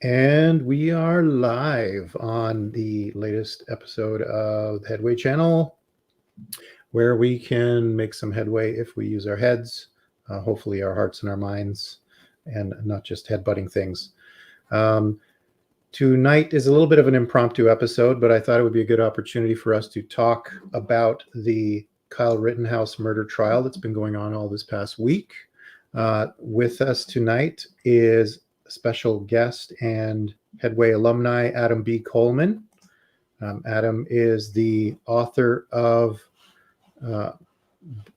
And we are live on the latest episode of the Headway channel, where we can make some headway if we use our heads, hopefully our hearts and our minds, and not just headbutting things. Tonight is a little bit of an impromptu episode, but I thought it would be a good opportunity for us to talk about the Kyle Rittenhouse murder trial that's been going on all this past week. With us tonight is special guest and Headway alumni, Adam B. Coleman. Adam is the author of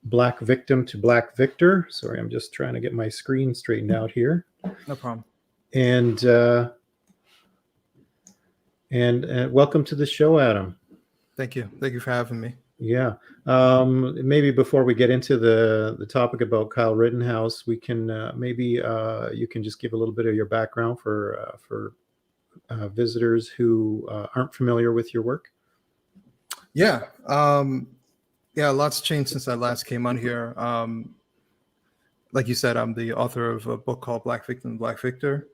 Black Victim to Black Victor. Sorry, I'm just trying to get my screen straightened out here. No problem. And welcome to the show, Adam. Thank you. Thank you for having me. Yeah. Maybe before we get into the topic about Kyle Rittenhouse, we can you can just give a little bit of your background for visitors who aren't familiar with your work. Yeah. Lots changed since I last came on here. Like you said, I'm the author of a book called Black Victim, Black Victor,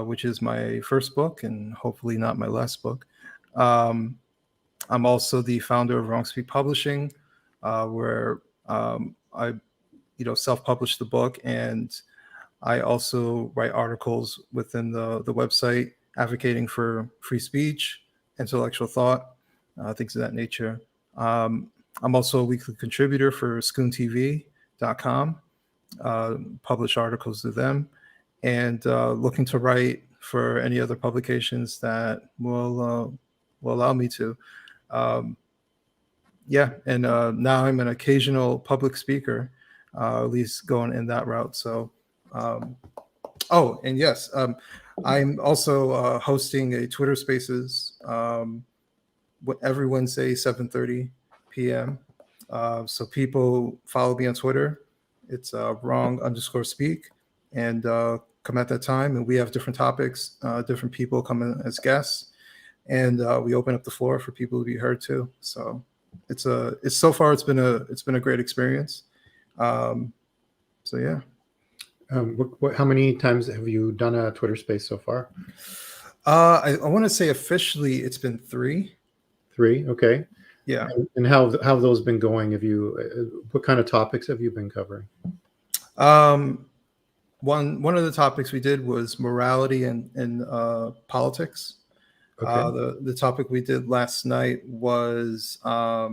which is my first book and hopefully not my last book. I'm also the founder of Wrong Speak Publishing, where I self-published the book, and I also write articles within the website advocating for free speech, intellectual thought, things of that nature. I'm also a weekly contributor for ScoonTV.com, publish articles to them, and looking to write for any other publications that will allow me to. Now I'm an occasional public speaker, at least going in that route. So, I'm also hosting a Twitter Spaces every Wednesday, 7:30 p.m. So people follow me on Twitter. It's wrong_speak, and come at that time. And we have different topics, different people come in as guests. And we open up the floor for people to be heard too. So it's been a great experience. How many times have you done a Twitter space so far? I want to say officially it's been 3. 3, okay. Yeah. And how have those been going? What kind of topics have you been covering? One of the topics we did was morality and politics. Okay. The topic we did last night was what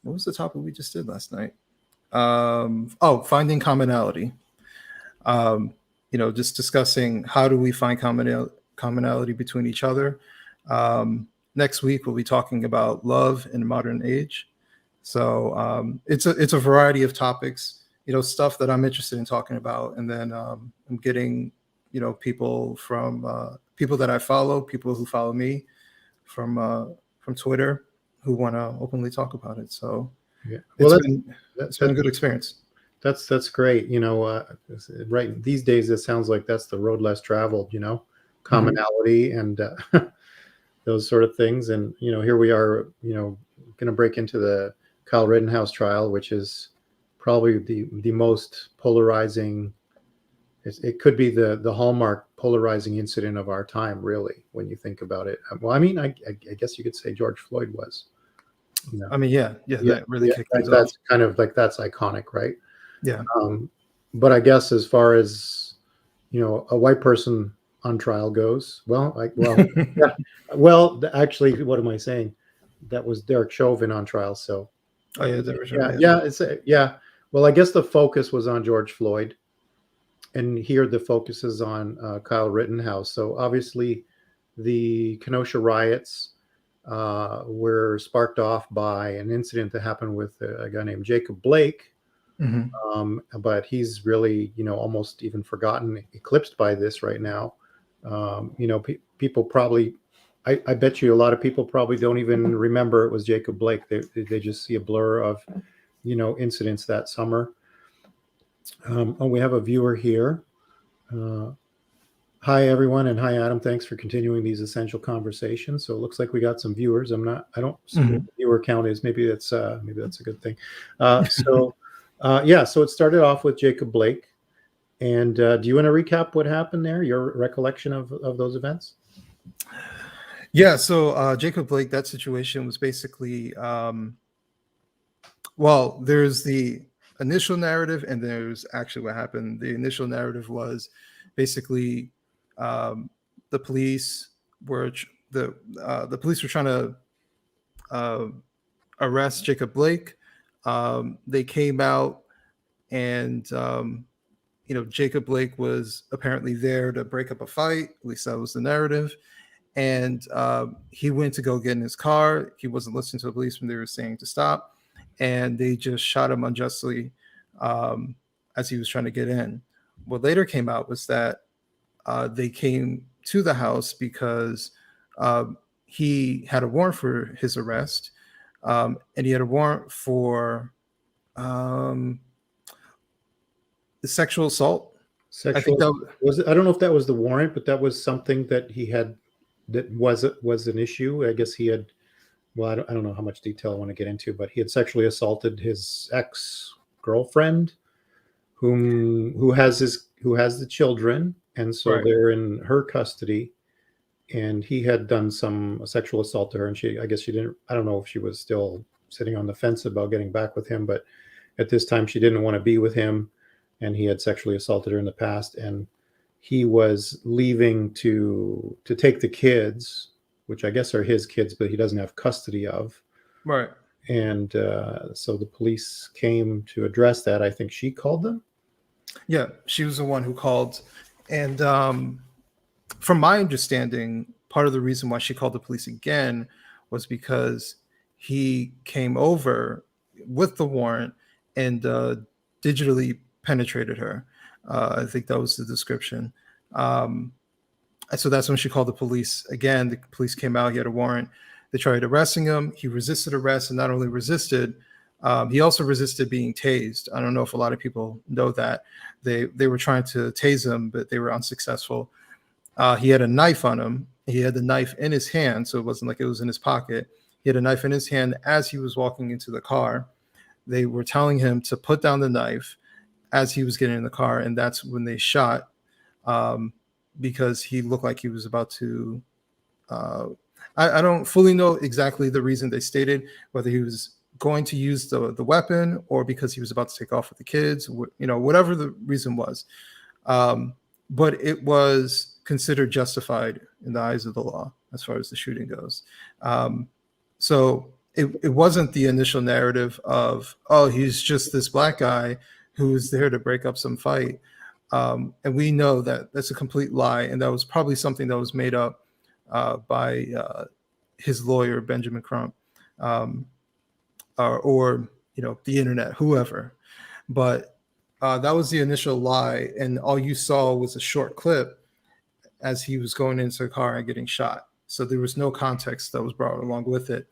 was the topic we just did last night? Finding commonality. Just discussing how do we find commonality between each other. Next week we'll be talking about love in the modern age. So it's a variety of topics, stuff that I'm interested in talking about, and then I'm getting people from people that I follow, people who follow me from Twitter, who want to openly talk about it. So yeah, it's been a good experience. That's great. Right these days, it sounds like that's the road less traveled. Commonality and those sort of things. And here we are. Going to break into the Kyle Rittenhouse trial, which is probably the most polarizing. It could be the hallmark polarizing incident of our time, really, when you think about it. Well, I mean, I guess you could say George Floyd was. That really kicked things that's off. kind of like, that's iconic, right? Yeah. But I guess as far as a white person on trial goes, actually, what am I saying? That was Derek Chauvin on trial. So. Oh yeah, Derek Chauvin. Yeah. Well, I guess the focus was on George Floyd. And here the focus is on Kyle Rittenhouse. So obviously the Kenosha riots were sparked off by an incident that happened with a guy named Jacob Blake. Mm-hmm. But he's really, almost even forgotten, eclipsed by this right now. People probably, I bet you a lot of people probably don't even remember it was Jacob Blake. They just see a blur of, incidents that summer. We have a viewer here. Hi, everyone, and hi, Adam. Thanks for continuing these essential conversations. So it looks like we got some viewers. I don't see what the viewer count is. Maybe that's a good thing. So it started off with Jacob Blake, And do you want to recap what happened there? Your recollection of those events? Yeah, so Jacob Blake, that situation was basically, well, there's the initial narrative and there's actually what happened. The initial narrative was basically um, the police were the police were trying to uh, arrest Jacob Blake. They came out and Jacob Blake was apparently there to break up a fight. At least that was the narrative. And he went to go get in his car. He wasn't listening to the police when they were saying to stop, and they just shot him unjustly um, as he was trying to get in. What later came out was that they came to the house because uh, he had a warrant for his arrest, and he had a warrant for um, sexual assault. I think Sexual that was it? I don't know if that was the warrant, but that was something that he had that was an issue. I guess he had. Well, I don't know how much detail I want to get into, but he had sexually assaulted his ex girlfriend, who has the children, and so right, they're in her custody. And he had done some sexual assault to her, and I guess she didn't. I don't know if she was still sitting on the fence about getting back with him, but at this time she didn't want to be with him, and he had sexually assaulted her in the past, and he was leaving to take the kids, which I guess are his kids, but he doesn't have custody of. right. And so the police came to address that. I think she called them. Yeah, she was the one who called, and from my understanding, part of the reason why she called the police again was because he came over with the warrant and digitally penetrated her. I think that was the description. Um, and so that's when she called the police again. The police came out. He had a warrant. They tried arresting him. He resisted arrest, and not only resisted, he also resisted being tased. I don't know if a lot of people know that. They were trying to tase him, but they were unsuccessful. He had a knife on him. He had the knife in his hand, so it wasn't like it was in his pocket. He had a knife in his hand as he was walking into the car. They were telling him to put down the knife as he was getting in the car, and that's when they shot um, because he looked like he was about to. Uh, I don't fully know exactly the reason they stated, whether he was going to use the weapon or because he was about to take off with the kids, whatever the reason was. But it was considered justified in the eyes of the law as far as the shooting goes. So it wasn't the initial narrative of, oh, he's just this black guy who's there to break up some fight. And we know that that's a complete lie. And that was probably something that was made up by his lawyer, Benjamin Crump, or the internet, whoever. But that was the initial lie. And all you saw was a short clip as he was going into the car and getting shot. So there was no context that was brought along with it.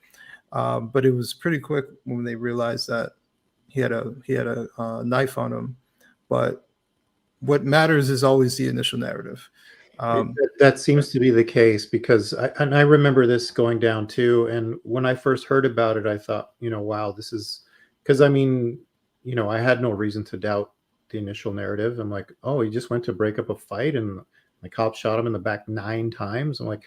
But it was pretty quick when they realized that he had a knife on him. But what matters is always the initial narrative. That seems to be the case because I remember this going down too. And when I first heard about it, I thought, wow, this is because I mean, I had no reason to doubt the initial narrative. I'm like, oh, he just went to break up a fight and the cop shot him in the back 9 times. I'm like,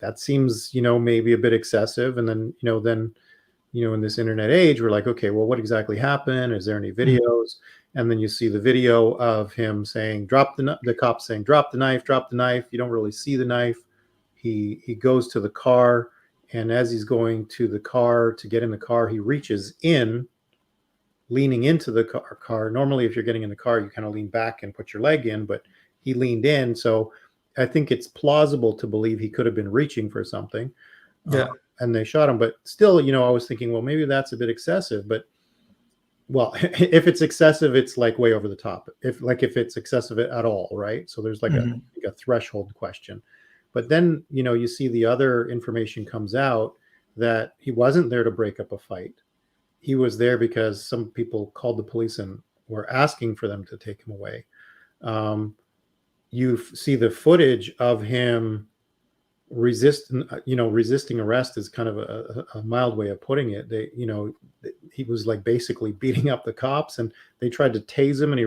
that seems, maybe a bit excessive. And then, in this internet age, we're like, okay, well, what exactly happened? Is there any videos? And then you see the video of him saying, the cop saying, drop the knife, drop the knife. You don't really see the knife. He goes to the car. And as he's going to the car to get in the car, he reaches in, leaning into the car. Normally, if you're getting in the car, you kind of lean back and put your leg in, but he leaned in. So I think it's plausible to believe he could have been reaching for something. Yeah. And they shot him. But still, I was thinking, well, maybe that's a bit excessive. But well, if it's excessive, it's like way over the top. If it's excessive at all, right? So there's like a threshold question. But then, you see the other information comes out that he wasn't there to break up a fight. He was there because some people called the police and were asking for them to take him away. You see the footage of him resisting arrest is kind of a mild way of putting it. He was like basically beating up the cops, and they tried to tase him, and he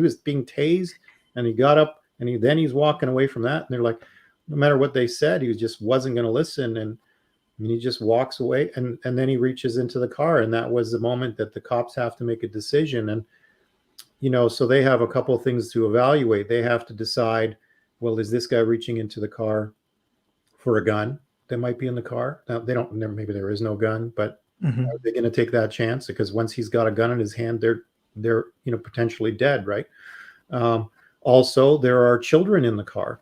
was being tased, and he got up, and he's walking away from that, and they're like, no matter what they said, he just wasn't going to listen, and he just walks away, and then he reaches into the car, and that was the moment that the cops have to make a decision. And so they have a couple of things to evaluate. They have to decide, well, is this guy reaching into the car for a gun that might be in the car? Now they don't. Maybe there is no gun, but Mhm. are they going to take that chance? Because once he's got a gun in his hand, they're potentially dead, right? Also, there are children in the car.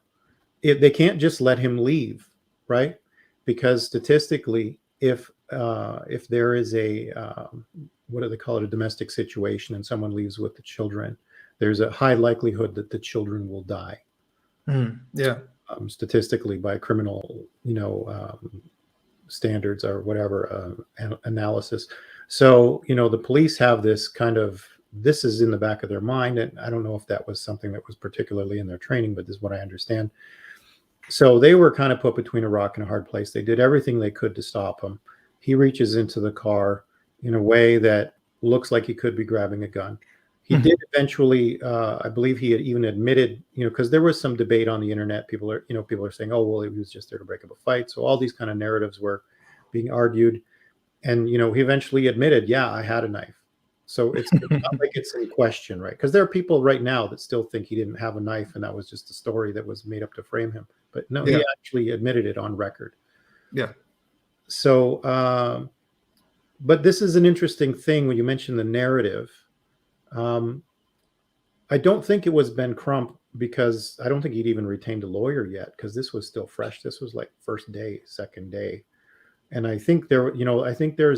They can't just let him leave, right? Because statistically, if there is a what do they call it, a domestic situation, and someone leaves with the children, there's a high likelihood that the children will die, Yeah. statistically, by criminal standards or whatever analysis. So the police have this is in the back of their mind, and I don't know if that was something that was particularly in their training, but this is what I understand. So they were kind of put between a rock and a hard place. They did everything they could to stop him. He reaches into the car in a way that looks like he could be grabbing a gun. He did eventually, I believe he had even admitted, because there was some debate on the internet. People are saying, oh, well, he was just there to break up a fight. So all these kind of narratives were being argued. And, he eventually admitted, yeah, I had a knife. So it's not like it's in question, right? Because there are people right now that still think he didn't have a knife, and that was just a story that was made up to frame him. But no, Yeah. he actually admitted it on record. Yeah. So, but this is an interesting thing when you mention the narrative. I don't think it was Ben Crump, because I don't think he'd even retained a lawyer yet, because this was still fresh. This was like first day, second day. And I think there's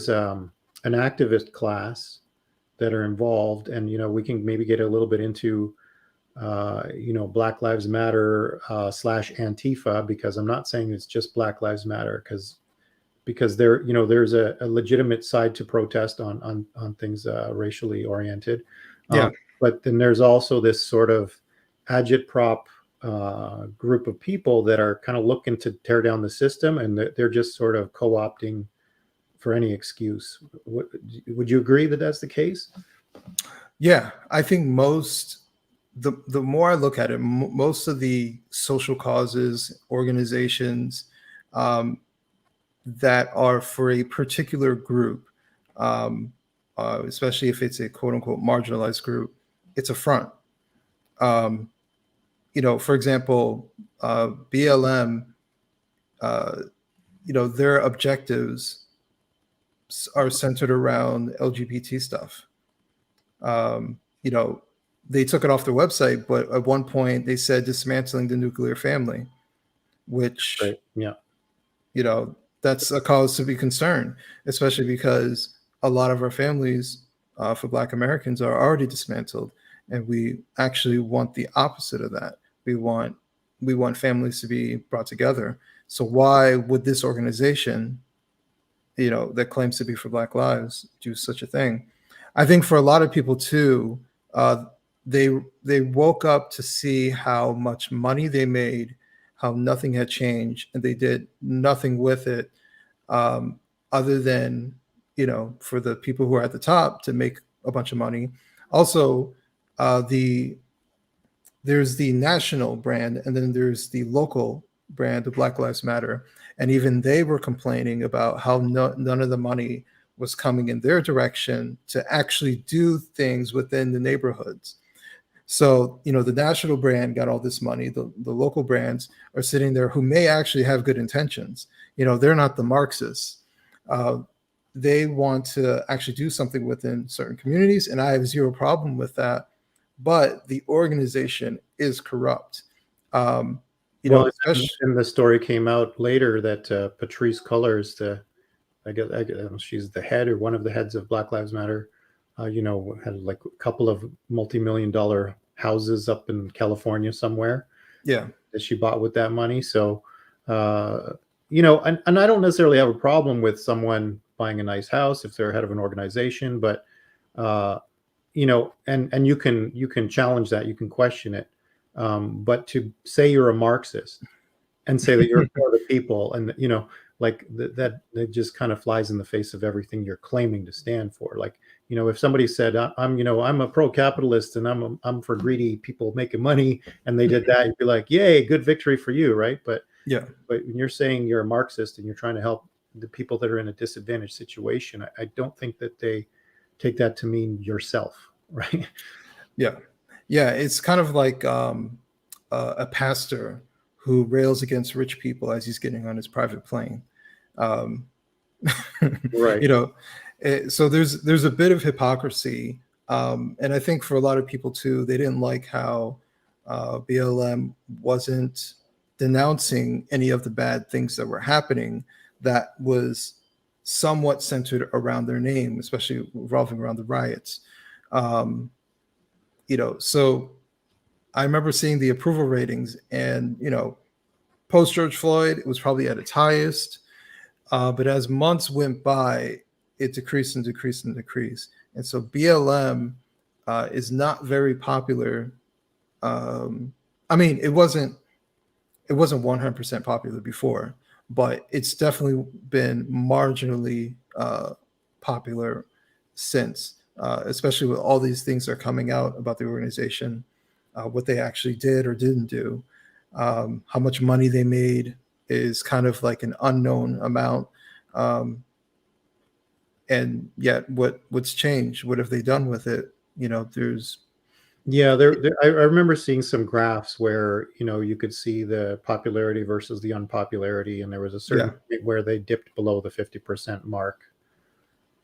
an activist class that are involved, and we can maybe get a little bit into Black Lives Matter / Antifa, because I'm not saying it's just Black Lives Matter, because there's a legitimate side to protest on things racially oriented. Yeah. But then there's also this sort of agitprop group of people that are kind of looking to tear down the system, and they're just sort of co-opting for any excuse. Would you agree that that's the case? Yeah. I think the more I look at it, most of the social causes, organizations that are for a particular group, especially if it's a quote unquote marginalized group, it's a front. For example, BLM, their objectives are centered around LGBT stuff. They took it off their website, but at one point they said dismantling the nuclear family, which, Right. Yeah. that's a cause to be concerned, especially because a lot of our families for Black Americans are already dismantled. And we actually want the opposite of that. We want families to be brought together. So why would this organization, that claims to be for Black lives, do such a thing? I think for a lot of people too, they woke up to see how much money they made, how nothing had changed, and they did nothing with it, other than for the people who are at the top to make a bunch of money. Also, there's the national brand, and then there's the local brand of Black Lives Matter, and even they were complaining about how none of the money was coming in their direction to actually do things within the neighborhoods. So, the national brand got all this money. The local brands are sitting there who may actually have good intentions. They're not the Marxists. They want to actually do something within certain communities, and I have zero problem with that. But the organization is corrupt. Especially, And the story came out later that Patrice Cullors, I guess she's the head or one of the heads of Black Lives Matter, had like a couple of multi-million-dollar houses up in California somewhere. Yeah. That she bought with that money. So, and I don't necessarily have a problem with someone buying a nice house if they're head of an organization, but and you can challenge that, you can question it. But to say you're a Marxist and say that you're for the people, and like that just kind of flies in the face of everything you're claiming to stand for. Like, if somebody said, I'm a pro-capitalist and I'm for greedy people making money, and they did that, you'd be like, yay, good victory for you, right? But Yeah. when you're saying you're a Marxist and you're trying to help the people that are in a disadvantaged situation, I don't think that they take that to mean yourself, right? Yeah. Yeah. It's kind of like a pastor who rails against rich people as he's getting on his private plane. Um, Right. So there's a bit of hypocrisy. And I think for a lot of people too, they didn't like how BLM wasn't denouncing any of the bad things that were happening that was somewhat centered around their name, especially revolving around the riots. Um, so I remember seeing the approval ratings, and post George Floyd, it was probably at its highest. But as months went by, it decreased and decreased and decreased. And so BLM is not very popular. I mean, it wasn't 100% popular before, but it's definitely been marginally popular since, especially with all these things that are coming out about the organization, what they actually did or didn't do, how much money they made is kind of like an unknown amount. And yet what's changed? What have they done with it? There's Yeah, I remember seeing some graphs where you could see the popularity versus the unpopularity, and there was a certain point where they dipped below the 50% mark,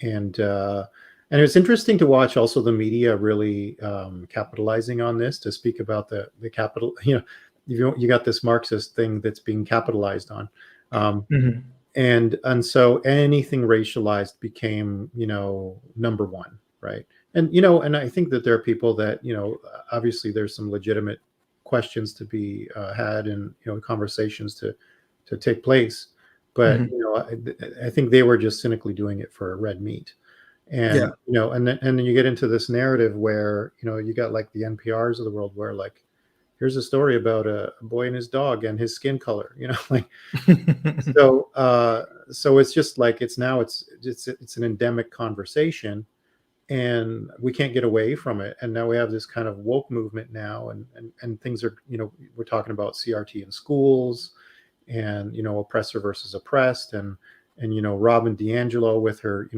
and it was interesting to watch also the media really capitalizing on this to speak about the capital. You got this Marxist thing that's being capitalized on, and so anything racialized became number one, right? And I think that there are people that obviously there's some legitimate questions to be had, and conversations to take place, but I think they were just cynically doing it for red meat. And and then you get into this narrative where you got like the NPRs of the world, where like, here's a story about a boy and his dog and his skin color, like. So it's just like it's an endemic conversation, and we can't get away from it. And now we have this kind of woke movement now, and things are, we're talking about CRT in schools, and oppressor versus oppressed, and Robin DiAngelo with her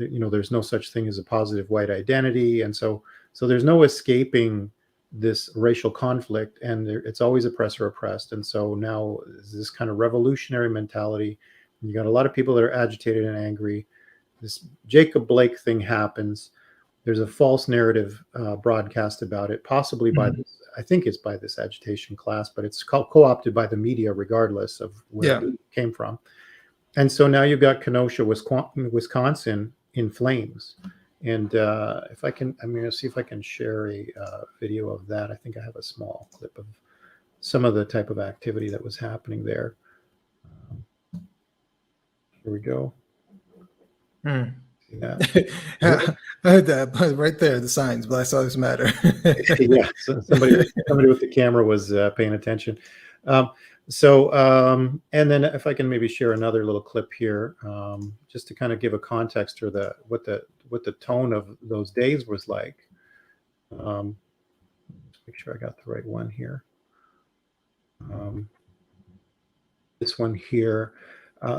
there's no such thing as a positive white identity, and so there's no escaping this racial conflict, and it's always oppressor oppressed. And so now this kind of revolutionary mentality, you got a lot of people that are agitated and angry. This Jacob Blake thing happens. There's a false narrative broadcast about it, possibly by this, I think it's by this agitation class, but it's co-opted by the media regardless of where it came from. And so now you've got Kenosha, Wisconsin in flames. And if I can, I'm going to see if I can share a video of that. I think I have a small clip of some of the type of activity that was happening there. Here we go. Yeah. I heard that right there, the signs, Black Lives Matter. Yeah, so somebody with the camera was paying attention. And then if I can maybe share another little clip here, just to kind of give a context for what the tone of those days was like. Make sure I got the right one here. This one here.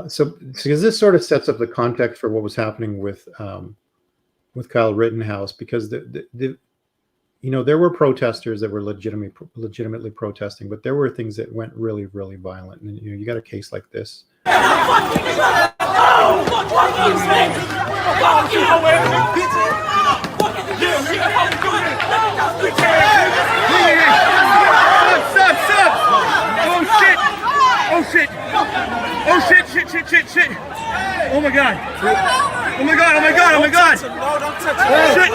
So because this sort of sets up the context for what was happening with Kyle Rittenhouse, because there were protesters that were legitimately protesting, but there were things that went really, really violent. And you got a case like this. Shit. Oh my God.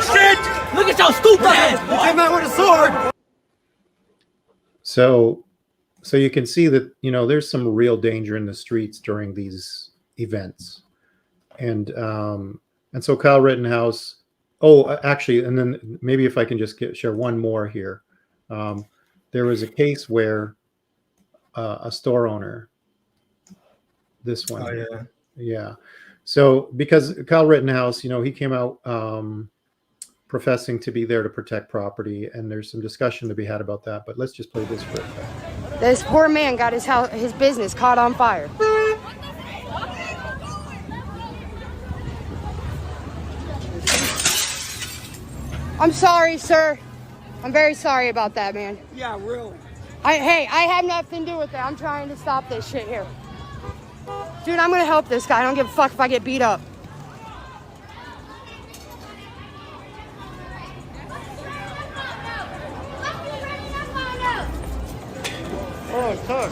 Shit. Look at your stupid ass. Came out with a sword. So you can see that, there's some real danger in the streets during these events. And so Kyle Rittenhouse, actually, and then maybe if I can just share one more here. There was a case where a store owner. This one Oh here. yeah. Yeah. So because Kyle Rittenhouse, he came out professing to be there to protect property, and there's some discussion to be had about that. But let's just play this real quick. This poor man got his business caught on fire. I'm sorry, sir. I'm very sorry about that, man. Yeah, really. Hey, I have nothing to do with that. I'm trying to stop this shit here. Dude, I'm gonna help this guy. I don't give a fuck if I get beat up. Oh, sir,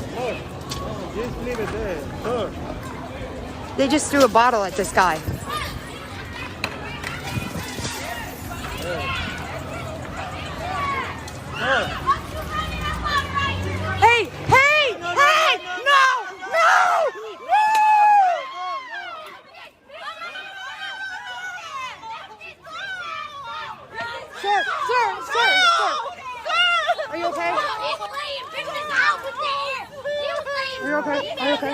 just leave it there, sir. They just threw a bottle at this guy. Hey, hey, hey! No! No! Sir, sir, sir, sir. Are you okay? Are you okay? Are you okay?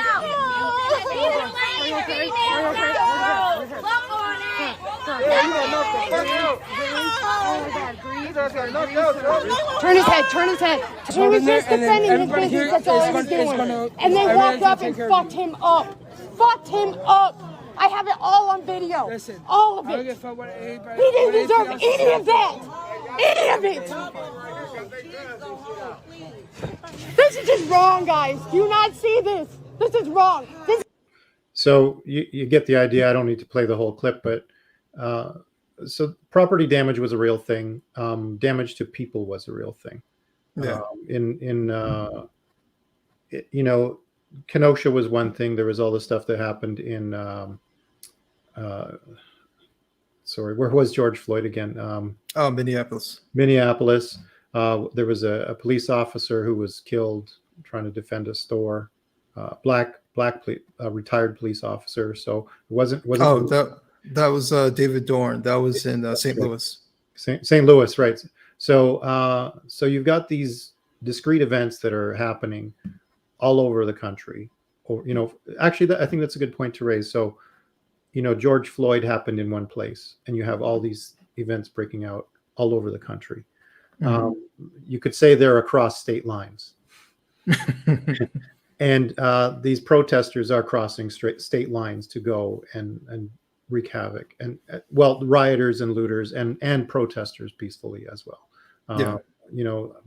Turn his head, turn his head. He was just defending his business, that's all he was doing. And they walked up and fucked him up. Fucked him up. I have it all on video. Listen, all of I don't it. give a fuck what anybody. He didn't what deserve anybody else any of says. that. Any of it. This is just wrong, guys. Do you not see this? This is wrong. So you get the idea. I don't need to play the whole clip, but so property damage was a real thing. Damage to people was a real thing. Yeah. Kenosha was one thing. There was all the stuff that happened in where was George Floyd again? Minneapolis. Minneapolis. There was a police officer who was killed trying to defend a store. Retired police officer. So it wasn't. Oh, that was David Dorn. That was in St. Louis. St. Louis, right? So you've got these discrete events that are happening all over the country. Or actually, I think that's a good point to raise. So, George Floyd happened in one place, and you have all these events breaking out all over the country. Mm-hmm. You could say they're across state lines. And these protesters are crossing state lines to go and wreak havoc, and rioters and looters and protesters peacefully as well.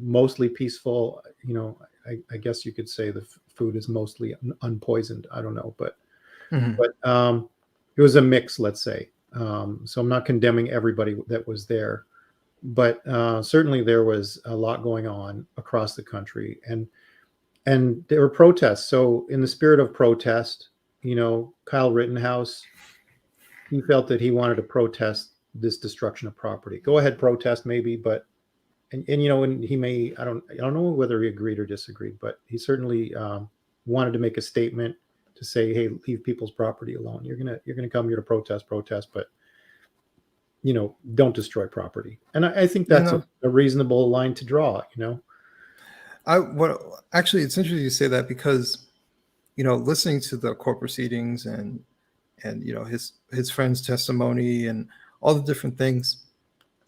Mostly peaceful. I guess you could say the food is mostly unpoisoned. I don't know, but it was a mix, let's say. So I'm not condemning everybody that was there, but certainly there was a lot going on across the country, and there were protests. So in the spirit of protest, Kyle Rittenhouse, he felt that he wanted to protest this destruction of property. Go ahead, protest maybe, but and he may, I don't know whether he agreed or disagreed, but he certainly wanted to make a statement to say, hey, leave people's property alone. You're gonna come here to protest, but don't destroy property. And I think that's a reasonable line to draw. Actually, it's interesting you say that because, listening to the court proceedings and his friend's testimony and all the different things,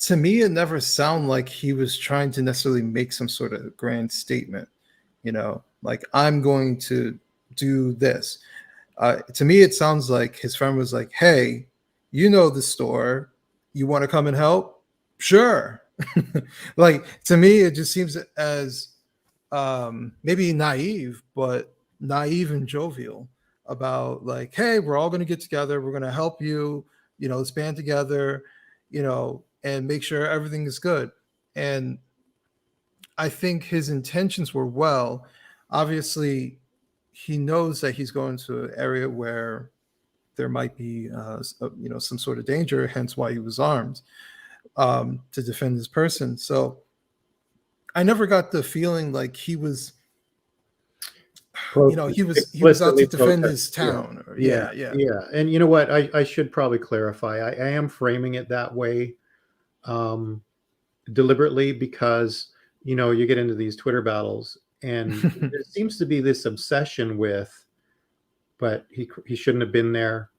to me, it never sounded like he was trying to necessarily make some sort of grand statement, like I'm going to do this. To me, it sounds like his friend was like, hey, the store, you want to come and help? Sure. Like, to me, it just seems as maybe naive and jovial about like, hey, we're all going to get together. We're going to help you, let's band together, and make sure everything is good. And I think his intentions were well. Obviously, he knows that he's going to an area where there might be, some sort of danger, hence why he was armed to defend his person. So I never got the feeling like he was, he was out to defend his town. Yeah. And you know what? I should probably clarify. I am framing it that way deliberately because, you get into these Twitter battles And there seems to be this obsession with, but he shouldn't have been there,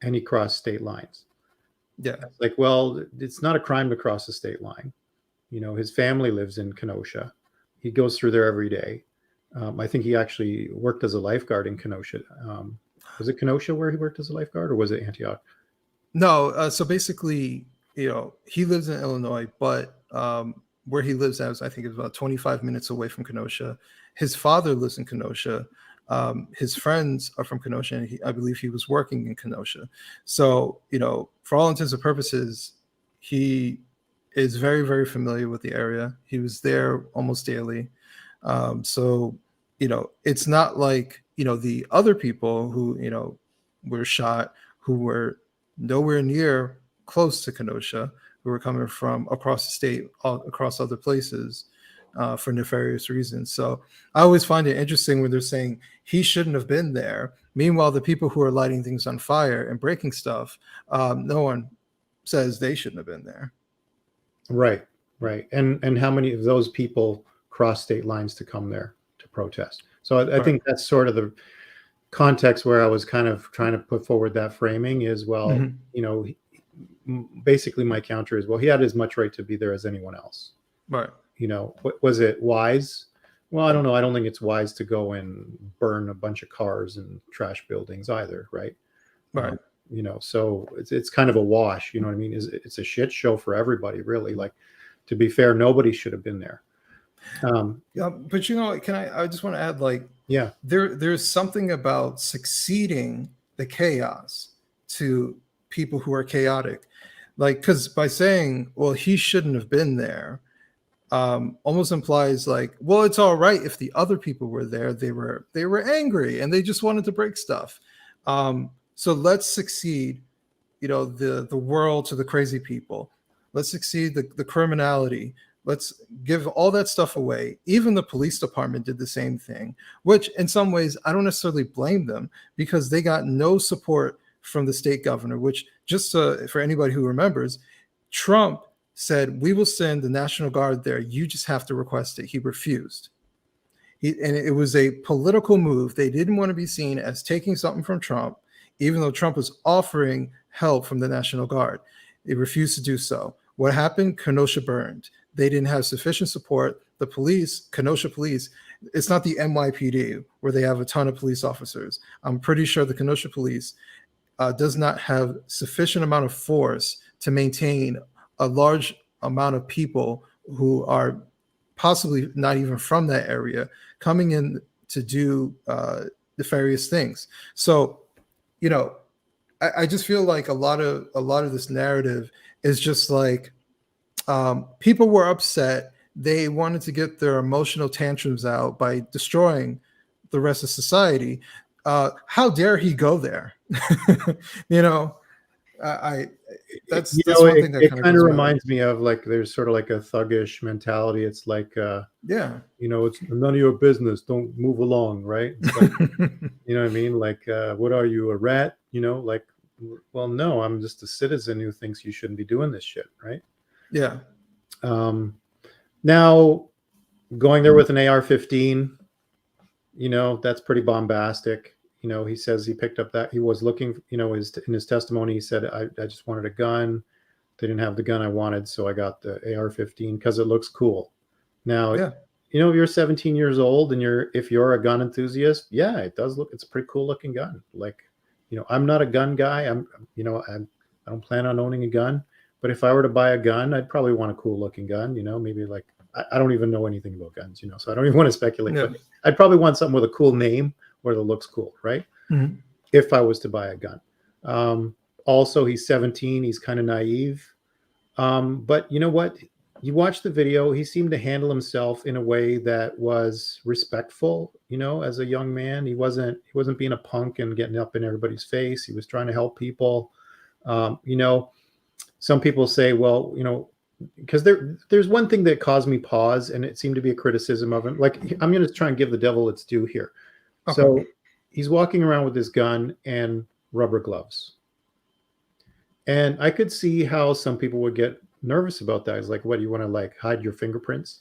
and he crossed state lines. Yeah. It's like, well, it's not a crime to cross the state line. His family lives in Kenosha. He goes through there every day. I think he actually worked as a lifeguard in Kenosha. Was it Kenosha where he worked as a lifeguard, or was it Antioch? No. So basically, he lives in Illinois, but where he lives as I think is about 25 minutes away from Kenosha. His father lives in Kenosha. His friends are from Kenosha, and I believe he was working in Kenosha. So, for all intents and purposes, he is very, very familiar with the area. He was there almost daily. So, it's not like, the other people who, were shot, who were nowhere near close to Kenosha, who were coming from across the state, across other places for nefarious reasons. So I always find it interesting when they're saying he shouldn't have been there. Meanwhile, the people who are lighting things on fire and breaking stuff, no one says they shouldn't have been there. Right. And how many of those people cross state lines to come there to protest? So I think that's sort of the context where I was kind of trying to put forward that framing is, well, basically my counter is, well, he had as much right to be there as anyone else. Right. Was it wise? Well, I don't know. I don't think it's wise to go and burn a bunch of cars and trash buildings either. Right. Right. So it's kind of a wash. You know what I mean? It's a shit show for everybody, really. Like, to be fair, nobody should have been there. Yeah, but I just want to add, like, yeah, there's something about succeeding the chaos to people who are chaotic, like, because by saying, well, he shouldn't have been there, almost implies like, well, it's all right if the other people were there. They were angry and they just wanted to break stuff. So let's succeed, the world to the crazy people. Let's succeed the criminality. Let's give all that stuff away. Even the police department did the same thing, which in some ways I don't necessarily blame them, because they got no support from the state governor, which, just for anybody who remembers, Trump said, we will send the National Guard there. You just have to request it. He refused. And it was a political move. They didn't want to be seen as taking something from Trump, even though Trump was offering help from the National Guard. They refused to do so. What happened? Kenosha burned. They didn't have sufficient support. The police, Kenosha police, it's not the NYPD where they have a ton of police officers. I'm pretty sure the Kenosha police does not have sufficient amount of force to maintain a large amount of people who are possibly not even from that area coming in to do nefarious things. So, I just feel like a lot of this narrative is just like, people were upset. They wanted to get their emotional tantrums out by destroying the rest of society. How dare he go there? That's one thing that it kind of reminds me of, like, there's sort of like a thuggish mentality. It's like, it's none of your business. Don't move along, right? Like, you know what I mean? Like, what are you, a rat? Like, well, no, I'm just a citizen who thinks you shouldn't be doing this shit, right? Yeah. Now, going there with an AR-15, that's pretty bombastic. He says he picked up that he was looking, in his testimony, he said, I just wanted a gun. They didn't have the gun I wanted, so I got the AR-15 because it looks cool. Now, if you're 17 years old and if you're a gun enthusiast, yeah, it does look, it's a pretty cool looking gun. Like, I'm not a gun guy. I don't plan on owning a gun, but if I were to buy a gun, I'd probably want a cool looking gun, maybe like, I don't even know anything about guns, so I don't even want to speculate, but I'd probably want something with a cool name where it looks cool, right? Mm-hmm. If I was to buy a gun. Also, he's 17, he's kind of naive. But you know what? You watch the video, he seemed to handle himself in a way that was respectful, as a young man. He wasn't being a punk and getting up in everybody's face. He was trying to help people. Some people say, well, because there's one thing that caused me pause, and it seemed to be a criticism of him. Like, I'm going to try and give the devil its due here. Okay. So he's walking around with his gun and rubber gloves. And I could see how some people would get nervous about that. It's like, what, do you want to, like, hide your fingerprints?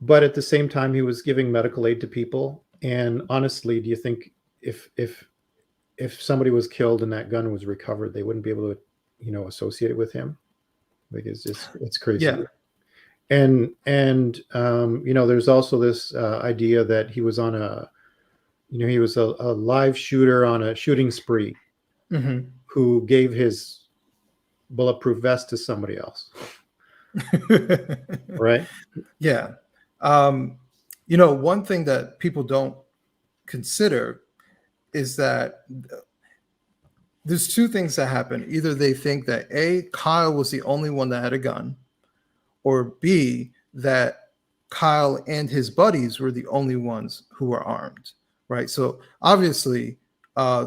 but at the same time, he was giving medical aid to people. And honestly, do you think if somebody was killed and that gun was recovered, they wouldn't be able to, associate it with him? Like it's crazy. Yeah. And there's also this idea that he was on he was a live shooter on a shooting spree Hmm. who gave his bulletproof vest to somebody else, right? Yeah. One thing that people don't consider is that there's two things that happen. Either they think that A, Kyle was the only one that had a gun, or B, that Kyle and his buddies were the only ones who were armed, right? So obviously, I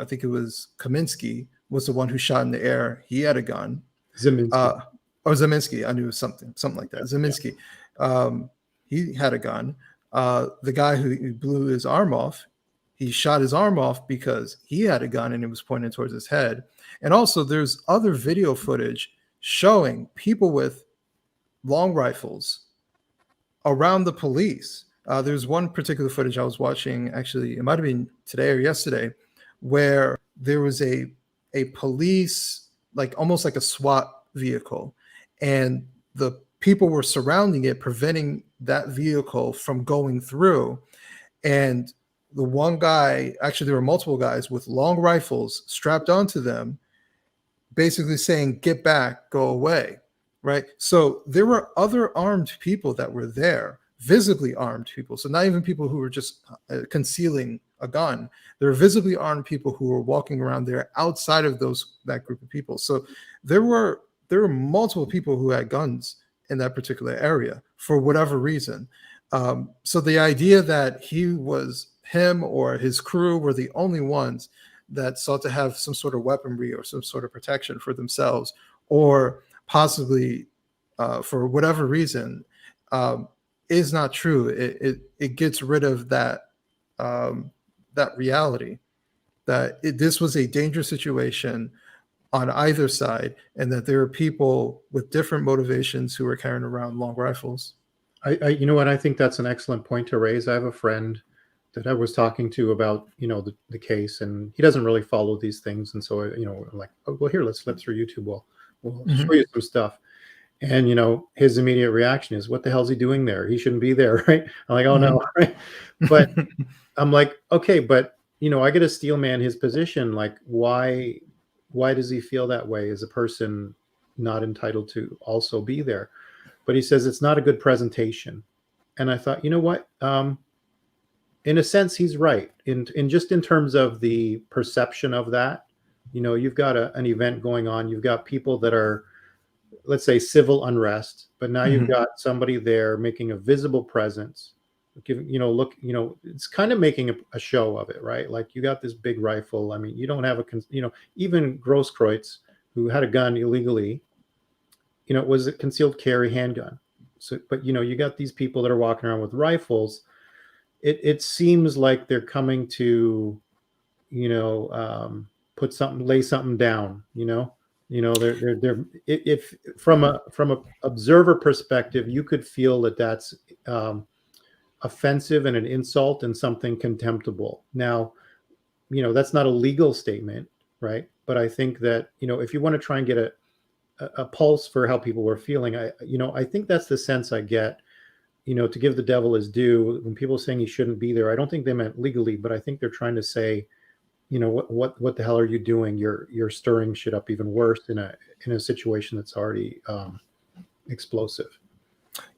think it was Kaminsky was the one who shot in the air. He had a gun. Zeminski. Or Zeminski. I knew it was something like that. Zeminski. He had a gun. The guy who blew his arm off, he shot his arm off because he had a gun and it was pointed towards his head. And also there's other video footage showing people with long rifles around the police. There's one particular footage I was watching, actually, it might have been today or yesterday, where there was a police, like almost like a SWAT vehicle, and the people were surrounding it, preventing that vehicle from going through. And the one guy, actually there were multiple guys with long rifles strapped onto them, basically saying, "Get back, go away." Right? So there were other armed people that were there, visibly armed people. So not even people who were just concealing a gun. There were visibly armed people who were walking around there outside of that group of people. So there were multiple people who had guns in that particular area for whatever reason. So the idea that him or his crew were the only ones that sought to have some sort of weaponry or some sort of protection for themselves, or possibly for whatever reason, is not true. It gets rid of that reality that this was a dangerous situation on either side, and that there are people with different motivations who are carrying around long rifles. You know what? I think that's an excellent point to raise. I have a friend that I was talking to about, the case, and he doesn't really follow these things. And so, I'm like, oh, well, here, let's flip through YouTube. We'll show you some stuff. And, his immediate reaction is, what the hell's he doing there? He shouldn't be there. Right. I'm like, oh no. Right. But I'm like, okay, but, I get to steel man his position. Like, why does he feel that way? Is a person not entitled to also be there? But he says it's not a good presentation. And I thought, you know what? In a sense, he's right. In terms of the perception of that, you've got an event going on. You've got people that are, let's say, civil unrest, but now you've got somebody there making a visible presence. It's kind of making a show of it, right? Like, you got this big rifle. I mean, you don't have even Grosskreutz, who had a gun illegally, it was a concealed carry handgun. So, but you got these people that are walking around with rifles. It seems like they're coming to, lay something down. They're if from a observer perspective, you could feel that that's offensive and an insult and something contemptible. Now, that's not a legal statement, right? But I think that if you want to try and get a pulse for how people were feeling, I think that's the sense I get. To give the devil his due, when people are saying he shouldn't be there, I don't think they meant legally, but I think they're trying to say, what the hell are you doing? You're stirring shit up even worse in a situation that's already explosive.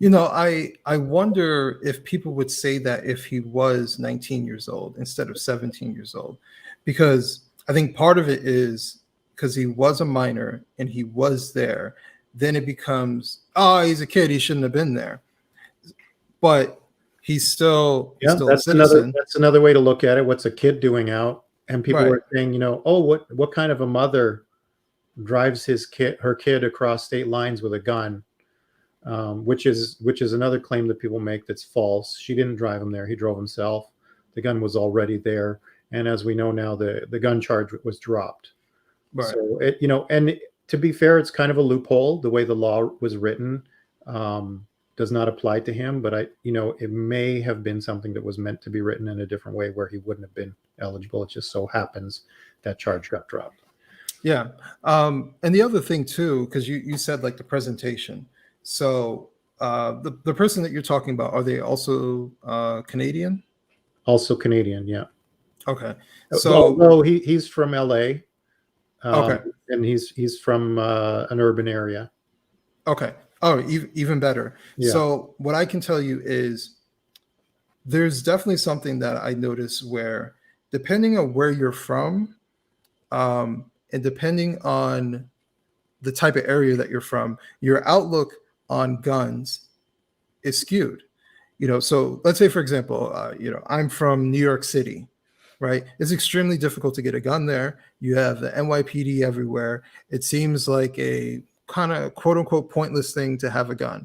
I wonder if people would say that if he was 19 years old instead of 17 years old, because I think part of it is because he was a minor and he was there. Then it becomes, oh, he's a kid, he shouldn't have been there. But he's still a citizen. That's another way to look at it. What's a kid doing out? And people Right. are saying, oh, what kind of a mother drives her kid across state lines with a gun? Which is another claim that people make that's false. She didn't drive him there; he drove himself. The gun was already there, and as we know now, the gun charge was dropped. Right. So and to be fair, it's kind of a loophole the way the law was written. does not apply to him, but it may have been something that was meant to be written in a different way where he wouldn't have been eligible. It just so happens that charge got dropped. Yeah. And the other thing too, because you said like the presentation. So the person that you're talking about, are they also Canadian? Also Canadian, yeah. Okay. So So he's from LA, okay. and he's from an urban area. Okay. Oh, even better. Yeah. So what I can tell you is there's definitely something that I notice where depending on where you're from, and depending on the type of area that you're from, your outlook on guns is skewed. So let's say, for example, I'm from New York City, right? It's extremely difficult to get a gun there. You have the NYPD everywhere. It seems like a kind of quote unquote pointless thing to have a gun.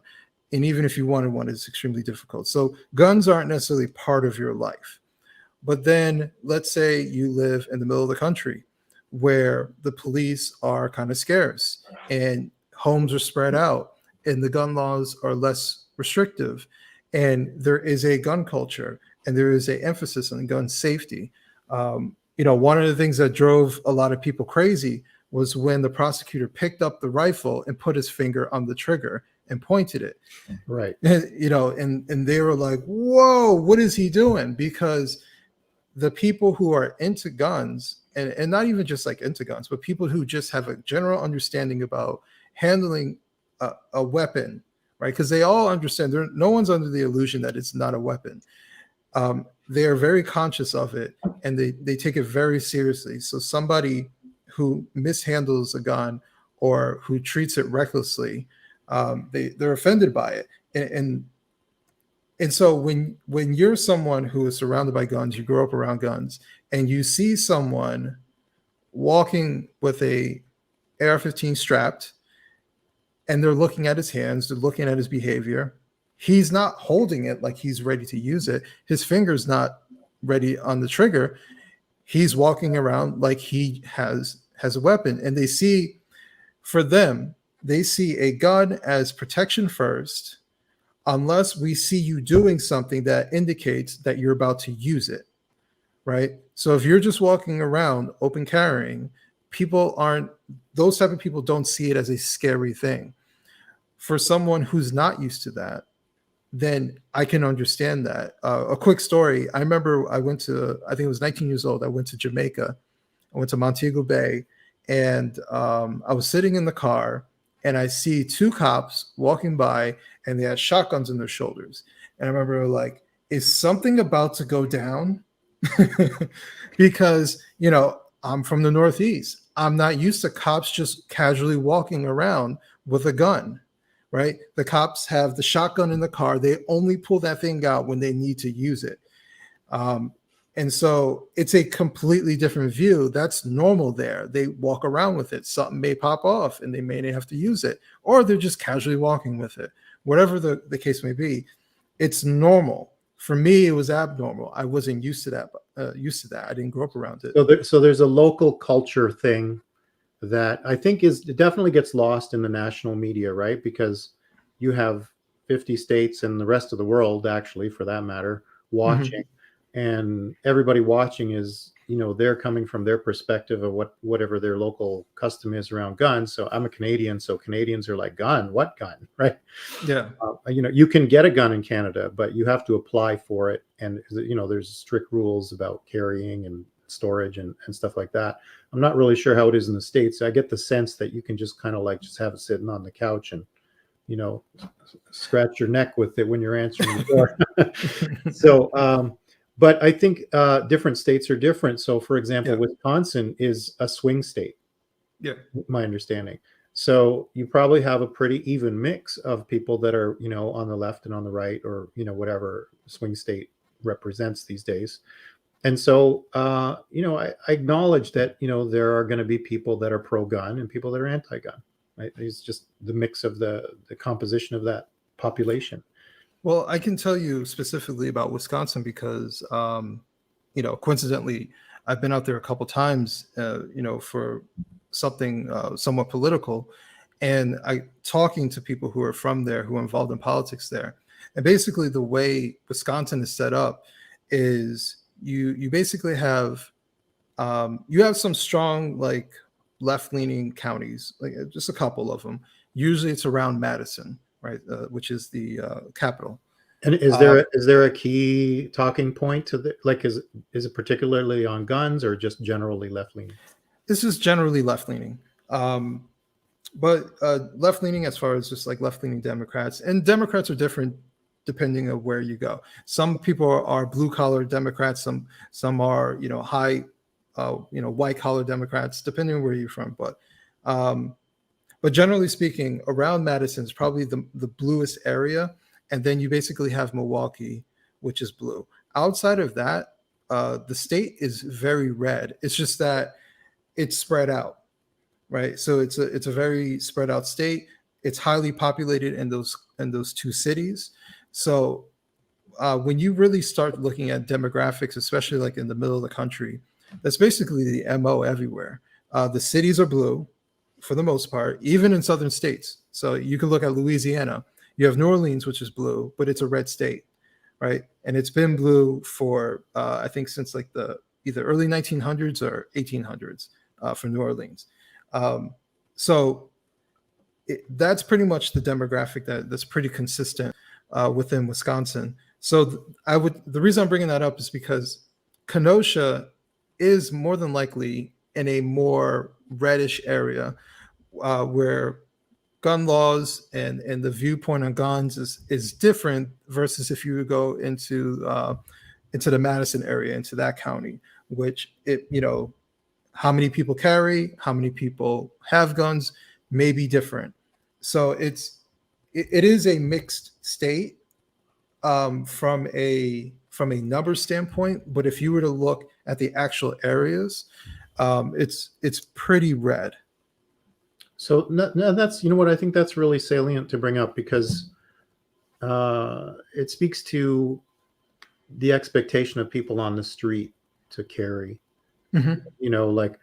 And even if you wanted one, it's extremely difficult. So guns aren't necessarily part of your life. But then let's say you live in the middle of the country where the police are kind of scarce and homes are spread out and the gun laws are less restrictive and there is a gun culture and there is an emphasis on gun safety. One of the things that drove a lot of people crazy was when the prosecutor picked up the rifle and put his finger on the trigger and pointed it. Right. And they were like, whoa, what is he doing? Because the people who are into guns and not even just like into guns, but people who just have a general understanding about handling a weapon, right? Because they all understand no one's under the illusion that it's not a weapon. They are very conscious of it and they take it very seriously. So somebody who mishandles a gun or who treats it recklessly, they're offended by it. And so when you're someone who is surrounded by guns, you grow up around guns, and you see someone walking with a AR-15 strapped, and they're looking at his hands, they're looking at his behavior. He's not holding it like he's ready to use it. His finger's not ready on the trigger. He's walking around like he has a weapon. And they see a gun as protection first, unless we see you doing something that indicates that you're about to use it, right? So if you're just walking around open carrying, those type of people don't see it as a scary thing. For someone who's not used to that, then I can understand that. A quick story. I remember I think it was 19 years old. I went to Jamaica. I went to Montego Bay, and I was sitting in the car, and I see two cops walking by, and they had shotguns on their shoulders. And I remember like, is something about to go down? Because, I'm from the Northeast. I'm not used to cops just casually walking around with a gun, right? The cops have the shotgun in the car. They only pull that thing out when they need to use it. And so it's a completely different view. That's normal there. They walk around with it. Something may pop off and they may not have to use it, or they're just casually walking with it. Whatever the case may be, it's normal. For me, it was abnormal. I wasn't used to that. I didn't grow up around it. So there's a local culture thing that I think it definitely gets lost in the national media, right? Because you have 50 states and the rest of the world, actually, for that matter, watching. Mm-hmm. And everybody watching is, they're coming from their perspective of whatever their local custom is around guns. So I'm a Canadian, so Canadians are like, gun? What gun? Right? Yeah. You can get a gun in Canada, but you have to apply for it. And, there's strict rules about carrying and storage and stuff like that. I'm not really sure how it is in the States. I get the sense that you can just kind of like just have it sitting on the couch and, scratch your neck with it when you're answering the door. So, but I think different states are different. So, for example, yeah. Wisconsin is a swing state. Yeah, my understanding. So you probably have a pretty even mix of people that are, on the left and on the right, or whatever swing state represents these days. And so, I acknowledge that there are going to be people that are pro-gun and people that are anti-gun. Right? It's just the mix of the composition of that population. Well, I can tell you specifically about Wisconsin because, coincidentally, I've been out there a couple times, for something somewhat political. and I talking to people who are from there, who are involved in politics there. And basically the way Wisconsin is set up is you basically have you have some strong like left-leaning counties, like just a couple of them. Usually it's around Madison, right, which is the capital. And is there a key talking point to the, like, is it particularly on guns or just generally left leaning? This is generally left-leaning. But left-leaning as far as just like left-leaning Democrats, and Democrats are different depending on where you go. Some people are blue-collar Democrats, some are high white-collar Democrats, depending on where you're from. But generally speaking, around Madison is probably the bluest area, and then you basically have Milwaukee, which is blue. Outside of that, the state is very red. It's just that it's spread out, right? So it's a very spread out state. It's highly populated in those two cities. So when you really start looking at demographics, especially like in the middle of the country, that's basically the MO everywhere. The cities are blue for the most part, even in southern states. So you can look at Louisiana. You have New Orleans, which is blue, but it's a red state, right? And it's been blue for I think since like the either early 1900s or 1800s for New Orleans. So that's pretty much the demographic that's pretty consistent within Wisconsin. So the reason I'm bringing that up is because Kenosha is more than likely in a more reddish area where gun laws and the viewpoint on guns is different versus if you go into the Madison area, into that county, which how many people carry, how many people have guns may be different. So it is a mixed state from a number standpoint, but if you were to look at the actual areas, it's pretty red. So no, that's, what I think that's really salient to bring up, because it speaks to the expectation of people on the street to carry. Like,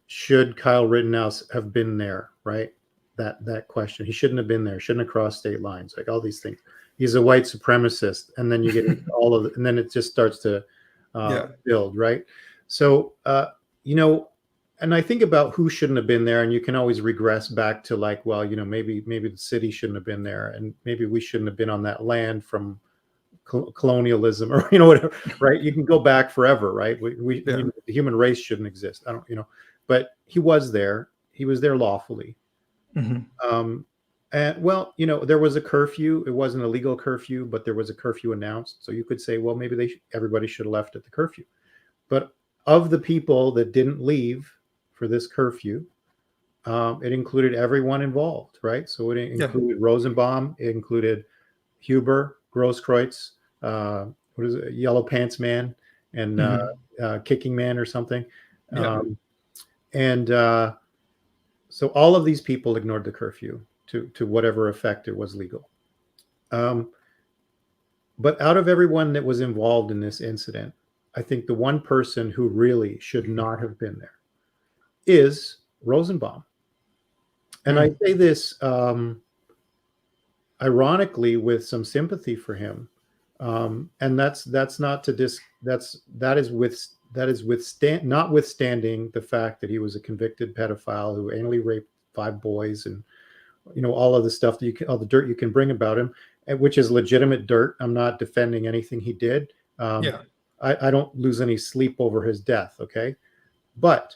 should Kyle Rittenhouse have been there, right? That question. He shouldn't have been there, shouldn't have crossed state lines, like all these things. He's a white supremacist, and then you get all of it, and then it just starts to build, right? So and I think about who shouldn't have been there, and you can always regress back to like, well, maybe the city shouldn't have been there, and maybe we shouldn't have been on that land from colonialism, or whatever, right? You can go back forever, right? The human race shouldn't exist. I don't, but he was there. He was there lawfully. And well, there was a curfew. It wasn't a legal curfew, but there was a curfew announced. So you could say, well, maybe everybody should have left at the curfew. But of the people that didn't leave for this curfew, it included everyone involved, right? So it included Rosenbaum, it included Huber, Grosskreutz, what is it, Yellow Pants Man, and Kicking Man or something. So all of these people ignored the curfew to whatever effect it was legal. But out of everyone that was involved in this incident, I think the one person who really should not have been there is Rosenbaum. And I say this ironically with some sympathy for him. And that's not to notwithstanding the fact that he was a convicted pedophile who anally raped 5 boys, and all of the stuff that all the dirt you can bring about him, which is legitimate dirt. I'm not defending anything he did. I don't lose any sleep over his death. Okay. But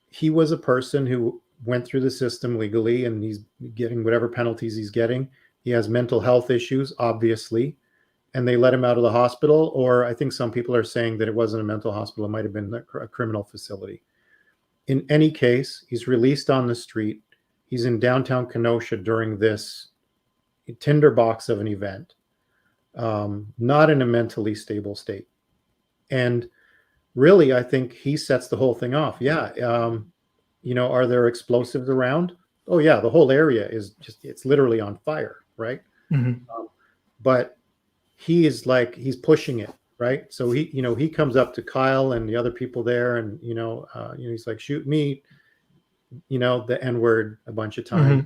he was a person who went through the system legally, and he's getting whatever penalties he's getting. He has mental health issues, obviously, and they let him out of the hospital. Or I think some people are saying that it wasn't a mental hospital. It might've been a criminal facility. In any case, he's released on the street. He's in downtown Kenosha during this tinderbox of an event, not in a mentally stable state. And really, I think he sets the whole thing off. Are there explosives around? Oh yeah, the whole area is it's literally on fire, right? But he is like, he's pushing it, right? So he comes up to Kyle and the other people there, and he's like, shoot me, the N-word a bunch of times.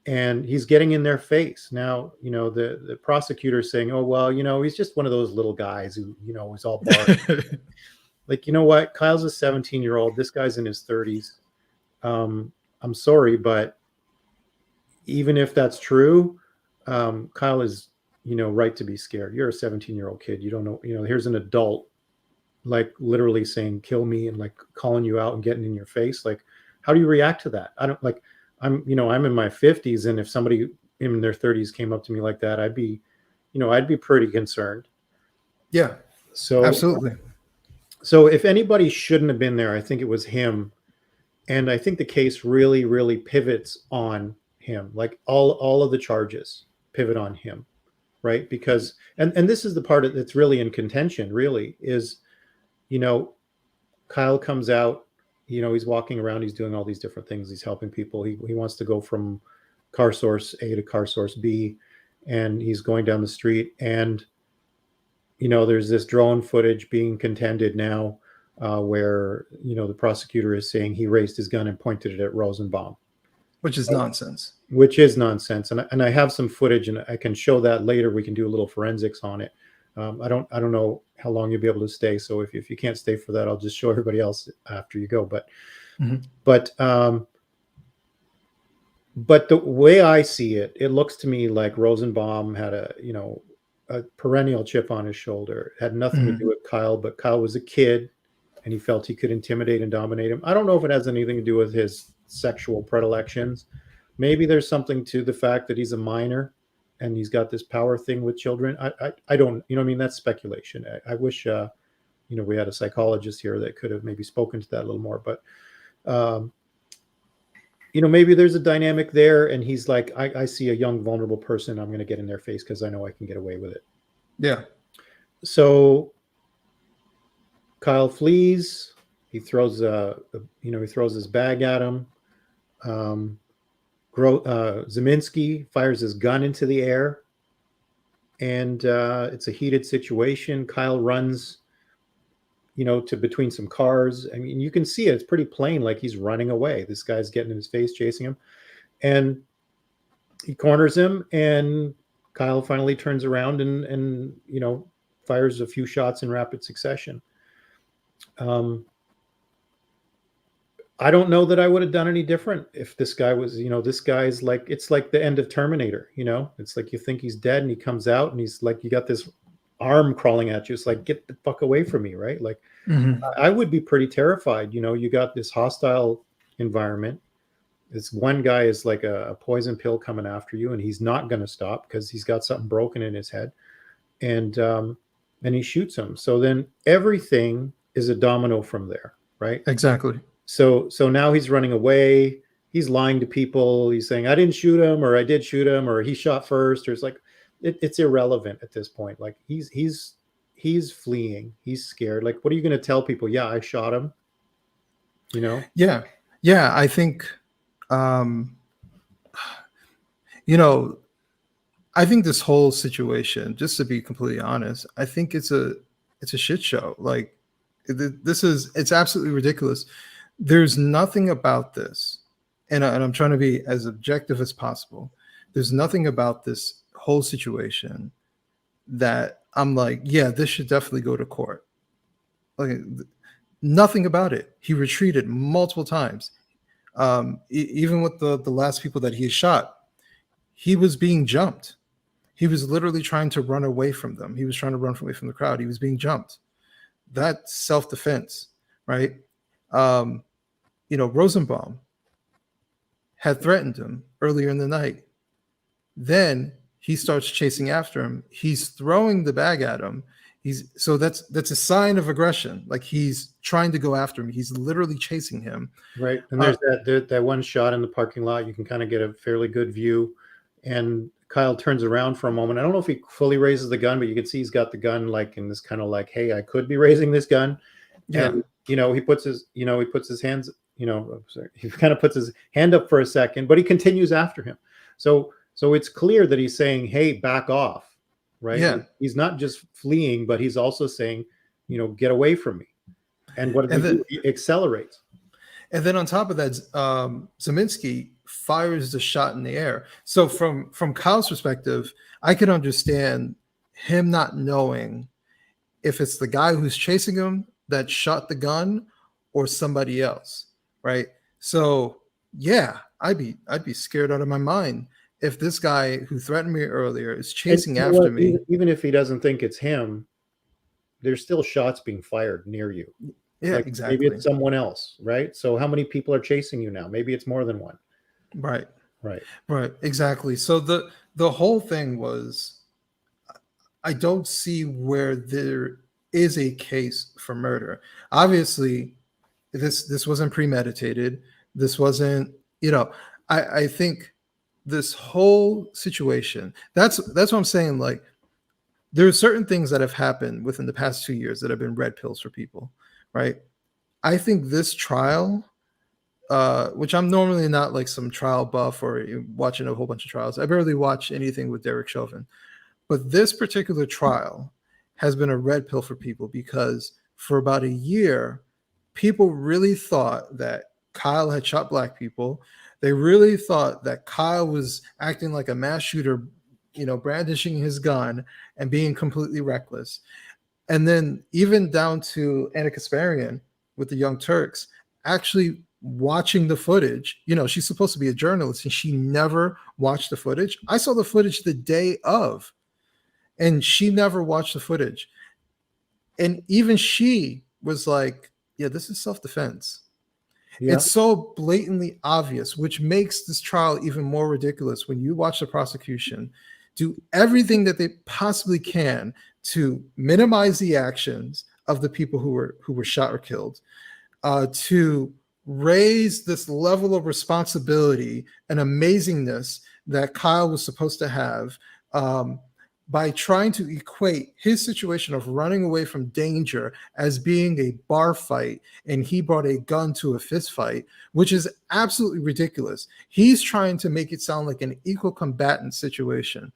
and he's getting in their face. Now, the prosecutor's saying, oh, well, he's just one of those little guys who, is all barred. Like, you know what? Kyle's a 17-year-old. This guy's in his 30s. I'm sorry, but even if that's true, Kyle is, right to be scared. You're a 17-year-old kid. You don't know, here's an adult, like literally saying, kill me, and like calling you out and getting in your face. Like, how do you react to that? I don't like, I'm in my 50s. And if somebody in their 30s came up to me like that, I'd be pretty concerned. Yeah, so absolutely. So if anybody shouldn't have been there, I think it was him. And I think the case really, really pivots on him. Like all of the charges pivot on him, right? Because, and this is the part that's really in contention, really, is, Kyle comes out, he's walking around, he's doing all these different things. He's helping people. He wants to go from car source A to car source B, and he's going down the street, and there's this drone footage being contended now, where the prosecutor is saying he raised his gun and pointed it at Rosenbaum, which is nonsense. And I have some footage, and I can show that later. We can do a little forensics on it. I don't know how long you'll be able to stay. So if you can't stay for that, I'll just show everybody else after you go. But the way I see it, it looks to me like Rosenbaum had a perennial chip on his shoulder. It had nothing to do with Kyle, but Kyle was a kid and he felt he could intimidate and dominate him. I don't know if it has anything to do with his sexual predilections. Maybe there's something to the fact that he's a minor and he's got this power thing with children. I don't, that's speculation. I wish, we had a psychologist here that could have maybe spoken to that a little more, but, maybe there's a dynamic there, and he's like, I see a young, vulnerable person. I'm going to get in their face because I know I can get away with it. Yeah. So Kyle flees. He throws he throws his bag at him. Zeminski fires his gun into the air, and it's a heated situation. Kyle runs, to between some cars. I mean, you can see it. It's pretty plain, like he's running away. This guy's getting in his face, chasing him, and he corners him, and Kyle finally turns around and fires a few shots in rapid succession. I don't know that I would have done any different if this guy was, this guy's like, it's like the end of Terminator, it's like you think he's dead and he comes out and he's like, you got this arm crawling at you. It's like, get the fuck away from me, right? Like, I would be pretty terrified. You got this hostile environment. This one guy is like a poison pill coming after you, and he's not going to stop because he's got something broken in his head, and he shoots him. So then everything is a domino from there, right? Exactly. So now he's running away. He's lying to people. He's saying, I didn't shoot him, or I did shoot him, or he shot first. Or it's like, it's irrelevant at this point. Like he's fleeing. He's scared. Like, what are you going to tell people? Yeah, I shot him. Yeah. I think, I think this whole situation, just to be completely honest, I think it's a shit show. Like, it's absolutely ridiculous. There's nothing about this, and I'm trying to be as objective as possible. There's nothing about this whole situation that I'm like, yeah, this should definitely go to court. Like, nothing about it. He retreated multiple times. Even with the last people that he shot, he was being jumped. He was literally trying to run away from them. He was trying to run away from the crowd. He was being jumped. That's self-defense, right? Rosenbaum had threatened him earlier in the night. Then he starts chasing after him. He's throwing the bag at him. So that's a sign of aggression. Like, he's trying to go after him. He's literally chasing him. Right. And there's that one shot in the parking lot. You can kind of get a fairly good view. And Kyle turns around for a moment. I don't know if he fully raises the gun, but you can see he's got the gun like in this kind of like, hey, I could be raising this gun. Yeah. And, he puts his hands, he kind of puts his hand up for a second, but he continues after him. So it's clear that he's saying, hey, back off. Right. Yeah. He's not just fleeing, but he's also saying, get away from me. And what does he do? He accelerates. And then on top of that, Zeminski fires the shot in the air. So from Kyle's perspective, I could understand him not knowing if it's the guy who's chasing him that shot the gun or somebody else, right? So yeah, I'd be scared out of my mind if this guy who threatened me earlier is chasing And you know after what? me. Even if he doesn't think it's him, there's still shots being fired near you. Yeah, Like exactly. maybe it's someone else, right? So how many people are chasing you now? Maybe it's more than one. Right. Right. Right, exactly. So the whole thing was, I don't see where there is a case for murder. Obviously, this wasn't premeditated. This wasn't, I think this whole situation, that's what I'm saying. Like, there are certain things that have happened within the past 2 years that have been red pills for people, right? I think this trial, which I'm normally not like some trial buff or watching a whole bunch of trials. I barely watch anything with Derek Chauvin. But this particular trial has been a red pill for people because for about a year, people really thought that Kyle had shot black people. They really thought that Kyle was acting like a mass shooter, brandishing his gun and being completely reckless. And then even down to Anna Kasparian with the Young Turks actually watching the footage. She's supposed to be a journalist and she never watched the footage. I saw the footage the day of, and she never watched the footage. And even she was like, yeah, this is self-defense. Yeah. It's so blatantly obvious, which makes this trial even more ridiculous when you watch the prosecution do everything that they possibly can to minimize the actions of the people who were shot or killed, to raise this level of responsibility and amazingness that Kyle was supposed to have, by trying to equate his situation of running away from danger as being a bar fight, and he brought a gun to a fist fight, which is absolutely ridiculous. He's trying to make it sound like an equal combatant situation.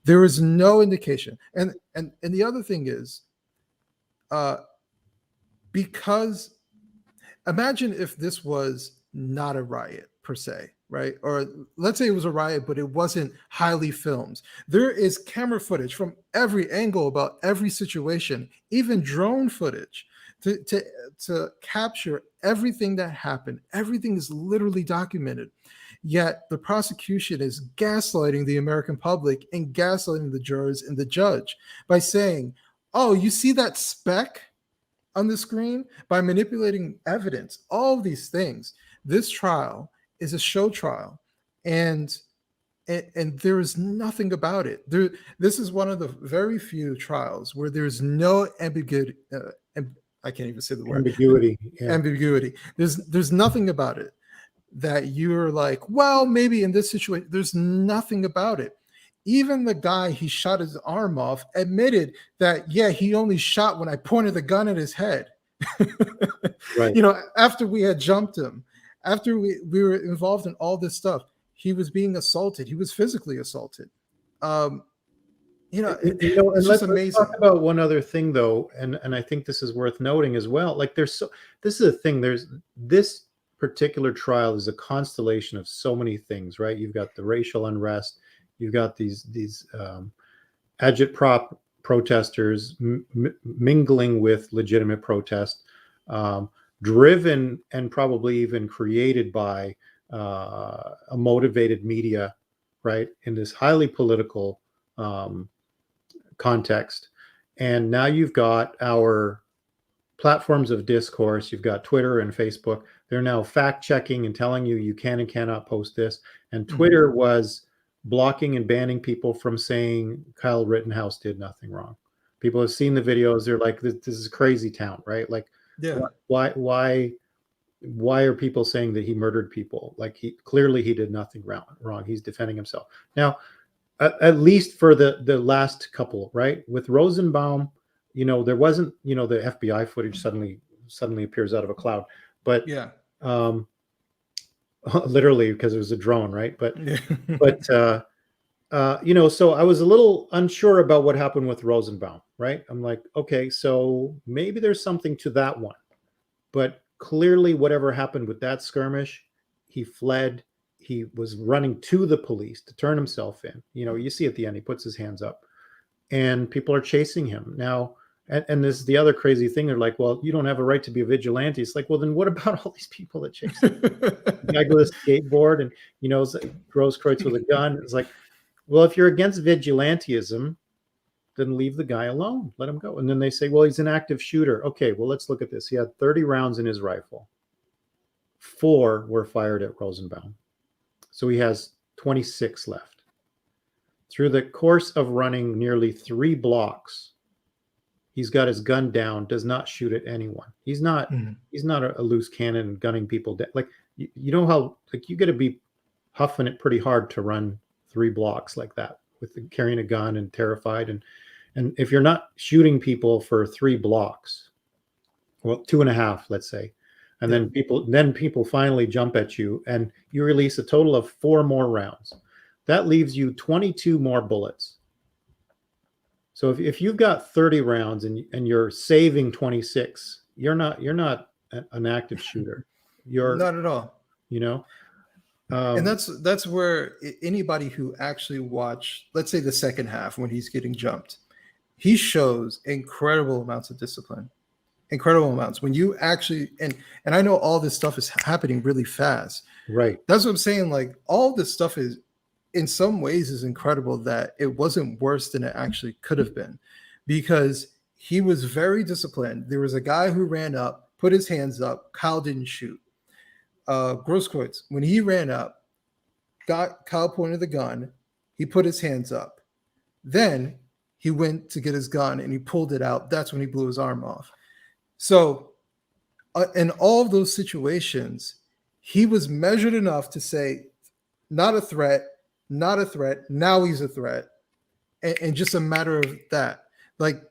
There is no indication. And the other thing is, because imagine if this was not a riot per se, right? Or let's say it was a riot, but it wasn't highly filmed. There is camera footage from every angle about every situation, even drone footage to capture everything that happened. Everything is literally documented. Yet the prosecution is gaslighting the American public and gaslighting the jurors and the judge by saying, oh, you see that speck on the screen, by manipulating evidence, all these things. This trial is a show trial, and there is nothing about it. This is one of the very few trials where there's no ambiguity. I can't even say the word Ambiguity. Yeah. ambiguity. There's nothing about it that you're like, well, maybe in this situation. There's nothing about it. Even the guy he shot his arm off admitted that, yeah, he only shot when I pointed the gun at his head. Right. After we had jumped him, after we were involved in all this stuff, he was being assaulted. He was physically assaulted. And It's let's just amazing. talk about one other thing though, and I think this is worth noting as well. Like this is a thing. There's this particular trial is a constellation of so many things, right? You've got the racial unrest. You've got these agitprop protesters mingling with legitimate protest, driven and probably even created by a motivated media, right? In this highly political context. And now you've got our platforms of discourse. You've got Twitter and Facebook. They're now fact checking and telling you can and cannot post this. And Twitter was blocking and banning people from saying Kyle Rittenhouse did nothing wrong. People have seen the videos. They're like, this is crazy town, right? Like, Yeah. Why are people saying that he murdered people? Like he did nothing wrong. He's defending himself. Now, at least for the last couple, right? With Rosenbaum, there wasn't, the FBI footage suddenly appears out of a cloud, but Yeah. literally because it was a drone, right? But Yeah. so I was a little unsure about what happened with Rosenbaum, right? I'm like, okay, so maybe there's something to that one, but clearly whatever happened with that skirmish, he fled. he was running to the police to turn himself in. You see at the end, he puts his hands up, and people are chasing him now. And this is the other crazy thing. They're like, well, you don't have a right to be a vigilante. It's like, well, then what about all these people that chase him? The guy with a skateboard and, Grosskreutz with a gun. It's like, well, if you're against vigilantism, then leave the guy alone. Let him go. And then they say, well, he's an active shooter. Okay, well, let's look at this. He had 30 rounds in his rifle. 4 were fired at Rosenbaum. So he has 26 left. Through the course of running nearly 3 blocks, he's got his gun down, does not shoot at anyone. He's not a loose cannon gunning people down. Like, you know how, like, you got to be huffing it pretty hard to run 3 blocks like that with carrying a gun and terrified. And if you're not shooting people for 3 blocks, well, 2.5, let's say, and then people finally jump at you and you release a total of 4 more rounds. That leaves you 22 more bullets. So if you've got 30 rounds and you're saving 26, you're not an active shooter. You're not at all. And that's where anybody who actually watched, let's say, the second half when he's getting jumped, he shows incredible amounts of discipline, incredible amounts. When you actually, and I know all this stuff is happening really fast. Right. That's what I'm saying. Like, all this stuff is, in some ways, is incredible that it wasn't worse than it actually could have been, because he was very disciplined. There was a guy who ran up, put his hands up. Kyle didn't shoot. Grosskreutz, when he ran up, Kyle pointed the gun. He put his hands up. Then he went to get his gun and he pulled it out. That's when he blew his arm off. So in all of those situations, he was measured enough to say, not a threat, not a threat. Now he's a threat. And just a matter of that. Like,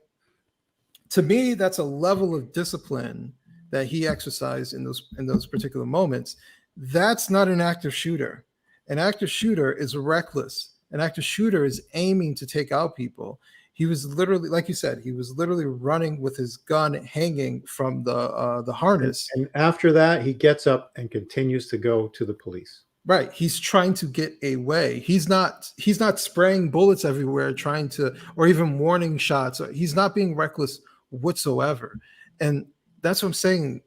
to me, that's a level of discipline that he exercised in those particular moments. That's not an active shooter. An active shooter is reckless. An active shooter is aiming to take out people. He was literally, like you said, he was literally running with his gun hanging from the harness. And after that, he gets up and continues to go to the police. Right. He's trying to get away. He's not spraying bullets everywhere, trying to, or even warning shots. He's not being reckless whatsoever. And that's what I'm saying.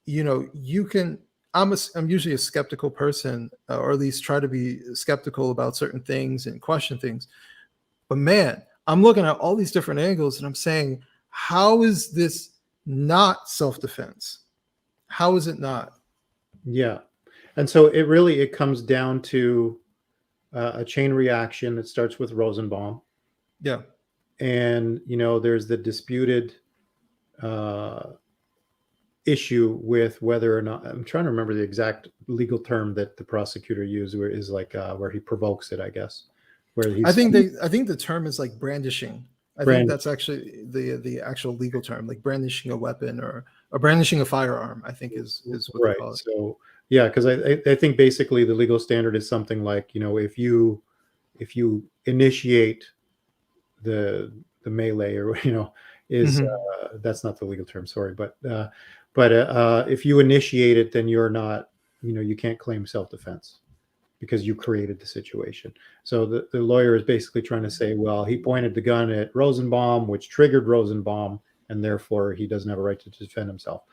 You can, I'm usually a skeptical person, or at least try to be skeptical about certain things and question things. But man, I'm looking at all these different angles and I'm saying, how is this not self-defense? How is it not? Yeah. And so it comes down to a chain reaction that starts with Rosenbaum. Yeah. And, there's the disputed issue with whether or not, I'm trying to remember the exact legal term that the prosecutor used, where is like where he provokes it, I guess. Where he's, I think the term is like brandishing. I think that's actually the actual legal term, like brandishing a weapon or brandishing a firearm, I think is what right. they call it. So yeah, because I think basically the legal standard is something like, if you initiate the melee, or is that's not the legal term, sorry, but if you initiate it, then you're not, you can't claim self-defense because you created the situation. So the lawyer is basically trying to say, well, he pointed the gun at Rosenbaum, which triggered Rosenbaum, and therefore he doesn't have a right to defend himself.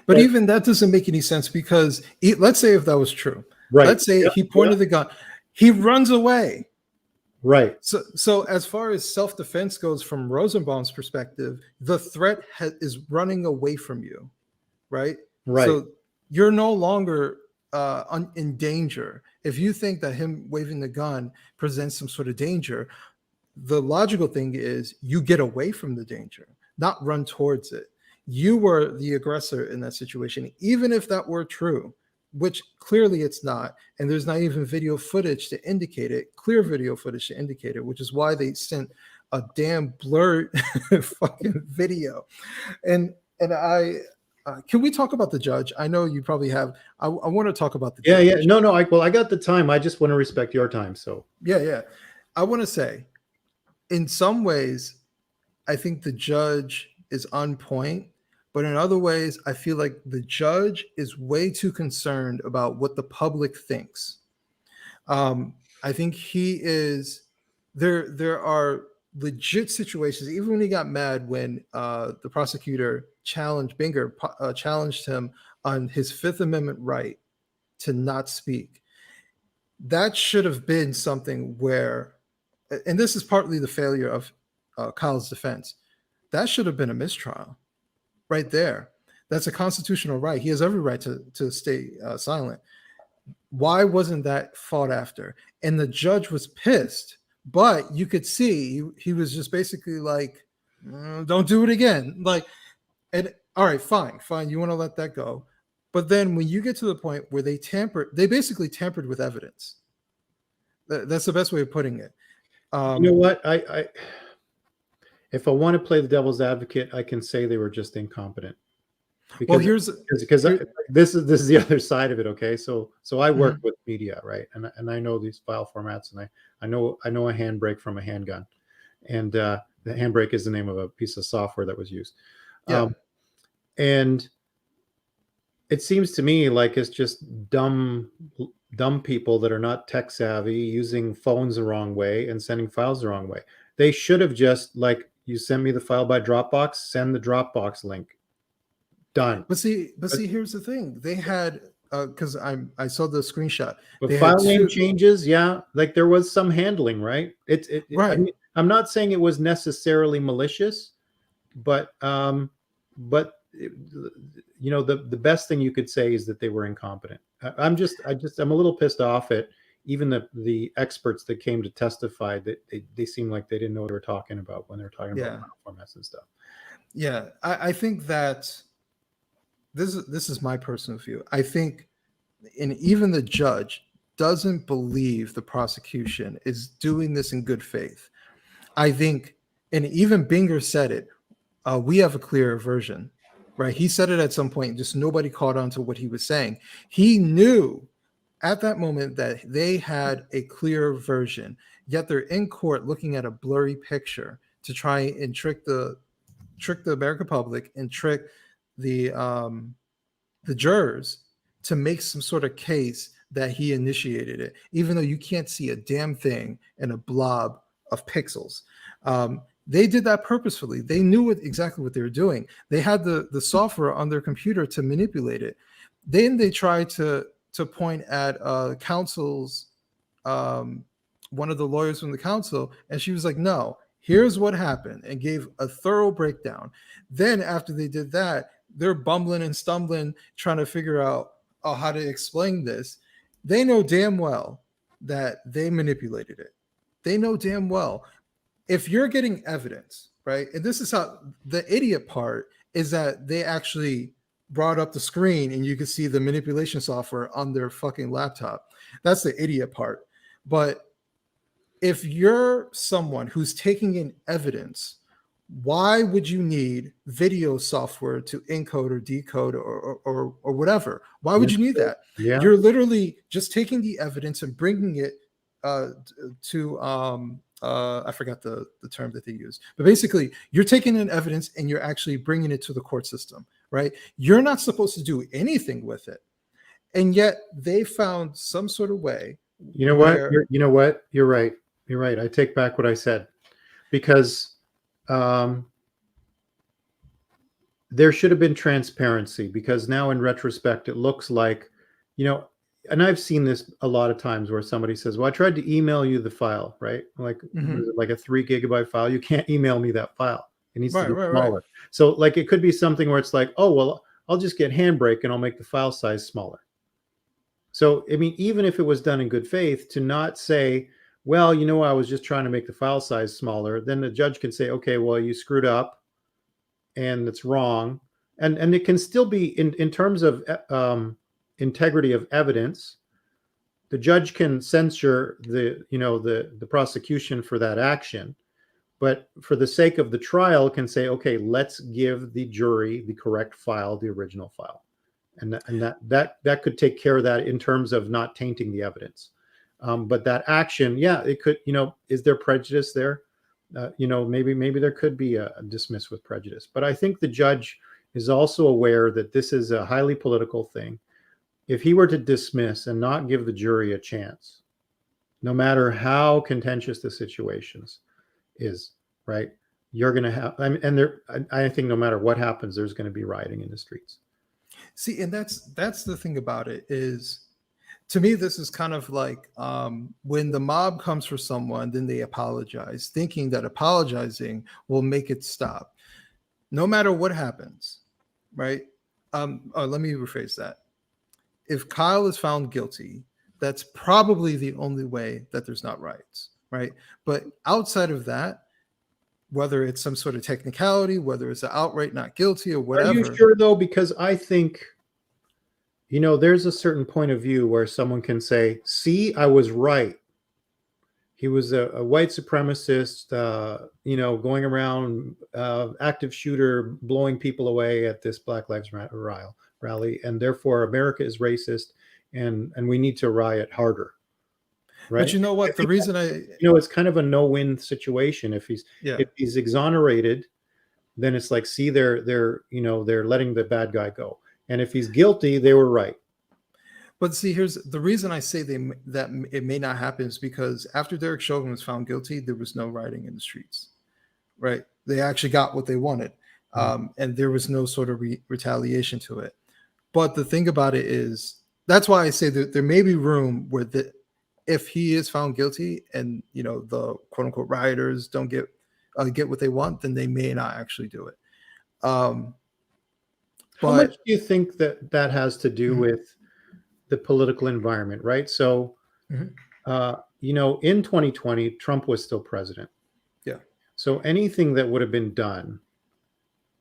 But even that doesn't make any sense, because let's say if that was true, right? Let's say he pointed the gun, he runs away. Right. So as far as self-defense goes, from Rosenbaum's perspective, the threat is running away from you, right? Right. So you're no longer in danger. If you think that him waving the gun presents some sort of danger, the logical thing is you get away from the danger, not run towards it. You were the aggressor in that situation, even if that were true, which clearly it's not. And there's not even video footage to indicate it, clear video footage to indicate it, which is why they sent a damn blurred fucking video. And I, can we talk about the judge? I know you probably have. I want to talk about the judge. Yeah. No. I got the time. I just want to respect your time. So yeah. I want to say, in some ways, I think the judge is on point, but in other ways, I feel like the judge is way too concerned about what the public thinks. I think he is there. There are legit situations, even when he got mad when the prosecutor challenged challenged him on his Fifth Amendment right to not speak. That should have been something where, and this is partly the failure of Kyle's defense. That should have been a mistrial right there. That's a constitutional right. He has every right to stay silent. Why wasn't that fought after? And the judge was pissed, but you could see he was just basically like, don't do it again. Like, and all right, fine. You want to let that go. But then when you get to the point where they basically tampered with evidence. That's the best way of putting it. You know what? I if I want to play the devil's advocate, I can say they were just incompetent. Because, this is the other side of it. Okay, so I work with media, right, and I know these file formats, and I know a handbrake from a handgun, and the handbrake is the name of a piece of software that was used. Yeah. And it seems to me like it's just dumb people that are not tech savvy using phones the wrong way and sending files the wrong way. They should have just, like, you send me the file by Dropbox, send the Dropbox link. Done. But see, here's the thing. They had because I saw the screenshot. But file name changes, yeah, like there was some handling, right? Right. I mean, I'm not saying it was necessarily malicious, but you know, the best thing you could say is that they were incompetent. I'm a little pissed off at even the experts that came to testify, that they seem like they didn't know what they were talking about when they were talking about formats and stuff. Yeah, I think that this is my personal view. I think, and even the judge doesn't believe the prosecution is doing this in good faith. I think, and even Binger said it, we have a clearer version, right? He said it at some point, just nobody caught on to what he was saying. He knew at that moment that they had a clear version, yet they're in court looking at a blurry picture to try and trick the American public and trick the jurors to make some sort of case that he initiated it, even though you can't see a damn thing in a blob of pixels. They did that purposefully. They knew exactly what they were doing. They had the software on their computer to manipulate it. Then they tried to point at counsel's one of the lawyers from the council, and she was like, no, here's what happened, and gave a thorough breakdown. Then after they did that, they're bumbling and stumbling, trying to figure out how to explain this. They know damn well that they manipulated it. They know damn well. If you're getting evidence, right, and this is how the idiot part is, that they actually brought up the screen and you can see the manipulation software on their fucking laptop. That's the idiot part. But if you're someone who's taking in evidence, why would you need video software to encode or decode or whatever? Why would you need that? Yeah. You're literally just taking the evidence and bringing it to I forgot the term that they use, but basically you're taking in evidence and you're actually bringing it to the court system, right? You're not supposed to do anything with it, and yet they found some sort of way. You know what? You're right. You're right. I take back what I said, because there should have been transparency, because now in retrospect, it looks like, you know, and I've seen this a lot of times where somebody says, well, I tried to email you the file, right? Like, like a 3 gigabyte file. You can't email me that file. It needs to be smaller. Right. So like, it could be something where it's like, oh, well, I'll just get Handbrake and I'll make the file size smaller. So, I mean, even if it was done in good faith, to not say, well, you know, I was just trying to make the file size smaller, then the judge can say, okay, well, you screwed up and it's wrong. And it can still be in terms of integrity of evidence. The judge can censure the prosecution for that action, but for the sake of the trial can say, okay, let's give the jury the correct file, the original file. And that could take care of that in terms of not tainting the evidence. But that action, yeah, it could, you know, is there prejudice there? You know, maybe there could be a dismiss with prejudice. But I think the judge is also aware that this is a highly political thing. If he were to dismiss and not give the jury a chance, no matter how contentious the situations is, right? You're going to have, I mean, and there, I think no matter what happens, there's going to be rioting in the streets. See, and that's the thing about it is, to me, this is kind of like when the mob comes for someone, then they apologize, thinking that apologizing will make it stop. No matter what happens, right? Let me rephrase that. If Kyle is found guilty, that's probably the only way that there's not riots, right? But outside of that, whether it's some sort of technicality, whether it's an outright not guilty or whatever. Are you sure though? Because I think, there's a certain point of view where someone can say, see, I was right. He was a white supremacist, going around, active shooter, blowing people away at this Black Lives rally. And therefore America is racist and we need to riot harder. Right. But you know what? The reason it's kind of a no-win situation. If he's exonerated, then it's like, see, they're letting the bad guy go. And if he's guilty, they were right. But see, here's the reason I say that it may not happen is because after Derek Chauvin was found guilty, there was no rioting in the streets, right? They actually got what they wanted, and there was no sort of retaliation to it. But the thing about it is, that's why I say that there may be room where if he is found guilty and the quote unquote rioters don't get what they want, then they may not actually do it. How much do you think that has to do with the political environment, right? So, in 2020, Trump was still president. Yeah. So anything that would have been done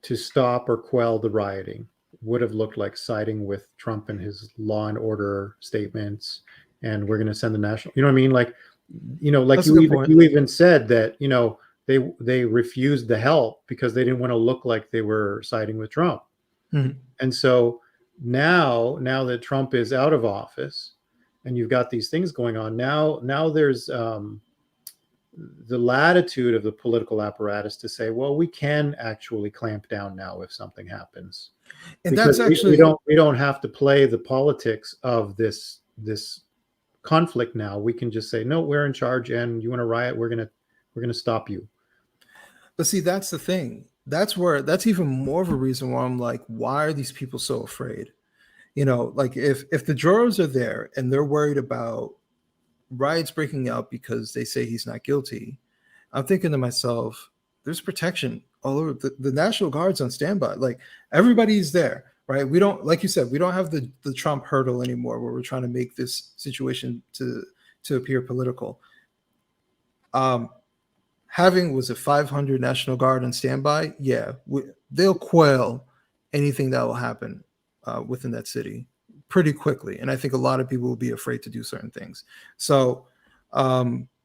to stop or quell the rioting would have looked like siding with Trump and his law and order statements. And we're going to send the national, you know what I mean? Like, you even said that, they refused the help because they didn't want to look like they were siding with Trump. Mm-hmm. And so now that Trump is out of office and you've got these things going on, now there's the latitude of the political apparatus to say, well, we can actually clamp down now if something happens. And because that's actually we don't have to play the politics of this conflict now. We can just say, no, we're in charge, and you want to riot, we're gonna stop you. But see, that's the thing. That's even more of a reason why I'm like, why are these people so afraid? Like if the jurors are there and they're worried about riots breaking out because they say he's not guilty, I'm thinking to myself, there's protection all over. The National Guard's on standby. Like everybody's there, right? We don't, like you said, we don't have the Trump hurdle anymore where we're trying to make this situation to appear political. Having, was it 500 National Guard on standby? Yeah, they'll quell anything that will happen within that city pretty quickly. And I think a lot of people will be afraid to do certain things. So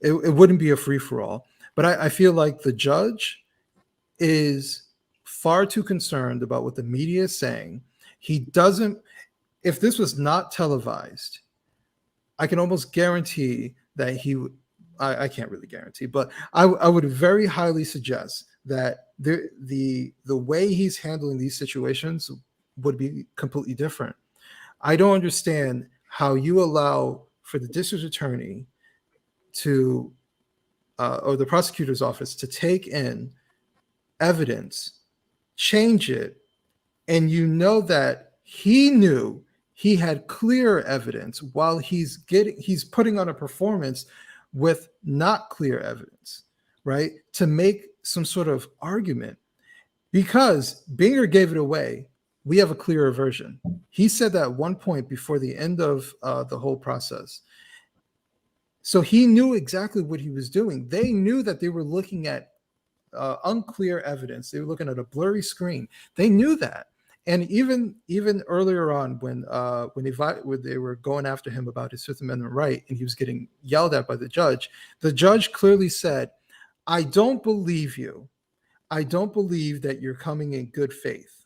it wouldn't be a free-for-all. But I feel like the judge is far too concerned about what the media is saying. He doesn't, if this was not televised, I can almost guarantee that I can't really guarantee, but I would very highly suggest that the way he's handling these situations would be completely different. I don't understand how you allow for the district attorney to or the prosecutor's office to take in evidence, change it, and that he knew he had clear evidence while he's putting on a performance with not clear evidence, right? To make some sort of argument. Because Binger gave it away, we have a clearer version. He said that at one point before the end of the whole process. So he knew exactly what he was doing. They knew that they were looking at unclear evidence. They were looking at a blurry screen. They knew that. And even earlier on, when they were going after him about his Fifth Amendment right, and he was getting yelled at by the judge clearly said, "I don't believe you. I don't believe that you're coming in good faith."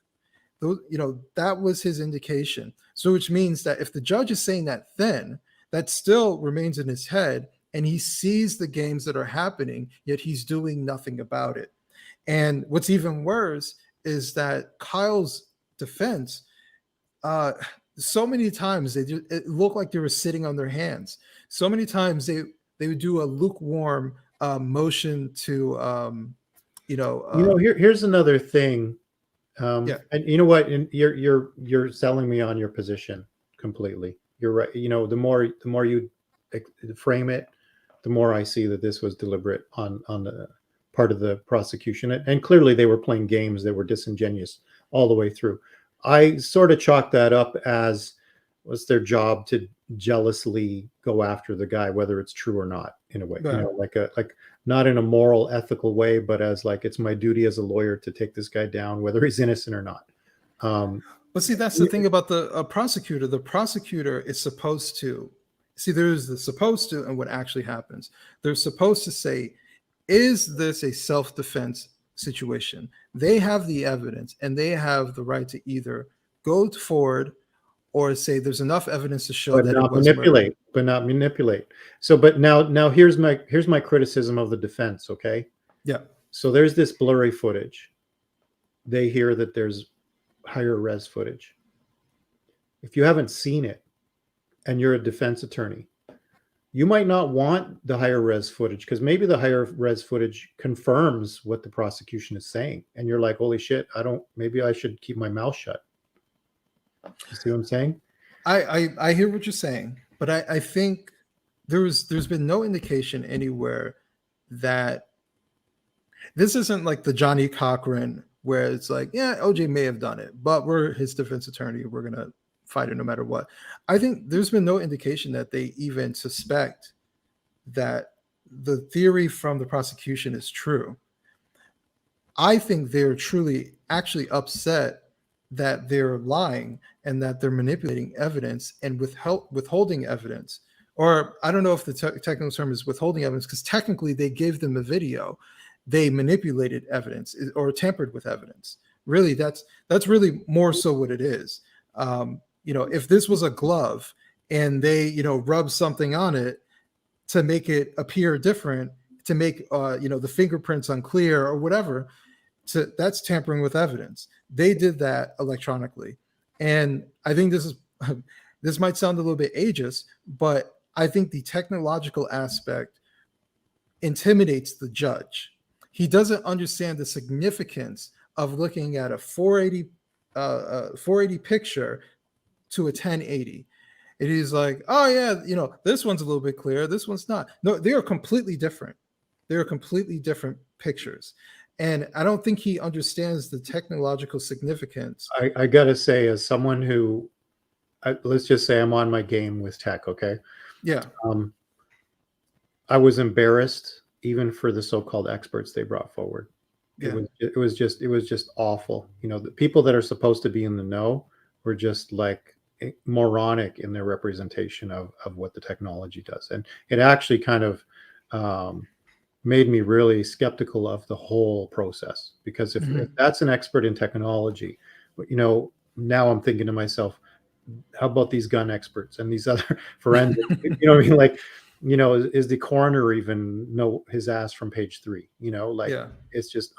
That was his indication. So which means that if the judge is saying that, then that still remains in his head, and he sees the games that are happening, yet he's doing nothing about it. And what's even worse is that Kyle's defense, so many times it looked like they were sitting on their hands. So many times they would do a lukewarm motion to here's another thing. Yeah. And you know what? And you're selling me on your position completely. You're right. The more you frame it, the more I see that this was deliberate on the part of the prosecution, and clearly they were playing games that were disingenuous all the way through. I sort of chalk that up as was their job to jealously go after the guy, whether it's true or not, in a way, Right. like not in a moral, ethical way, but as like it's my duty as a lawyer to take this guy down, whether he's innocent or not. But see, that's the thing about the prosecutor. The prosecutor is supposed to see. There's the supposed to and what actually happens. They're supposed to say, "Is this a self-defense situation?" They have the evidence, and they have the right to either go forward or say there's enough evidence to show But that not it was manipulate. But not manipulate. So, but now here's my criticism of the defense. Okay. Yeah. So there's this blurry footage. They hear that there's higher res footage. If you haven't seen it and you're a defense attorney, you might not want the higher res footage because maybe the higher res footage confirms what the prosecution is saying. And you're like, holy shit, maybe I should keep my mouth shut. You see what I'm saying? I hear what you're saying, but I think there's been no indication anywhere that this isn't like the Johnny Cochran where it's like, yeah, OJ may have done it, but we're his defense attorney. We're going to fight it no matter what. I think there's been no indication that they even suspect that the theory from the prosecution is true. I think they're truly actually upset that they're lying and that they're manipulating evidence and withholding evidence. Or I don't know if the technical term is withholding evidence, because technically they gave them a video. They manipulated evidence or tampered with evidence. Really, that's really more so what it is. If this was a glove and they, rub something on it to make it appear different, to make, the fingerprints unclear or whatever, that's tampering with evidence. They did that electronically. And I think this might sound a little bit ageist, but I think the technological aspect intimidates the judge. He doesn't understand the significance of looking at a 480 picture to a 1080. It is like, oh yeah, this one's a little bit clearer, this one's not. No, they are completely different. They are completely different pictures. And I don't think he understands the technological significance. I gotta say, as someone who, let's just say I'm on my game with tech, okay? Yeah. I was embarrassed even for the so-called experts they brought forward. Yeah. It was just awful. The people that are supposed to be in the know were just like moronic in their representation of what the technology does. And it actually kind of made me really skeptical of the whole process, because if that's an expert in technology, now I'm thinking to myself, how about these gun experts and these other forensic, what I mean? Like, is the coroner even know his ass from page 3? Yeah. It's just,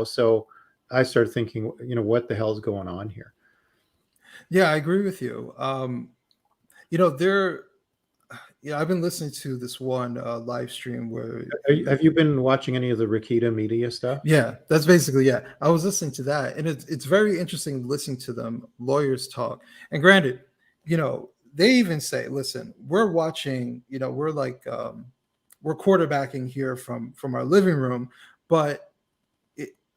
so I started thinking, what the hell's going on here? Yeah, I agree with you. I've been listening to this one live stream where Have you been watching any of the Rikita media stuff? Yeah, that's basically, yeah. I was listening to that, and it's very interesting listening to them lawyers talk. And granted, they even say, listen, we're watching, we're like we're quarterbacking here from our living room, but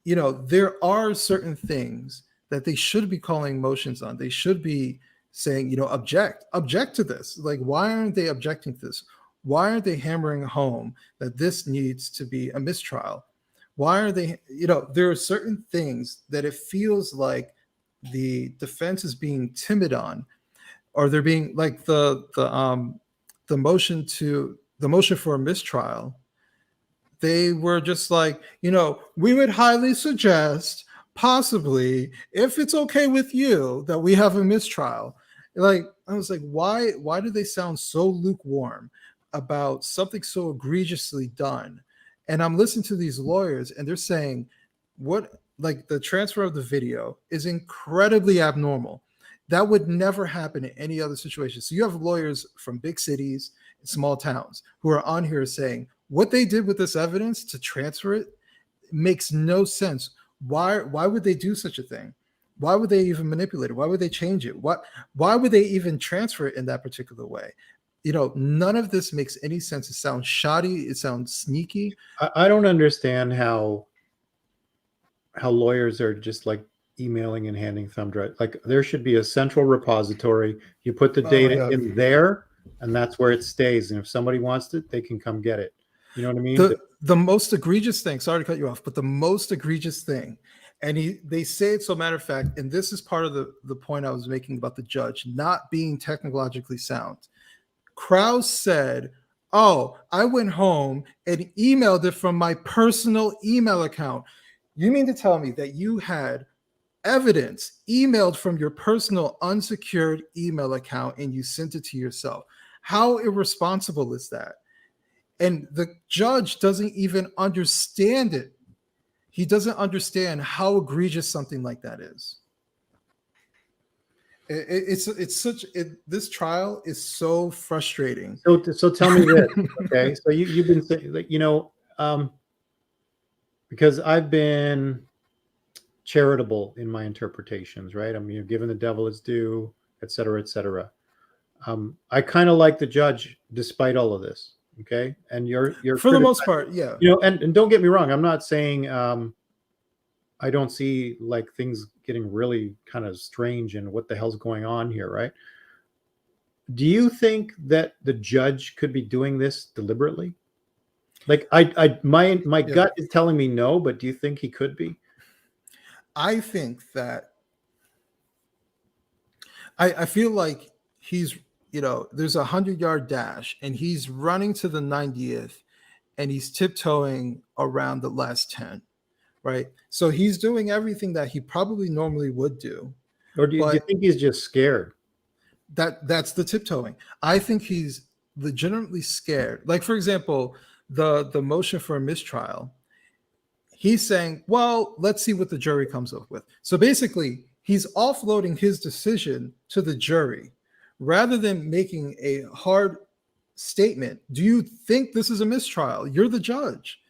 there are certain things that they should be calling motions on. They should be saying, object to this. Like, why aren't they objecting to this? Why aren't they hammering home that this needs to be a mistrial? Why are they, there are certain things that it feels like the defense is being timid on, or they're being like the motion for a mistrial. They were just like, we would highly suggest, possibly, if it's okay with you, that we have a mistrial. Like, I was like, why do they sound so lukewarm about something so egregiously done? And I'm listening to these lawyers, and they're saying, the transfer of the video is incredibly abnormal. That would never happen in any other situation. So you have lawyers from big cities small towns who are on here saying what they did with this evidence to transfer it makes no sense. Why would they do such a thing? Why would they even manipulate it? Why would they change it? Why would they even transfer it in that particular way? None of this makes any sense. It sounds shoddy. It sounds sneaky. I don't understand how lawyers are just like emailing and handing thumb drive. Like there should be a central repository. You put the data in there, and that's where it stays. And if somebody wants it, they can come get it. You know what I mean? The most egregious thing, sorry to cut you off, but the most egregious thing, and they say it, so matter of fact, and this is part of the point I was making about the judge not being technologically sound. Krause said, oh, I went home and emailed it from my personal email account. You mean to tell me that you had evidence emailed from your personal unsecured email account and you sent it to yourself? How irresponsible is that? And the judge doesn't even understand it. He doesn't understand how egregious something like that is. This trial is so frustrating. So tell me this, okay? So you've been saying, like, because I've been charitable in my interpretations, right? I mean, you're giving the devil its due, et cetera, et cetera. I kind of like the judge despite all of this. Okay. And you're for the most part, yeah. And don't get me wrong. I'm not saying I don't see like things getting really kind of strange and what the hell's going on here, right? Do you think that the judge could be doing this deliberately? Like my gut is telling me no, but do you think he could be? I think that I feel like he's there's a 100-yard dash and he's running to the 90th and he's tiptoeing around the last 10, right? So he's doing everything that he probably normally would do. Or do you think he's just scared? That's the tiptoeing. I think he's legitimately scared. Like, for example, the motion for a mistrial, he's saying, well, let's see what the jury comes up with. So basically, he's offloading his decision to the jury rather than making a hard statement. Do you think this is a mistrial? You're the judge.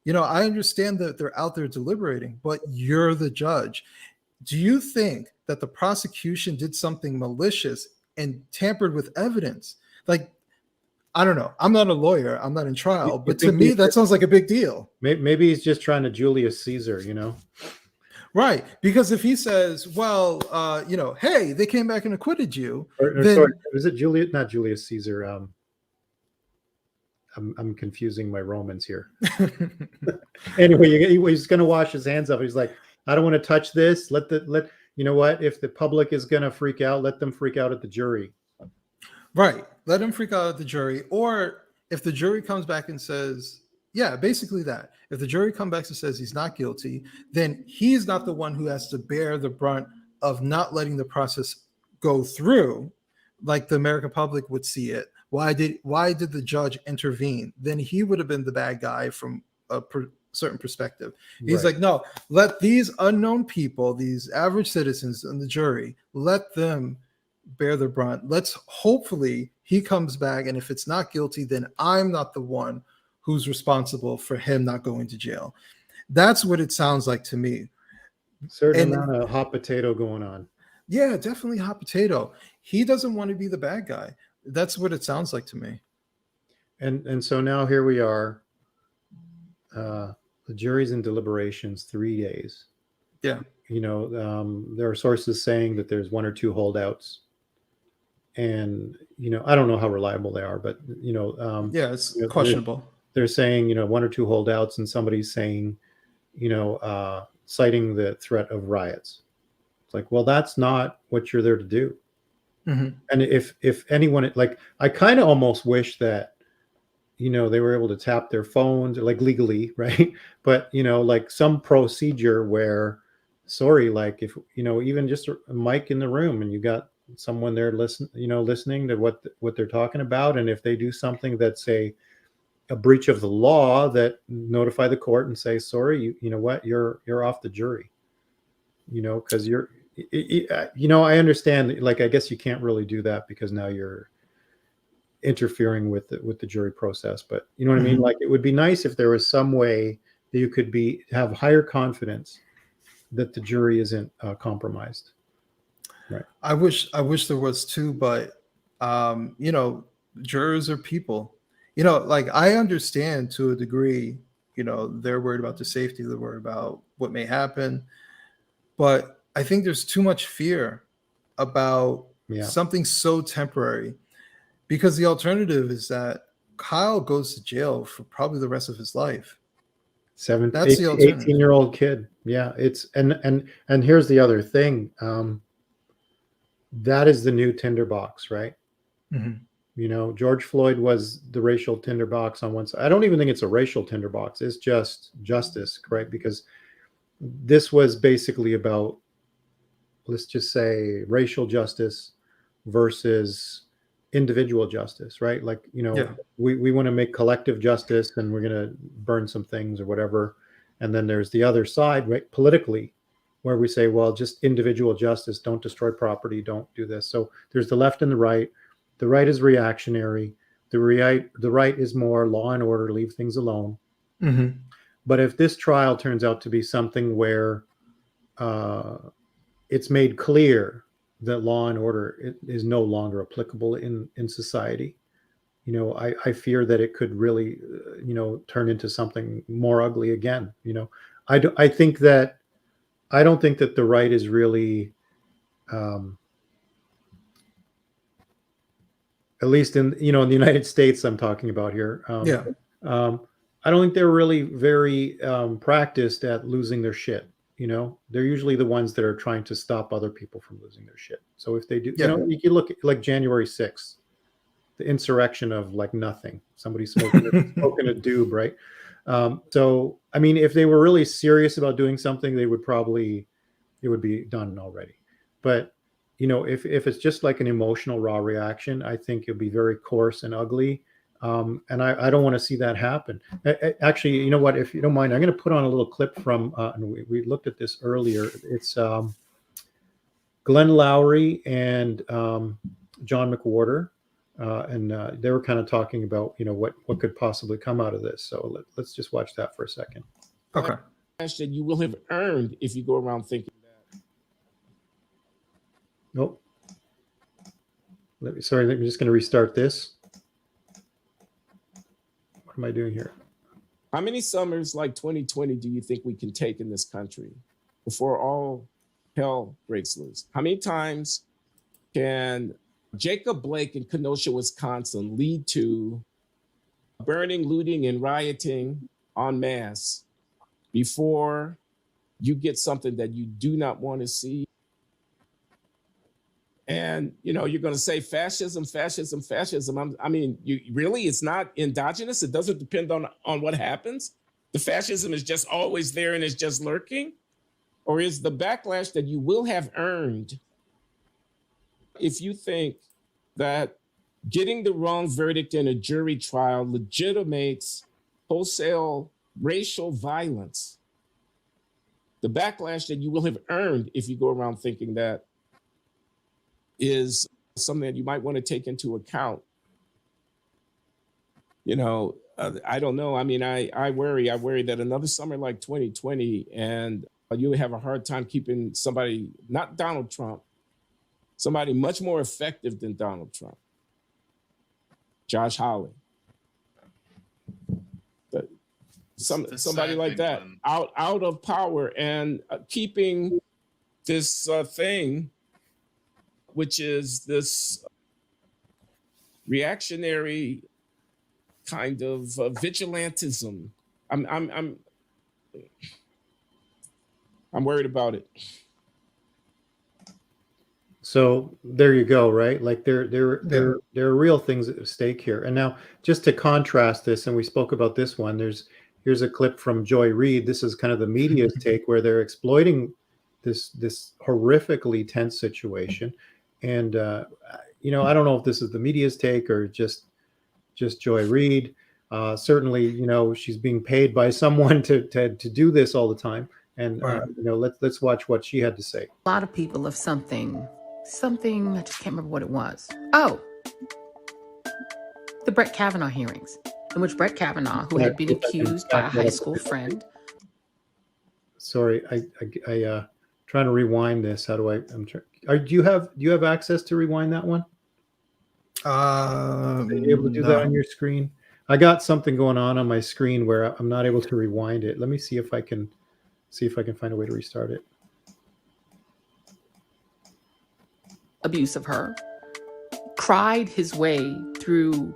I understand that they're out there deliberating, but you're the judge. Do you think that the prosecution did something malicious and tampered with evidence? Like, I don't know. I'm not a lawyer. I'm not in trial, but to me, that sounds like a big deal. Maybe he's just trying to Julius Caesar, Right. Because if he says, well, hey, they came back and acquitted you. Sorry, is it Julius? Not Julius Caesar. I'm confusing my Romans here. Anyway, he's going to wash his hands of it. He's like, I don't want to touch this. You know what? If the public is going to freak out, let them freak out at the jury. Right. Let them freak out at the jury. Or if the jury comes back and says, yeah, basically that. If the jury comes back and says he's not guilty, then he's not the one who has to bear the brunt of not letting the process go through like the American public would see it. Why did the judge intervene? Then he would have been the bad guy from a certain perspective. He's right. Like, no, let these unknown people, these average citizens in the jury, let them bear the brunt. Let's hopefully he comes back, and if it's not guilty, then I'm not the one who's responsible for him not going to jail. That's what it sounds like to me. Certain amount of hot potato going on. Yeah, definitely hot potato. He doesn't want to be the bad guy. That's what it sounds like to me. And so now here we are. The jury's in deliberations 3 days. Yeah. There are sources saying that there's 1 or 2 holdouts. And, I don't know how reliable they are, but, yeah, it's questionable. They're saying, 1 or 2 holdouts, and somebody's saying, citing the threat of riots. It's like, well, that's not what you're there to do. Mm-hmm. And if anyone, like, I kind of almost wish that, they were able to tap their phones, like legally, right? But, like some procedure where, like if, even just a mic in the room and you got someone there listening to what they're talking about. And if they do something that's a breach of the law, that notify the court and say, sorry, you know what, you're off the jury, because I understand, like, I guess you can't really do that because now interfering with the jury process. But you know what I mean? Like, it would be nice if there was some way that you could have higher confidence that the jury isn't compromised. Right. I wish there was too, but you know, jurors are people. You know, like, I understand to a degree, you know, they're worried about the safety, they're worried about what may happen. But I think there's too much fear about something so temporary, because the alternative is that Kyle goes to jail for probably the rest of his life. That's the alternative. 18-year-old kid. Yeah, it's and here's the other thing. That is the new tinderbox, right? You know, George Floyd was the racial tinderbox on one side. I don't even think it's a racial tinderbox. It's just justice, right? Because this was basically about, let's just say, racial justice versus individual justice, right? Like, you know, we want to make collective justice, and we're going to burn some things or whatever. And then there's the other side, right, politically, where we say, well, just individual justice, don't destroy property, don't do this. So there's the left and the right. The right is reactionary. The right is more law and order, leave things alone. But if this trial turns out to be something where it's made clear that law and order is no longer applicable in society, you know, I fear that it could really, you know, turn into something more ugly again. You know, I don't think that the right is really, at least in, you know, in the United States, I'm talking about here. I don't think they're really very practiced at losing their shit. You know, they're usually the ones that are trying to stop other people from losing their shit. So if they do, you know, you can look at like January 6th, the insurrection of like nothing, somebody smoking a doob, right? So, I mean, if they were really serious about doing something, it would be done already. But, you know, if it's just like an emotional raw reaction, I think it'll be very coarse and ugly. And I don't want to see that happen. Actually, you know what, if you don't mind, I'm going to put on a little clip from, and we looked at this earlier. It's Glenn Lowry and John McWhorter. And they were kind of talking about, you know, what could possibly come out of this. So let's just watch that for a second. Okay. That you will have earned if you go around thinking that. Nope. I'm just going to restart this. What am I doing here? How many summers like 2020 do you think we can take in this country before all hell breaks loose? How many times can Jacob Blake in Kenosha, Wisconsin lead to burning, looting, and rioting en masse before you get something that you do not want to see? And, you know, you're going to say fascism. I mean, it's not endogenous. It doesn't depend on what happens. The fascism is just always there and it's just lurking. Or is the backlash that you will have earned if you think that getting the wrong verdict in a jury trial legitimates wholesale racial violence? The backlash that you will have earned if you go around thinking that is something that you might want to take into account. You know, I don't know. I mean, I worry that another summer like 2020 and you have a hard time keeping somebody, not Donald Trump, somebody much more effective than Donald Trump, Josh Hawley. But somebody like that out of power and keeping this thing, which is this reactionary kind of vigilantism. I'm worried about it. So there you go, right? Like there are real things at stake here. And now, just to contrast this, and we spoke about this one. Here's a clip from Joy Reid. This is kind of the media's take, where they're exploiting this horrifically tense situation. And you know, I don't know if this is the media's take or just Joy Reid. Certainly, you know, she's being paid by someone to do this all the time. And you know, let's watch what she had to say. A lot of people have something, I just can't remember what it was. Oh, the Brett Kavanaugh hearings, in which Brett Kavanaugh, who had been accused by a high school friend. Sorry, I trying to rewind this. How do I? Do you have access to rewind that one? Are you able to do that on your screen? I got something going on my screen where I'm not able to rewind it. Let me see if I can find a way to restart it. Abuse of her, cried his way through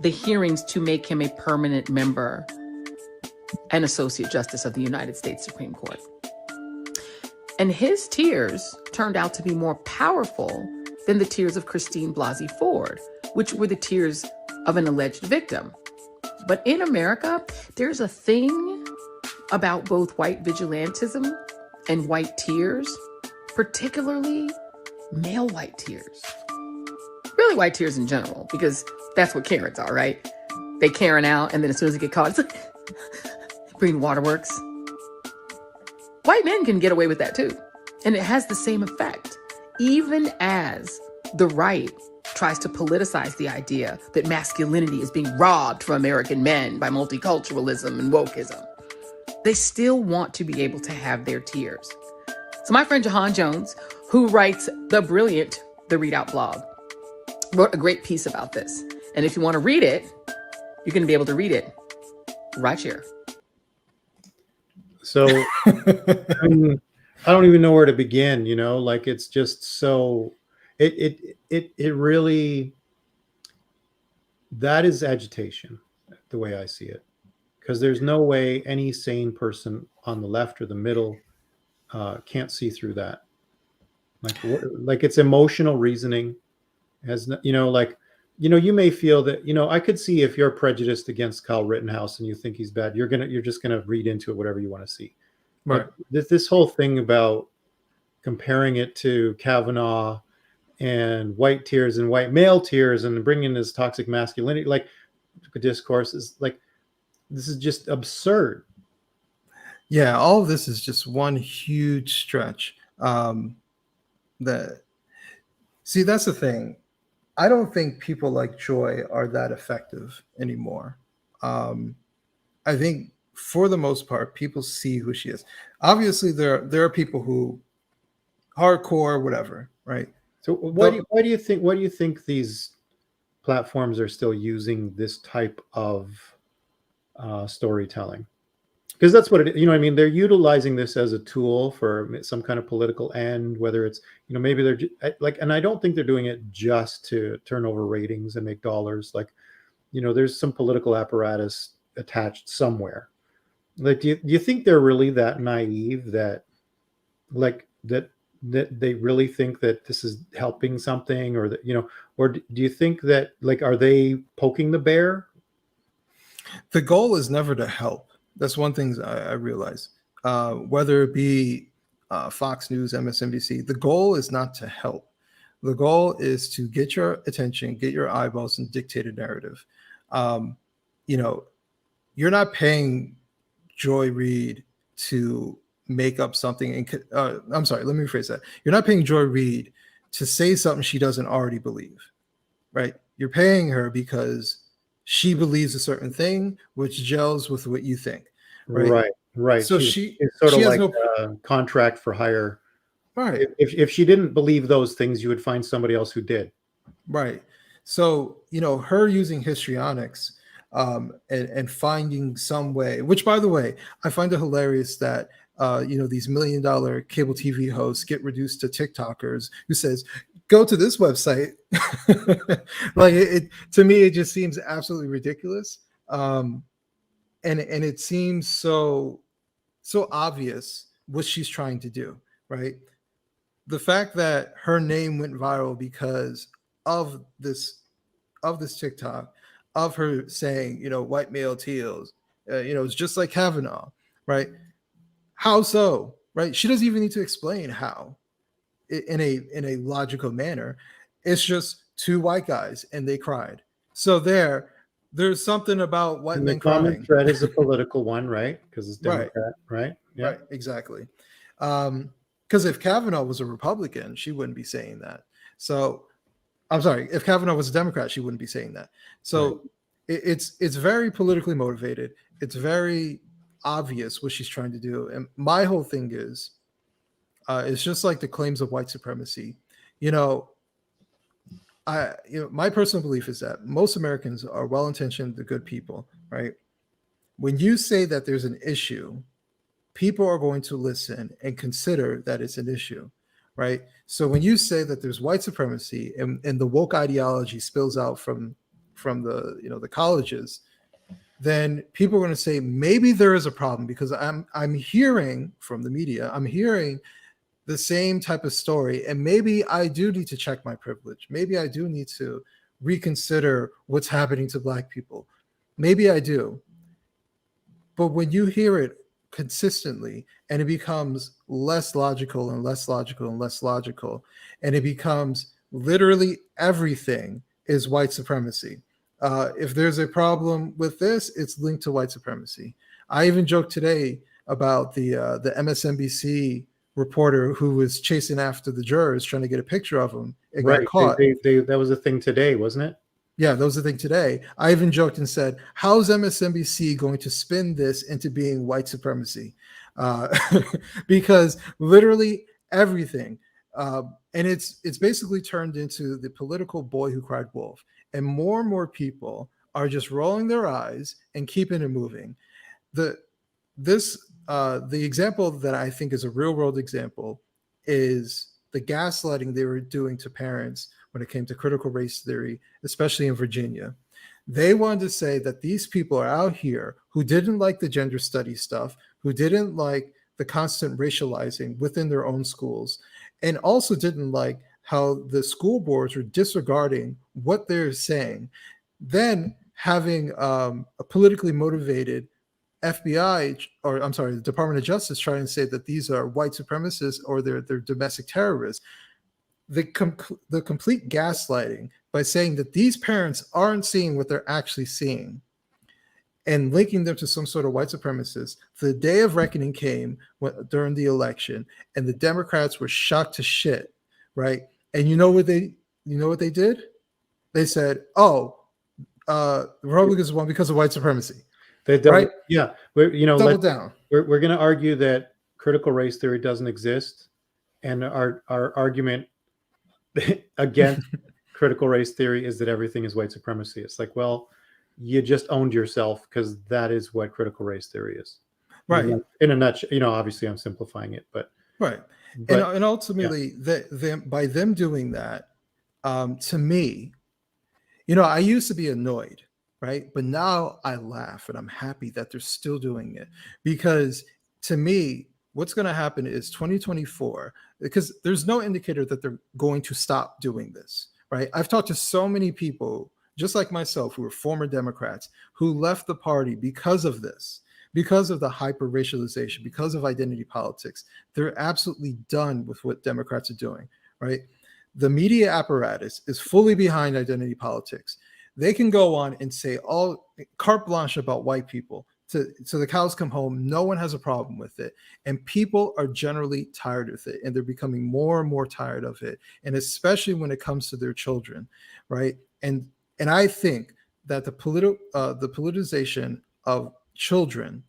the hearings to make him a permanent member and Associate Justice of the United States Supreme Court. And his tears turned out to be more powerful than the tears of Christine Blasey Ford, which were the tears of an alleged victim. But in America, there's a thing about both white vigilantism and white tears, particularly male white tears. Really white tears in general, because that's what Karens are, right? They Karen out, and then as soon as they get caught, it's like Green Waterworks. White men can get away with that too. And it has the same effect. Even as the right tries to politicize the idea that masculinity is being robbed from American men by multiculturalism and wokeism, they still want to be able to have their tears. So my friend Jahan Jones, who writes the brilliant The Readout blog, wrote a great piece about this. And if you want to read it, you're going to be able to read it right here. So I mean, I don't even know where to begin, like it's just so it really, that is agitation, the way I see it, because there's no way any sane person on the left or the middle can't see through that. Like it's emotional reasoning, has you may feel that I could see if you're prejudiced against Kyle Rittenhouse and you think he's bad, you're just gonna read into it whatever you want to see. Right. But this whole thing about comparing it to Kavanaugh and white tears and white male tears and bringing this toxic masculinity, like discourse, is like, this is just absurd. Yeah, all of this is just one huge stretch. See, that's the thing. I don't think people like Joy are that effective anymore. I think for the most part, people see who she is. Obviously, there are people who hardcore, whatever, right? So why do you think these platforms are still using this type of storytelling? Because that's what it is. I mean, they're utilizing this as a tool for some kind of political end, whether it's, maybe they're like, and I don't think they're doing it just to turn over ratings and make dollars. Like, there's some political apparatus attached somewhere. Like, do you think they're really that naive that they really think that this is helping something, or that, or do you think that, like, are they poking the bear? The goal is never to help. That's one thing I realize. Whether it be Fox News, MSNBC, the goal is not to help. The goal is to get your attention, get your eyeballs, and dictate a narrative. You're not paying Joy Reid to make up something. I'm sorry, let me rephrase that. You're not paying Joy Reid to say something she doesn't already believe, right? You're paying her because she believes a certain thing, which gels with what you think. Right. So she's sort of like a contract for hire. Right. If she didn't believe those things, you would find somebody else who did. Right. So, her using histrionics and finding some way, which, by the way, I find it hilarious that, these $1 million cable TV hosts get reduced to TikTokers who says, go to this website. Like, to me, it just seems absolutely ridiculous. And it seems so obvious what she's trying to do, right? The fact that her name went viral because of this TikTok, of her saying, white male teals, it's just like Kavanaugh, right? How so, right? She doesn't even need to explain how in a logical manner. It's just two white guys and they cried. So there's something about white men crying. The common thread is a political one, right? Because it's Democrat, right? Yeah, right, exactly. Because if Kavanaugh was a Republican, she wouldn't be saying that. So I'm sorry, if Kavanaugh was a Democrat, she wouldn't be saying that. So it's very politically motivated. It's very obvious what she's trying to do. And my whole thing is, it's just like the claims of white supremacy. You know, my personal belief is that most Americans are well-intentioned, they're good people, right? When you say that there's an issue, people are going to listen and consider that it's an issue, right? So when you say that there's white supremacy and the woke ideology spills out from the the colleges, then people are going to say maybe there is a problem, because I'm hearing from the media, I'm hearing the same type of story, and maybe I do need to check my privilege. Maybe I do need to reconsider what's happening to Black people. Maybe I do. But when you hear it consistently and it becomes less logical and less logical and less logical, and it becomes literally everything is white supremacy. If there's a problem with this, it's linked to white supremacy. I even joked today about the MSNBC reporter who was chasing after the jurors, trying to get a picture of them. It got caught. That was a thing today, wasn't it? Yeah, that was the thing today. I even joked and said, how's MSNBC going to spin this into being white supremacy? Because literally everything. And it's basically turned into the political boy who cried wolf. And more people are just rolling their eyes and keeping it moving. The example that I think is a real world example is the gaslighting they were doing to parents when it came to critical race theory, especially in Virginia. They wanted to say that these people are out here who didn't like the gender studies stuff, who didn't like the constant racializing within their own schools, and also didn't like how the school boards were disregarding what they're saying. Then having a politically motivated FBI, or I'm sorry, the Department of Justice trying to say that these are white supremacists or they're domestic terrorists. The complete gaslighting by saying that these parents aren't seeing what they're actually seeing and linking them to some sort of white supremacists. The day of reckoning came during the election, and the Democrats were shocked to shit, right? And you know what they did? They said, "Oh, the Republicans won because of white supremacy." Right? Yeah. Double down. We're going to argue that critical race theory doesn't exist, and our argument against critical race theory is that everything is white supremacy. It's like, well, you just owned yourself, because that is what critical race theory is. Right. In a nutshell, obviously I'm simplifying it, but right. And ultimately, by them doing that, to me, I used to be annoyed, right? But now I laugh and I'm happy that they're still doing it, because to me, what's going to happen is 2024, because there's no indicator that they're going to stop doing this, right? I've talked to so many people, just like myself, who are former Democrats, who left the party because of this, because of the hyper racialization, because of identity politics. They're absolutely done with what Democrats are doing, right? The media apparatus is fully behind identity politics. They can go on and say all carte blanche about white people so the cows come home. No one has a problem with it. And people are generally tired of it, and they're becoming more and more tired of it. And especially when it comes to their children, right? And I think that the politicization of children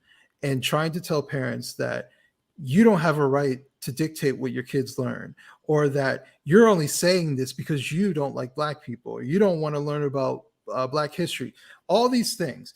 and trying to tell parents that you don't have a right to dictate what your kids learn, or that you're only saying this because you don't like Black people, or you don't want to learn about Black history, all these things,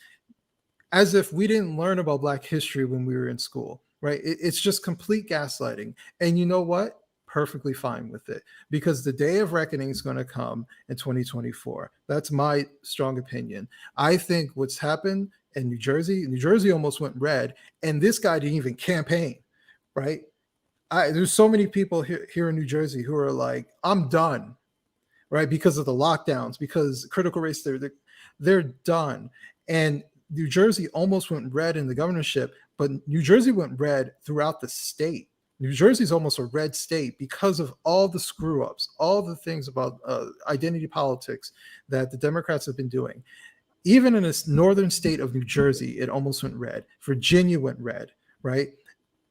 as if we didn't learn about Black history when we were in school, right? It's just complete gaslighting. And you know what? Perfectly fine with it, because the day of reckoning is going to come in 2024. That's my strong opinion. I think what's happened in New Jersey almost went red, and this guy didn't even campaign, right? There's so many people here in New Jersey who are like, I'm done, right? Because of the lockdowns, because critical race theory, they're done. And New Jersey almost went red in the governorship, but New Jersey went red throughout the state. New Jersey is almost a red state because of all the screw ups, all the things about identity politics that the Democrats have been doing. Even in this northern state of New Jersey, it almost went red. Virginia went red, right?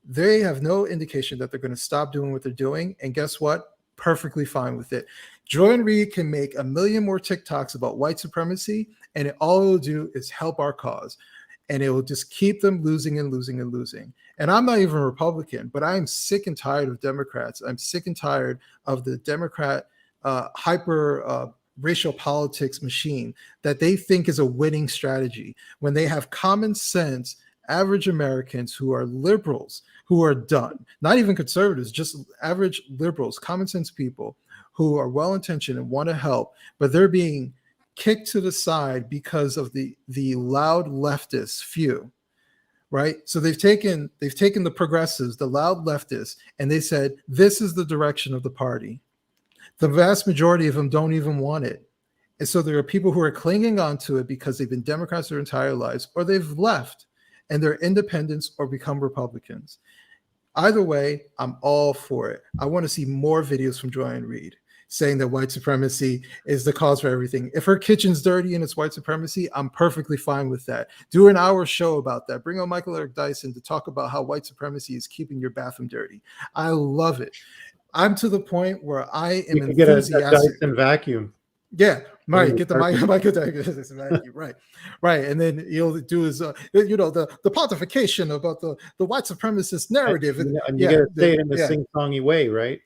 They have no indication that they're going to stop doing what they're doing. And guess what? perfectly fine with it. Joy and Reed can make a million more TikToks about white supremacy, and all it will do is help our cause. And it will just keep them losing and losing and losing. And I'm not even a Republican, but I am sick and tired of Democrats. I'm sick and tired of the Democrat hyper racial politics machine that they think is a winning strategy when they have common sense, average Americans who are liberals, who are done, not even conservatives, just average liberals, common sense people who are well-intentioned and want to help, but they're being kicked to the side because of the loud leftist few, right? So they've taken the progressives, the loud leftists, and they said, this is the direction of the party. The vast majority of them don't even want it. And so there are people who are clinging on to it because they've been Democrats their entire lives, or they've left and they're independents or become Republicans. Either way, I'm all for it. I want to see more videos from Joanne Reed saying that white supremacy is the cause for everything. If her kitchen's dirty and it's white supremacy, I'm perfectly fine with that. Do an hour show about that. Bring on Michael Eric Dyson to talk about how white supremacy is keeping your bathroom dirty. I love it. I'm to the point where I am You can get a enthusiastic. Dyson vacuum. Yeah, right. Get the Perfect. Michael Dyson vacuum, right. And then he'll do his, the pontification about the white supremacist narrative. And you got to say it in the sing-songy way, right?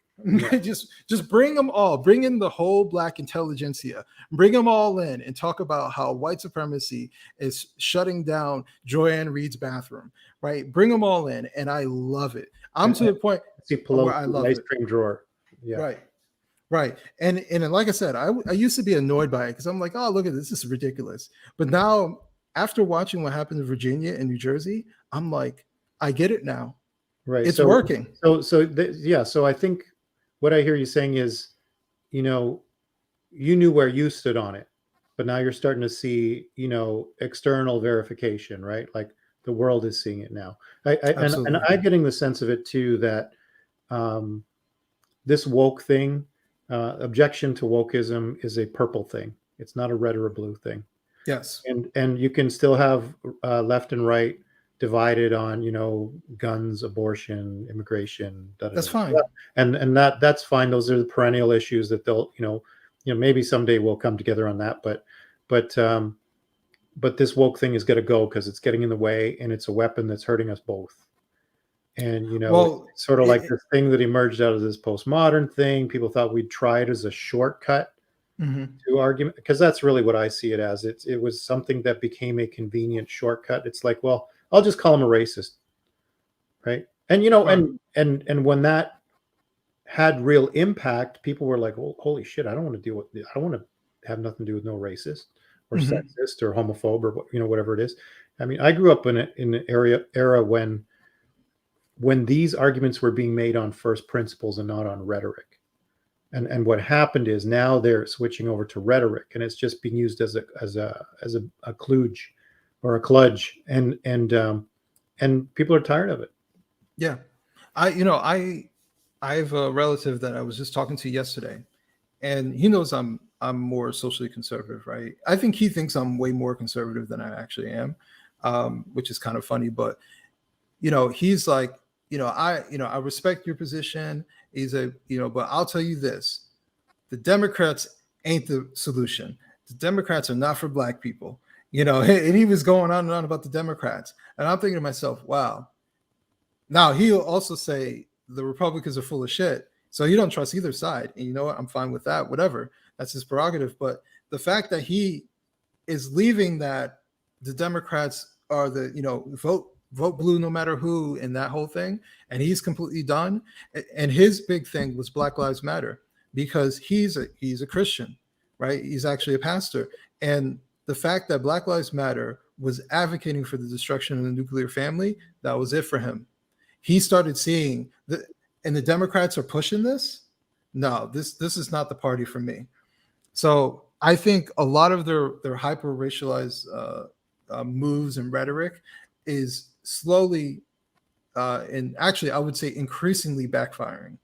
Just bring them all. Bring in the whole Black intelligentsia. Bring them all in and talk about how white supremacy is shutting down Joanne Reed's bathroom. Right? Bring them all in, and I love it. I'm to the point where I love ice it. cream drawer. Yeah. Right. And like I said, I used to be annoyed by it because I'm like, oh, look at this. This is ridiculous. But now, after watching what happened in Virginia and New Jersey, I'm like, I get it now. Right. It's working. So I think what I hear you saying is, you knew where you stood on it, but now you're starting to see, external verification, right? Like the world is seeing it now. And I'm getting the sense of it too, that this woke thing, objection to wokeism is a purple thing. It's not a red or a blue thing. Yes. And you can still have left and right divided on, guns, abortion, immigration. That's fine. And that's fine. Those are the perennial issues that they'll, maybe someday we'll come together on that. But this woke thing is going to go because it's getting in the way, and it's a weapon that's hurting us both. And, it's sort of like this thing that emerged out of this postmodern thing. People thought we'd try it as a shortcut to argument, because that's really what I see it as. It was something that became a convenient shortcut. It's like, well, I'll just call him a racist. Right. And, and when that had real impact, people were like, oh, holy shit, I don't want to have nothing to do with no racist or sexist or homophobe or, whatever it is. I mean, I grew up in an era when these arguments were being made on first principles and not on rhetoric. And what happened is now they're switching over to rhetoric, and it's just being used as a kludge or a kludge, and people are tired of it. Yeah. I have a relative that I was just talking to yesterday, and he knows I'm more socially conservative, right? I think he thinks I'm way more conservative than I actually am, which is kind of funny. But he's like, I respect your position. But I'll tell you this: the Democrats ain't the solution. The Democrats are not for Black people. And he was going on and on about the Democrats, and I'm thinking to myself, wow. Now he'll also say the Republicans are full of shit, so he don't trust either side. And you know what? I'm fine with that. Whatever, that's his prerogative. But the fact that he is leaving that the Democrats are the vote blue no matter who in that whole thing, and he's completely done. And his big thing was Black Lives Matter, because he's a Christian, right? He's actually a pastor, and the fact that Black Lives Matter was advocating for the destruction of the nuclear family, that was it for him. He started seeing and the Democrats are pushing this. No, this is not the party for me. So I think a lot of their hyper racialized moves and rhetoric is slowly and actually I would say increasingly backfiring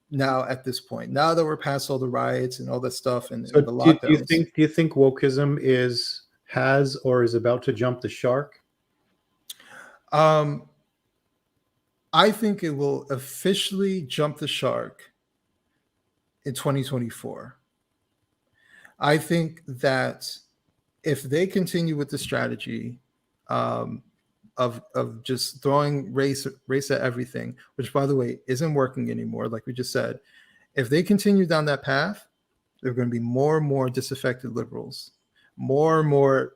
now at this point. Now that we're past all the riots and all that stuff and the lockdowns. Do you think wokeism has or is about to jump the shark? I think it will officially jump the shark in 2024. I think that if they continue with the strategy of just throwing race at everything, which by the way isn't working anymore, like we just said, if they continue down that path, there are going to be more and more disaffected liberals, more and more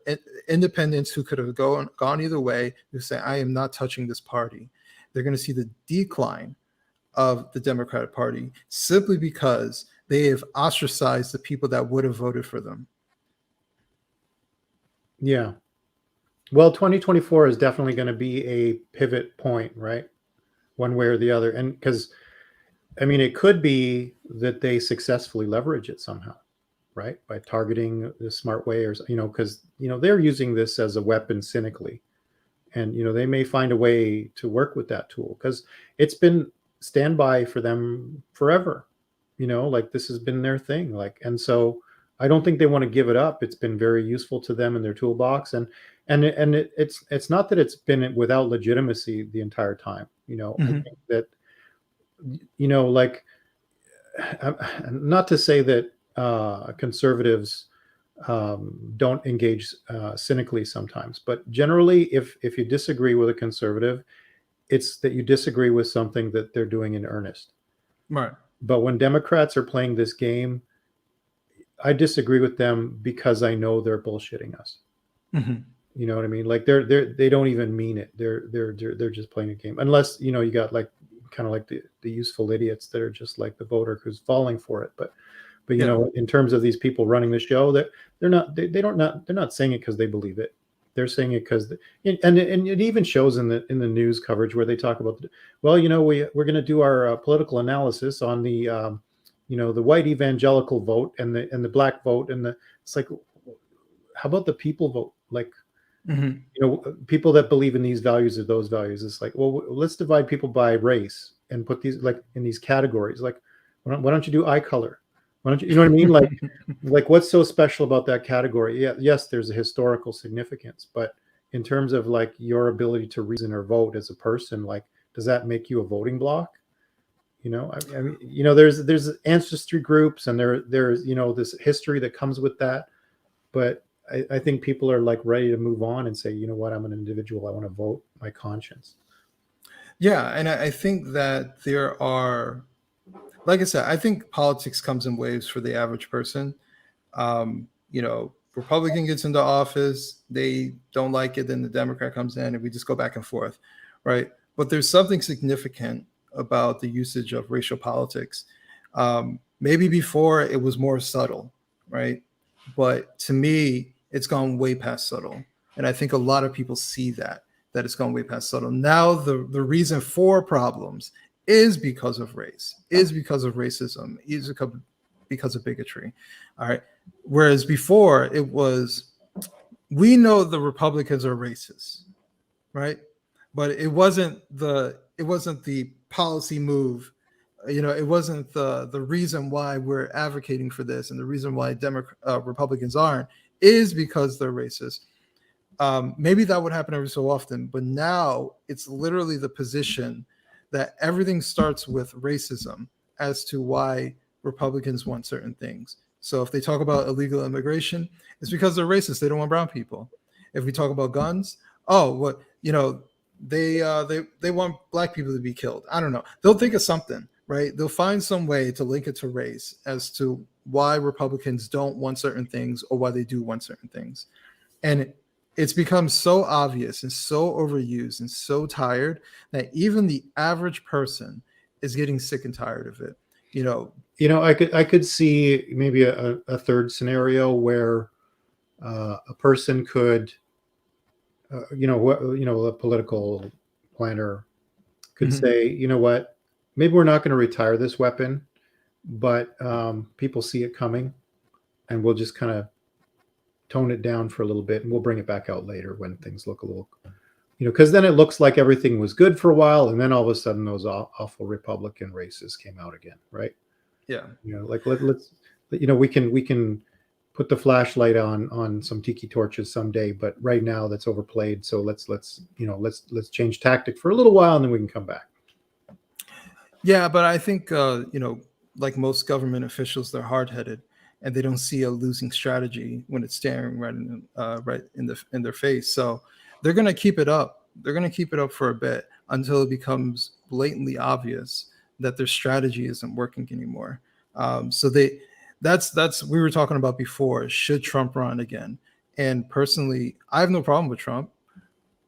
independents who could have gone either way, who say, I am not touching this party. They're going to see the decline of the Democratic Party simply because they have ostracized the people that would have voted for them. Yeah. Well, 2024 is definitely going to be a pivot point, right? One way or the other. And because, I mean, it could be that they successfully leverage it somehow, right? By targeting the smart way, or, because, they're using this as a weapon cynically. And, they may find a way to work with that tool because it's been standby for them forever. Like this has been their thing. And so I don't think they want to give it up. It's been very useful to them in their toolbox. It's not that it's been without legitimacy the entire time. I think that, like, not to say that conservatives don't engage cynically sometimes, but generally, if you disagree with a conservative, it's that you disagree with something that they're doing in earnest. Right. But when Democrats are playing this game, I disagree with them because I know they're bullshitting us. Mm-hmm. You know what I mean? Like they don't even mean it. They're just playing a game. Unless, you got like kind of like the useful idiots that are just like the voter who's falling for it. But in terms of these people running the show, that they're not saying it because they believe it. They're saying it because, and it even shows in the news coverage where they talk about, we're going to do our political analysis on the the white evangelical vote and the black vote, and it's like, how about the people vote? Like, people that believe in these values or those values. It's like, well, let's divide people by race and put these like in these categories. Like, why don't you do eye color? Why don't you know what I mean? Like what's so special about that category? Yeah, yes, there's a historical significance, but in terms of like your ability to reason or vote as a person, like, does that make you a voting bloc? I mean, there's ancestry groups and there's this history that comes with that, but I think people are like ready to move on and say, you know what, I'm an individual. I want to vote my conscience. Yeah, and I think that there are, like I said, I think politics comes in waves for the average person. Republican gets into office, they don't like it, then the Democrat comes in, and we just go back and forth, right? But there's something significant about the usage of racial politics. Maybe before it was more subtle, right? But to me, it's gone way past subtle. And I think a lot of people see that it's gone way past subtle. Now the reason for problems is because of race, is because of racism, is because of bigotry. All right. Whereas before it was, we know the Republicans are racist, right? But it wasn't the policy move. It wasn't the reason why we're advocating for this, and the reason why Republicans aren't is because they're racist. Maybe that would happen every so often, but now it's literally the position that everything starts with racism as to why Republicans want certain things. So if they talk about illegal immigration, it's because they're racist. They don't want brown people. If we talk about guns, they want black people to be killed. I don't know. They'll think of something, right? They'll find some way to link it to race as to why Republicans don't want certain things or why they do want certain things. And it's become so obvious and so overused and so tired that even the average person is getting sick and tired of it. I could see maybe a third scenario where a person could, a political planner could say, you know what, maybe we're not going to retire this weapon, but people see it coming, and we'll just kind of tone it down for a little bit, and we'll bring it back out later when things look a little, because then it looks like everything was good for a while, and then all of a sudden those awful Republican racists came out again, right? Yeah. Like let's we can put the flashlight on some tiki torches someday, but right now that's overplayed. So let's change tactic for a little while, and then we can come back. Yeah, but I think like most government officials, they're hard-headed and they don't see a losing strategy when it's staring right in their face. So they're going to keep it up. They're going to keep it up for a bit until it becomes blatantly obvious that their strategy isn't working anymore. So that's we were talking about before. Should Trump run again? And personally, I have no problem with Trump,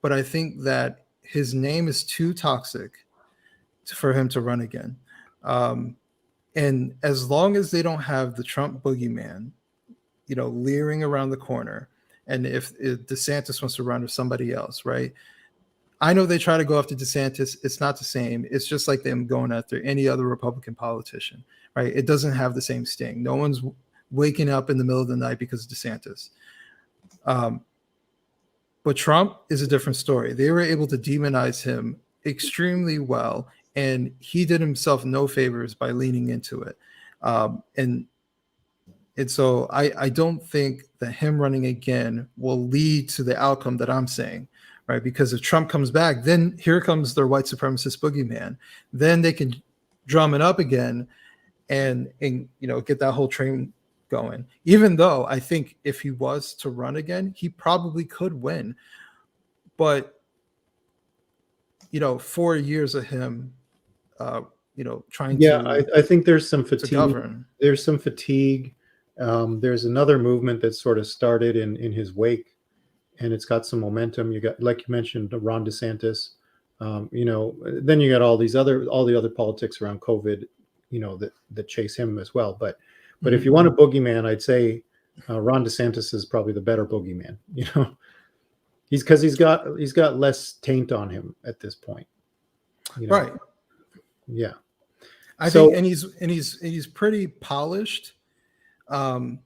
but I think that his name is too toxic for him to run again. And as long as they don't have the Trump boogeyman, leering around the corner, and if DeSantis wants to run or somebody else, right? I know they try to go after DeSantis. It's not the same. It's just like them going after any other Republican politician, right? It doesn't have the same sting. No one's waking up in the middle of the night because of DeSantis. But Trump is a different story. They were able to demonize him extremely well, and he did himself no favors by leaning into it. And so I don't think that him running again will lead to the outcome that I'm saying, right? Because if Trump comes back, then here comes their white supremacist boogeyman. Then they can drum it up again and get that whole train going. Even though I think if he was to run again, he probably could win. But 4 years of him trying to I think there's some to fatigue. govern. There's some fatigue. There's another movement that sort of started in his wake, and it's got some momentum. You got, like you mentioned, Ron DeSantis. Then you got all the other politics around COVID, that chase him as well. But if you want a boogeyman, I'd say Ron DeSantis is probably the better boogeyman. He's got less taint on him at this point. Right. Yeah. I think, and he's pretty polished. And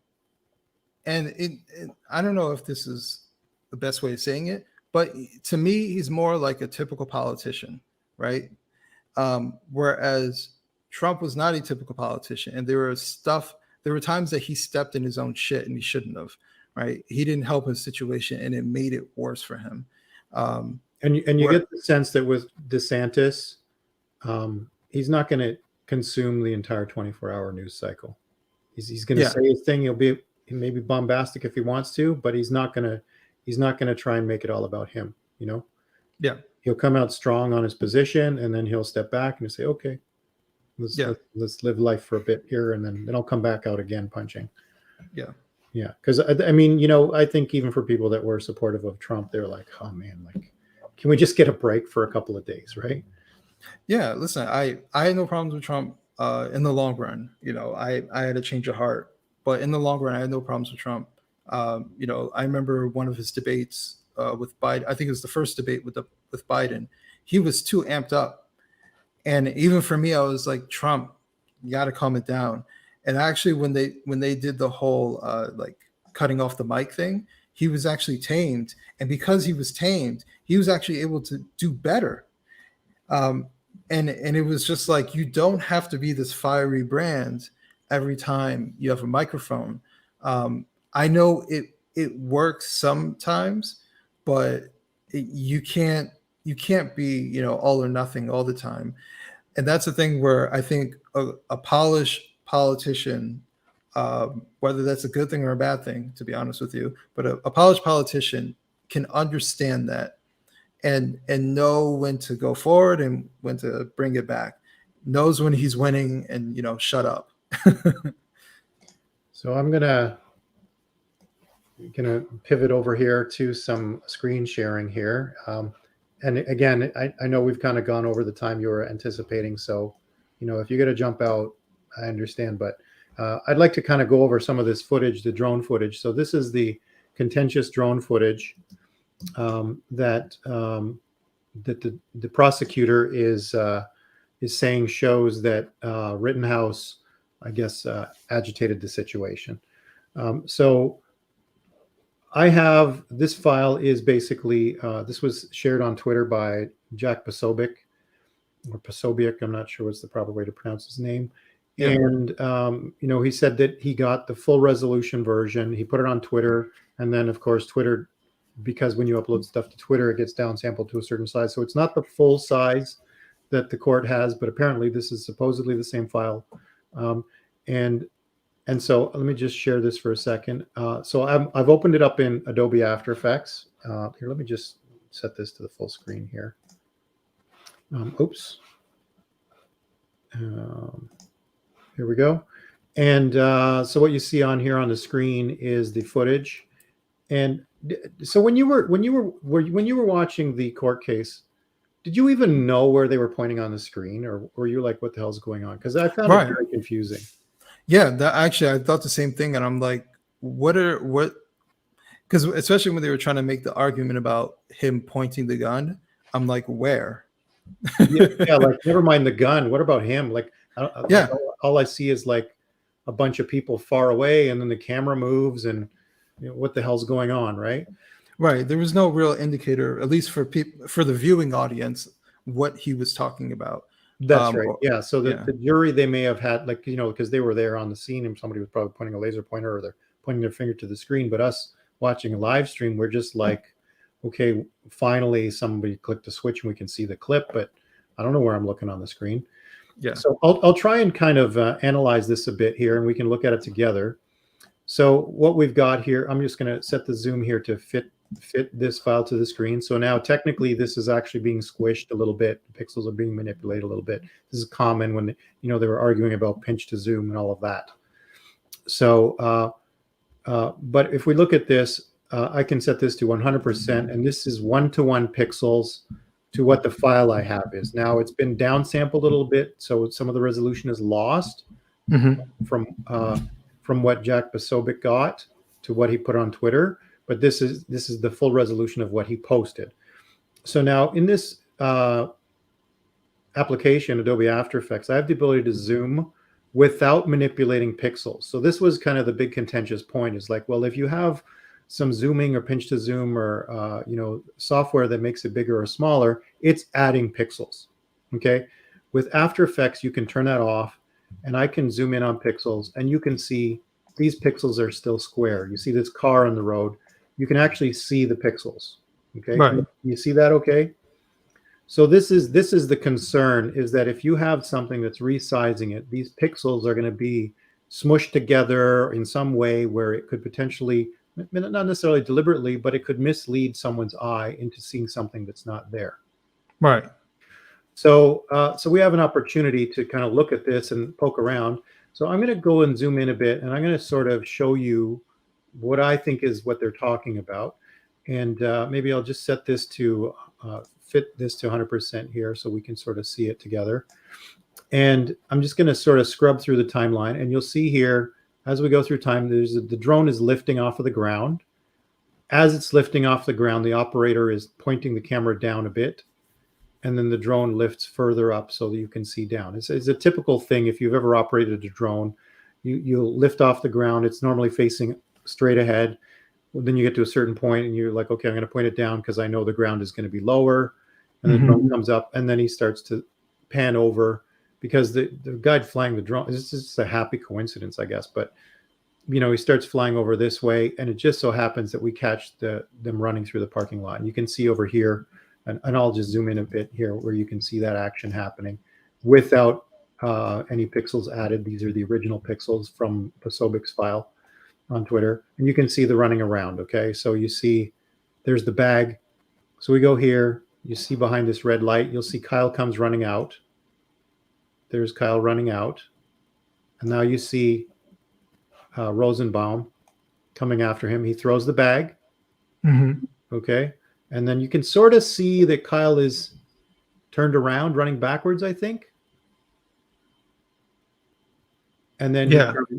I don't know if this is the best way of saying it, but to me, he's more like a typical politician, right? Whereas Trump was not a typical politician, and there were times that he stepped in his own shit and he shouldn't have, right? He didn't help his situation, and it made it worse for him. And you get the sense that with DeSantis, he's not going to consume the entire 24-hour news cycle. He's going to say his thing. He may be bombastic if he wants to, but he's not going to try and make it all about him. Yeah. He'll come out strong on his position, and then he'll step back and he'll say, okay, let's live life for a bit here, and then I'll come back out again punching. Yeah. Yeah. Because I think even for people that were supportive of Trump, they're like, oh man, like, can we just get a break for a couple of days, right? Yeah. Listen, I had no problems with Trump in the long run. I had a change of heart, but in the long run, I had no problems with Trump. I remember one of his debates with Biden. I think it was the first debate with Biden. He was too amped up. And even for me, I was like, Trump, you got to calm it down. And actually, when they did the whole like cutting off the mic thing, he was actually tamed. And because he was tamed, he was actually able to do better. And it was just like, you don't have to be this fiery brand every time you have a microphone. I know it works sometimes, but you can't be all or nothing all the time. And that's the thing where I think a polished politician, whether that's a good thing or a bad thing, to be honest with you, but a polished politician can understand that and know when to go forward and when to bring it back, knows when he's winning, and shut up. So I'm gonna pivot over here to some screen sharing here. And again, I know we've kind of gone over the time you were anticipating. So, if you're going to jump out, I understand. But I'd like to kind of go over some of this footage, the drone footage. So this is the contentious drone footage that the prosecutor is saying shows that Rittenhouse, I guess, agitated the situation. So I have this file is basically this was shared on Twitter by Jack Posobiec, or Posobiec. I'm not sure what's the proper way to pronounce his name. Yeah. And he said that he got the full resolution version. He put it on Twitter, and then of course Twitter, because when you upload stuff to Twitter, it gets downsampled to a certain size. So it's not the full size that the court has, but apparently this is supposedly the same file And so let me just share this for a second. So I've opened it up in Adobe After Effects. Here, let me just set this to the full screen here. Oops. Here we go. And so what you see on here on the screen is the footage. And so when you were watching the court case, did you even know where they were pointing on the screen, or were you like, what the hell's going on? Because I found it very confusing. Yeah, that actually I thought the same thing, and I'm like, what? Because especially when they were trying to make the argument about him pointing the gun, I'm like, where? Yeah, like never mind the gun. What about him? Like, Yeah. all I see is like a bunch of people far away, and then the camera moves, and what the hell's going on, right? Right. There was no real indicator, at least for the viewing audience, what he was talking about. That's right. Yeah. So the jury, they may have had, like, because they were there on the scene, and somebody was probably pointing a laser pointer, or they're pointing their finger to the screen. But us watching a live stream, we're just like, okay, finally somebody clicked a switch and we can see the clip, but I don't know where I'm looking on the screen. Yeah. So I'll try and kind of analyze this a bit here, and we can look at it together. So what we've got here, I'm just going to set the zoom here to fit this file to the screen. So now technically this is actually being squished a little bit. The pixels are being manipulated a little bit. This is common when they were arguing about pinch to zoom and all of that. So, but if we look at this, I can set this to 100%, and this is 1-to-1 pixels to what the file I have is. Now it's been downsampled a little bit, so some of the resolution is lost from what Jack Posobiec got to what he put on Twitter. But this is the full resolution of what he posted. So now in this application, Adobe After Effects, I have the ability to zoom without manipulating pixels. So this was kind of the big contentious point, is like, well, if you have some zooming or pinch to zoom or software that makes it bigger or smaller, it's adding pixels. Okay, with After Effects, you can turn that off, and I can zoom in on pixels, and you can see these pixels are still square. You see this car on the road. You can actually see the pixels. Okay, right. You see that? Okay. So this is the concern, is that if you have something that's resizing it, these pixels are going to be smushed together in some way where it could potentially, not necessarily deliberately, but it could mislead someone's eye into seeing something that's not there. Right. So we have an opportunity to kind of look at this and poke around. So I'm going to go and zoom in a bit, and I'm going to sort of show you what I think is what they're talking about. And maybe I'll just set this to fit this to 100% here so we can sort of see it together. And I'm just going to sort of scrub through the timeline, and you'll see here as we go through time, the drone is lifting off of the ground. As it's lifting off the ground, the operator is pointing the camera down a bit, and then the drone lifts further up so that you can see down. It's a typical thing. If you've ever operated a drone, you'll lift off the ground. It's normally facing straight ahead. Then you get to a certain point and you're like, okay, I'm going to point it down because I know the ground is going to be lower. And the drone comes up, and then he starts to pan over, because the guy flying the drone, it's just a happy coincidence, I guess. But, he starts flying over this way, and it just so happens that we catch them running through the parking lot. And you can see over here, and I'll just zoom in a bit here where you can see that action happening without any pixels added. These are the original pixels from Posobiec's file on Twitter, and you can see the running around. Okay, so you see there's the bag. So we go here, you see behind this red light, you'll see Kyle comes running out. There's Kyle running out, and now you see Rosenbaum coming after him. He throws the bag. Okay, and then you can sort of see that Kyle is turned around, running backwards, I think. And then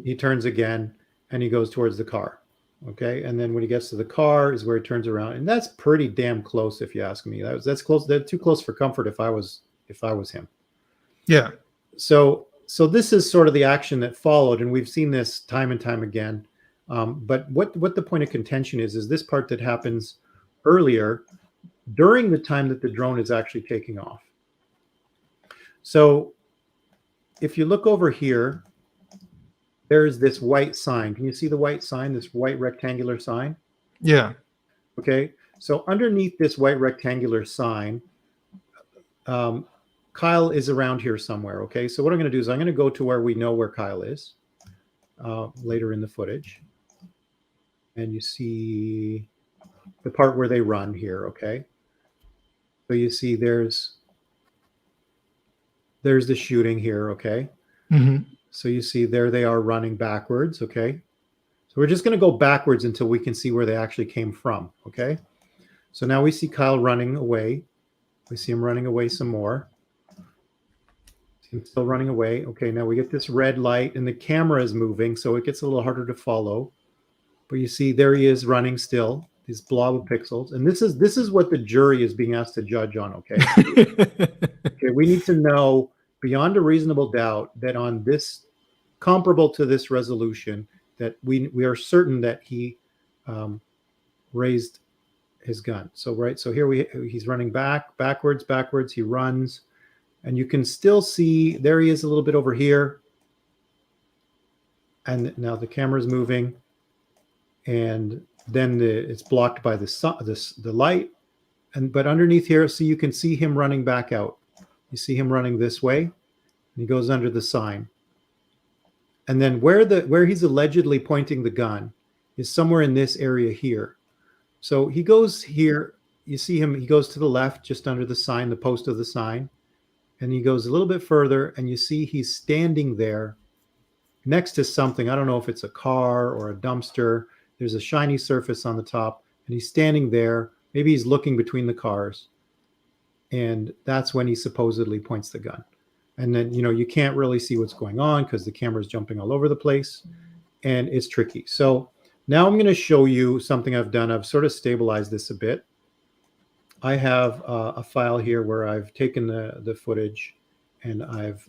he turns again, and he goes towards the car. Okay, and then when he gets to the car is where he turns around, and that's pretty damn close, if you ask me. That's close. That's too close for comfort if I was him. Yeah. So this is sort of the action that followed, and we've seen this time and time again. But what the point of contention is this part that happens earlier, during the time that the drone is actually taking off. So if you look over here, there's this white sign. Can you see the white sign, this white rectangular sign? Yeah. Okay. So underneath this white rectangular sign, Kyle is around here somewhere. Okay, so what I'm going to do is I'm going to go to where we know where Kyle is later in the footage, and you see the part where they run here. Okay, so you see there's the shooting here. Okay, so you see there they are running backwards. Okay, so we're just going to go backwards until we can see where they actually came from. Okay, so now we see Kyle running away. We see him running away some more. He's still running away. Okay, now we get this red light and the camera is moving, so it gets a little harder to follow. But you see there he is running still, these blob of pixels. And this is what the jury is being asked to judge on, okay? Okay, we need to know beyond a reasonable doubt that on this, comparable to this resolution, that we are certain that he raised his gun. So so here he's running backwards, he runs. And you can still see, there he is a little bit over here. And now the camera is moving. And then it's blocked by the sun, the light. But underneath here, so you can see him running back out. You see him running this way. And he goes under the sign. And then where he's allegedly pointing the gun is somewhere in this area here. So he goes here. You see him, he goes to the left, just under the sign, the post of the sign. And he goes a little bit further, and you see he's standing there next to something. I don't know if it's a car or a dumpster. There's a shiny surface on the top, and he's standing there. Maybe he's looking between the cars. And that's when he supposedly points the gun. And then, you can't really see what's going on because the camera's jumping all over the place, and it's tricky. So now I'm going to show you something I've done. I've sort of stabilized this a bit. I have a file here where I've taken the footage and I've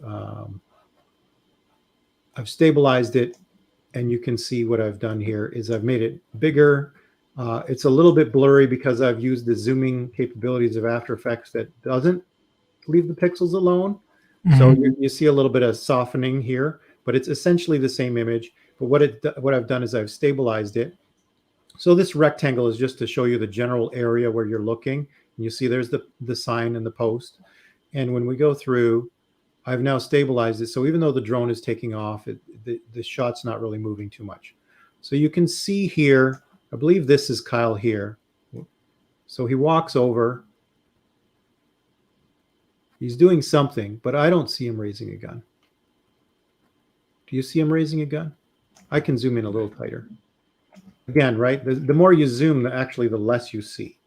stabilized it, and you can see what I've done here is I've made it bigger. It's a little bit blurry because I've used the zooming capabilities of After Effects that doesn't leave the pixels alone. So you see a little bit of softening here, but it's essentially the same image. But what I've done is I've stabilized it. So this rectangle is just to show you the general area where you're looking. And you see there's the sign and the post. And when we go through, I've now stabilized it. So even though the drone is taking off, the shot's not really moving too much. So you can see here, I believe this is Kyle here. So he walks over. He's doing something, but I don't see him raising a gun. Do you see him raising a gun? I can zoom in a little tighter. Again, right? The more you zoom, actually, the less you see,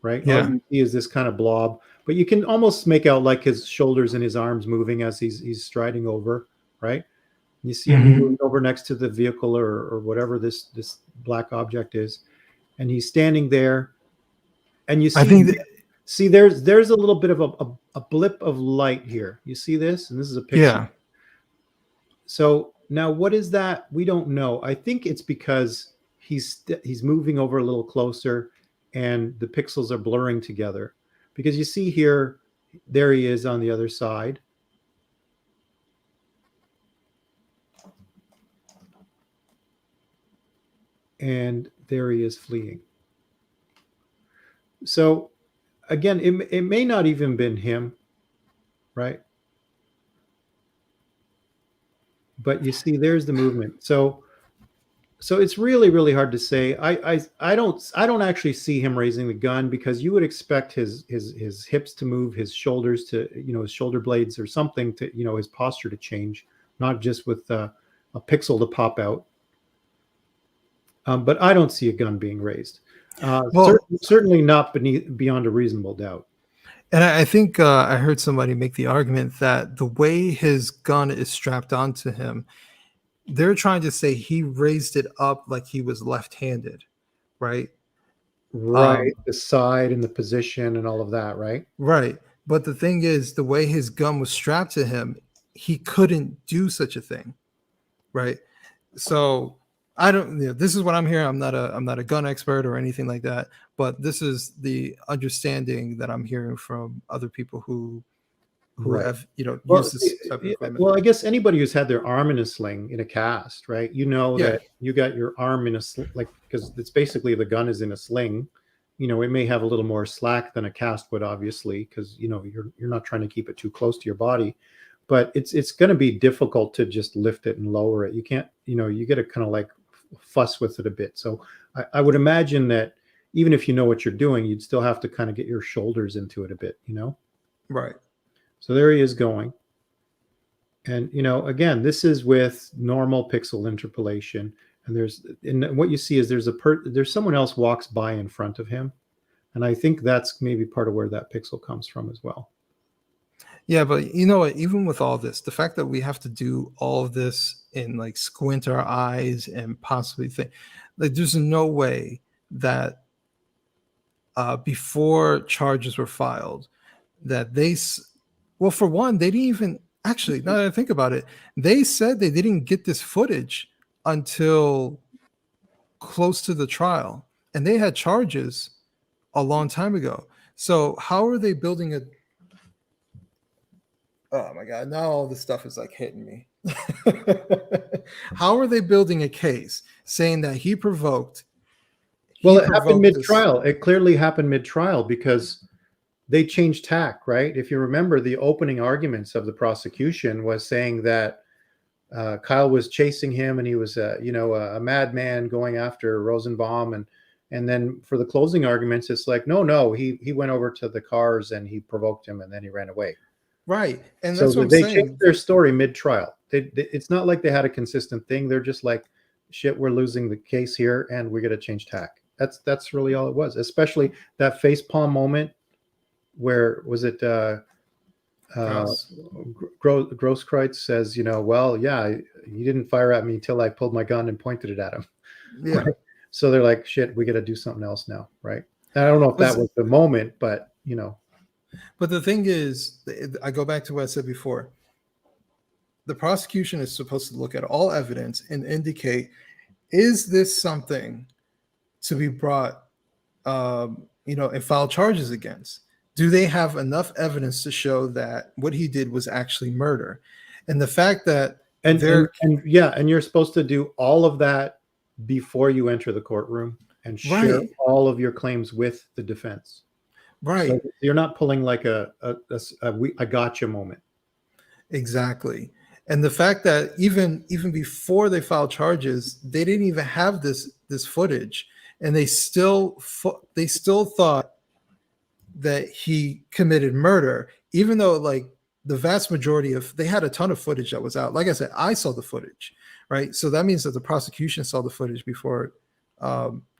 right? Yeah. All you see is this kind of blob, but you can almost make out like his shoulders and his arms moving as he's striding over, right? You see him moving over next to the vehicle or whatever this black object is, and he's standing there, and you see. I think see, there's a little bit of a blip of light here. You see this, and this is a picture. Yeah. So now, what is that? We don't know. I think it's because he's moving over a little closer and the pixels are blurring together, because you see here, there he is on the other side. And there he is fleeing. So again, it may not even been him, right? But you see, there's the movement. So it's really, really hard to say. I don't actually see him raising the gun, because you would expect his hips to move, his shoulders to, his shoulder blades or something to, his posture to change, not just with a pixel to pop out. But I don't see a gun being raised. Certainly not beyond a reasonable doubt. And I think I heard somebody make the argument that the way his gun is strapped onto him, they're trying to say he raised it up like he was left-handed, right? Right. The side and the position and all of that, right? Right. But the thing is, the way his gun was strapped to him, he couldn't do such a thing, right? So I don't. This is what I'm hearing. I'm not a gun expert or anything like that, but this is the understanding that I'm hearing from other people who Right. have used this type of equipment. Well, I guess anybody who's had their arm in a sling in a cast, right? Yeah. That you got your arm in a sling, like, because it's basically the gun is in a sling, it may have a little more slack than a cast would, obviously, because you're not trying to keep it too close to your body, but it's going to be difficult to just lift it and lower it. You can't, you got to kind of like fuss with it a bit. So I would imagine that even if you know what you're doing, you'd still have to kind of get your shoulders into it a bit, Right. So there he is going. And, again, this is with normal pixel interpolation. And what you see is there's someone else walks by in front of him. And I think that's maybe part of where that pixel comes from as well. Yeah, but you know what? Even with all this, the fact that we have to do all of this and like squint our eyes and possibly think, like, there's no way that before charges were filed, that well, for one, they didn't even actually. Now that I think about it, they said they didn't get this footage until close to the trial, and they had charges a long time ago. So how are they building a? Oh my God! Now all this stuff is like hitting me. How are they building a case saying that he provoked? Well, it happened mid-trial. It clearly happened mid-trial because they changed tack, right? If you remember, the opening arguments of the prosecution was saying that Kyle was chasing him and he was, a madman going after Rosenbaum, and then for the closing arguments, it's like, no, he went over to the cars and he provoked him and then he ran away. Right, and so that's what they I'm saying. changed their story mid-trial. It's not like they had a consistent thing. They're just like, shit, we're losing the case here, and we got to change tack. That's really all it was. Especially that facepalm moment where was it? Grosskreutz says, well, yeah, you didn't fire at me until I pulled my gun and pointed it at him. Yeah. Right? So they're like, shit, we got to do something else now, right? And I don't know if that was the moment, but But the thing is, I go back to what I said before. The prosecution is supposed to look at all evidence and indicate, is this something to be brought, and file charges against? Do they have enough evidence to show that what he did was actually murder? And the fact that and you're supposed to do all of that before you enter the courtroom and share all of your claims with the defense. Right. So you're not pulling like a gotcha moment. Exactly. And the fact that even before they filed charges, they didn't even have this footage, and they still thought that he committed murder, even though like the vast majority they had a ton of footage that was out. Like I said, I saw the footage, right? So that means that the prosecution saw the footage before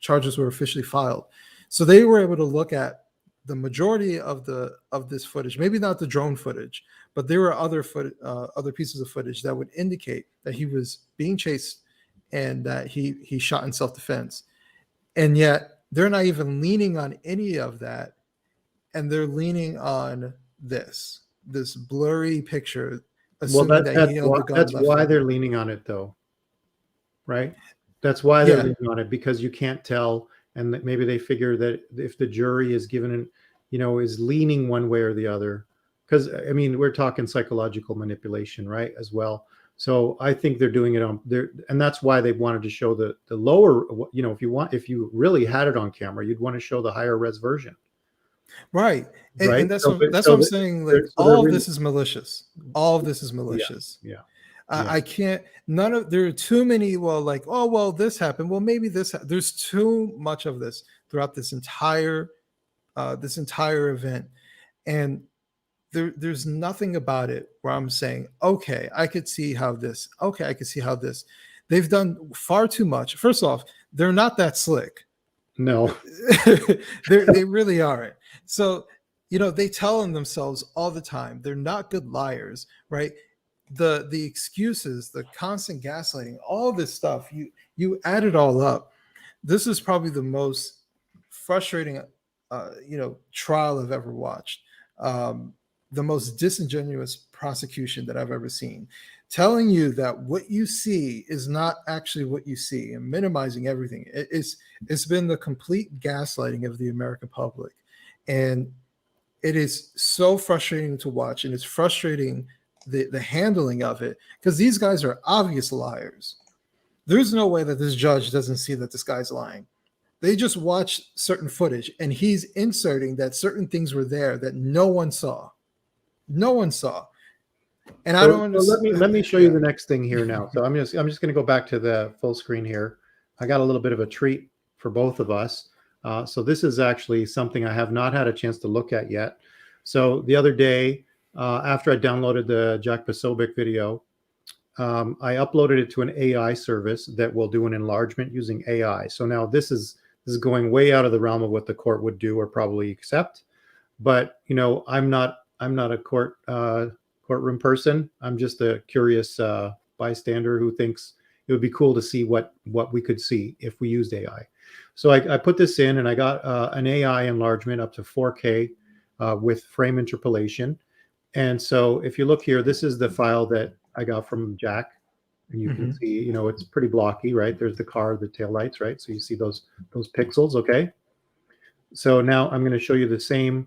charges were officially filed. So they were able to look at the majority of this footage, maybe not the drone footage, but there were other pieces of footage that would indicate that he was being chased and that he shot in self-defense. And yet they're not even leaning on any of that, and they're leaning on this blurry picture. That's why they're leaning on it, though, right? That's why they're leaning on it, because you can't tell. And maybe they figure that if the jury is is leaning one way or the other, because I mean, we're talking psychological manipulation, right, as well. So I think they're doing it on there, and that's why they wanted to show the lower. If you really had it on camera, you'd want to show the higher res version, right? Right. And that's what I'm saying. Like all of this is malicious. All of this is malicious. Yeah. I can't. There are too many. Well, like, oh well, this happened. Well, maybe this. There's too much of this throughout this entire event, and there's nothing about it where I'm saying, okay, I could see how this. Okay, I could see how this. They've done far too much. First off, they're not that slick. No, they really aren't. So they tell on themselves all the time. They're not good liars, right? The excuses, the constant gaslighting, all this stuff, you add it all up. This is probably the most frustrating trial I've ever watched. The most disingenuous prosecution that I've ever seen, telling you that what you see is not actually what you see and minimizing everything. It's been the complete gaslighting of the American public, and it is so frustrating to watch, and it's frustrating the handling of it, because these guys are obvious liars. There's no way that this judge doesn't see that this guy's lying. They just watched certain footage, and he's inserting that certain things were there that no one saw. No one saw. And I don't So understand. let me show you the next thing here now. So I'm just going to go back to the full screen here. I got a little bit of a treat for both of us. So this is actually something I have not had a chance to look at yet. So the other day, after I downloaded the Jack Posobiec video, I uploaded it to an AI service that will do an enlargement using AI. So now this is going way out of the realm of what the court would do or probably accept. But I'm not a courtroom person. I'm just a curious bystander who thinks it would be cool to see what we could see if we used AI. So I put this in, and I got an AI enlargement up to 4K with frame interpolation. And so if you look here, this is the file that I got from Jack, and you can see, it's pretty blocky, right? There's the car, the taillights, right? So you see those pixels, okay? So now I'm going to show you the same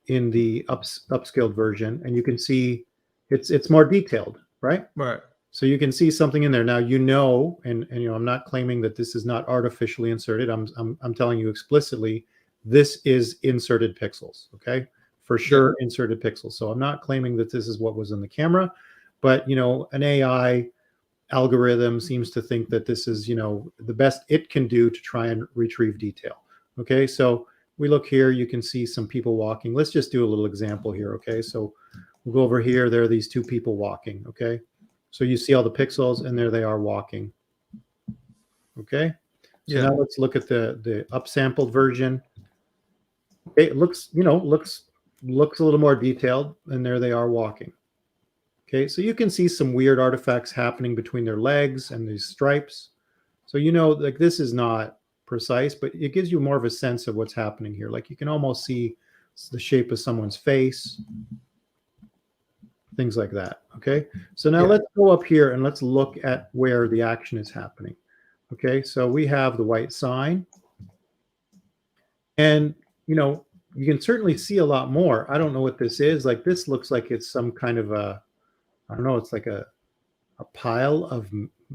in the upscaled version, and you can see it's more detailed, right? Right. So you can see something in there now. And I'm not claiming that this is not artificially inserted. I'm telling you explicitly, this is inserted pixels, okay? For sure, inserted pixels. So I'm not claiming that this is what was in the camera, but an AI algorithm seems to think that this is the best it can do to try and retrieve detail. Okay, so we look here, you can see some people walking. Let's just do a little example here. Okay, so we'll go over here. There are these two people walking. Okay, so you see all the pixels, and there they are walking. Okay, so now let's look at the upsampled version. It looks looks a little more detailed, and there they are walking. Okay, so you can see some weird artifacts happening between their legs and these stripes. So like this is not precise, but it gives you more of a sense of what's happening here. Like you can almost see the shape of someone's face, things like that. Okay, so now let's go up here and let's look at where the action is happening. Okay, so we have the white sign, and you can certainly see a lot more. I don't know what this is. Like this looks like it's some kind of I don't know. It's like a pile of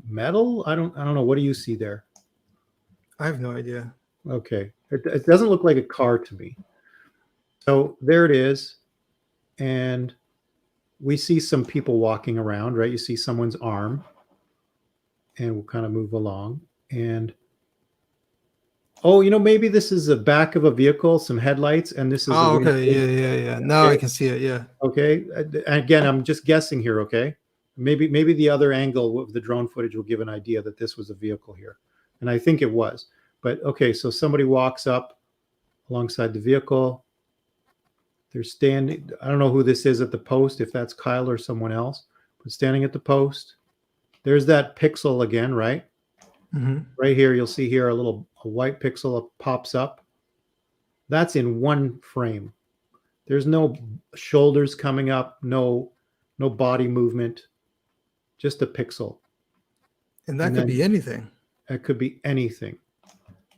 metal. I don't know. What do you see there? I have no idea. Okay. It doesn't look like a car to me. So there it is. And we see some people walking around, right? You see someone's arm, and we'll kind of move along. And maybe this is the back of a vehicle, some headlights, and this is okay. Yeah. Now I can see it. Yeah. Okay. Again, I'm just guessing here. Okay. Maybe the other angle of the drone footage will give an idea that this was a vehicle here. And I think it was. But okay, so somebody walks up alongside the vehicle. They're standing. I don't know who this is at the post, if that's Kyle or someone else, but standing at the post. There's that pixel again, right? Right here, you'll see here a white pixel pops up. That's in one frame. There's no shoulders coming up, no body movement, just a pixel. And that could be anything. It could be anything,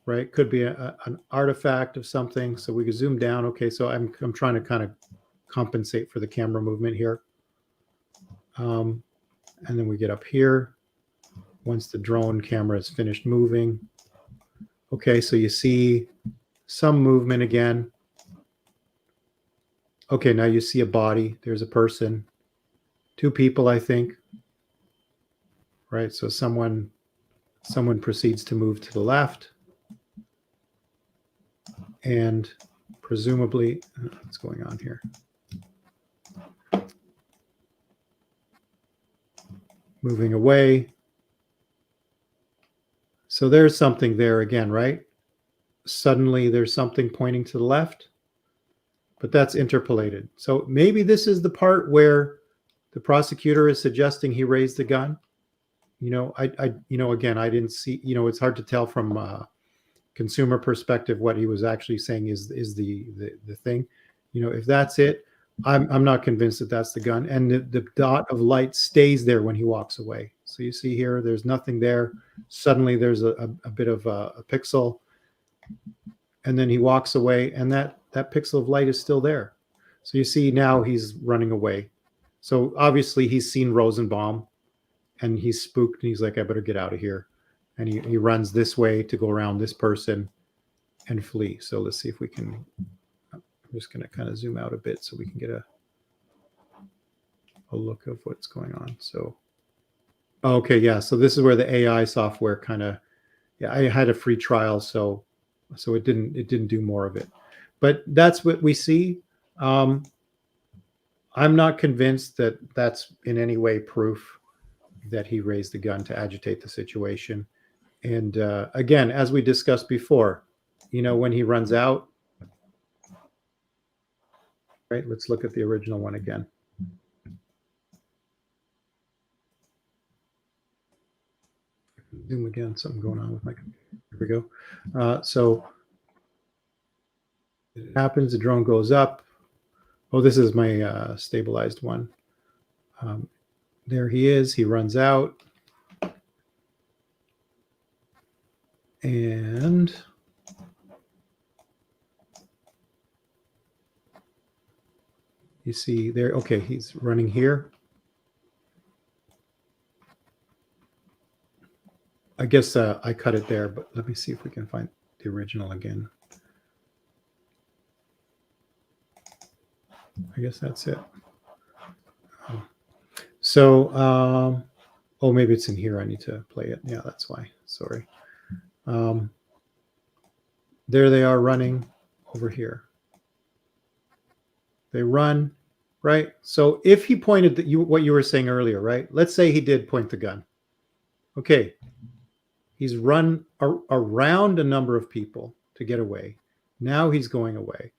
right? Could be an artifact of something. So we could zoom down. Okay, so I'm trying to kind of compensate for the camera movement here. And then we get up here. Once the drone camera is finished moving. Okay, so you see some movement again. Okay, now you see a body. There's a person. Two people, I think. Right, so someone proceeds to move to the left. And presumably, what's going on here? Moving away. So there's something there again, right? Suddenly there's something pointing to the left, but that's interpolated. So maybe this is the part where the prosecutor is suggesting he raised the gun. Again, I didn't see, it's hard to tell from a consumer perspective what he was actually saying is the thing. If that's it, I'm not convinced that that's the gun. And the dot of light stays there when he walks away. So you see here, there's nothing there. Suddenly there's a bit of a pixel, and then he walks away, and that pixel of light is still there. So you see now he's running away. So obviously he's seen Rosenbaum, and he's spooked, and he's like, I better get out of here. And he runs this way to go around this person, and flee. So let's see if we can. I'm just going to kind of zoom out a bit so we can get a look of what's going on. So, okay, yeah. So this is where the AI software kind of, yeah, I had a free trial, so it didn't do more of it, but that's what we see. I'm not convinced that that's in any way proof that he raised the gun to agitate the situation. And again, as we discussed before, when he runs out, right? Let's look at the original one again. Zoom again. Something going on with my computer. Here we go. So it happens. The drone goes up. Oh, this is my stabilized one. There he is. He runs out. And you see there, okay, he's running here. I guess I cut it there, but let me see if we can find the original again. I guess that's it. So, oh, maybe it's in here. I need to play it. Yeah, that's why. Sorry. There they are running over here. They run, right? So if he pointed what you were saying earlier, right? Let's say he did point the gun. Okay. He's run around a number of people to get away. Now he's going away.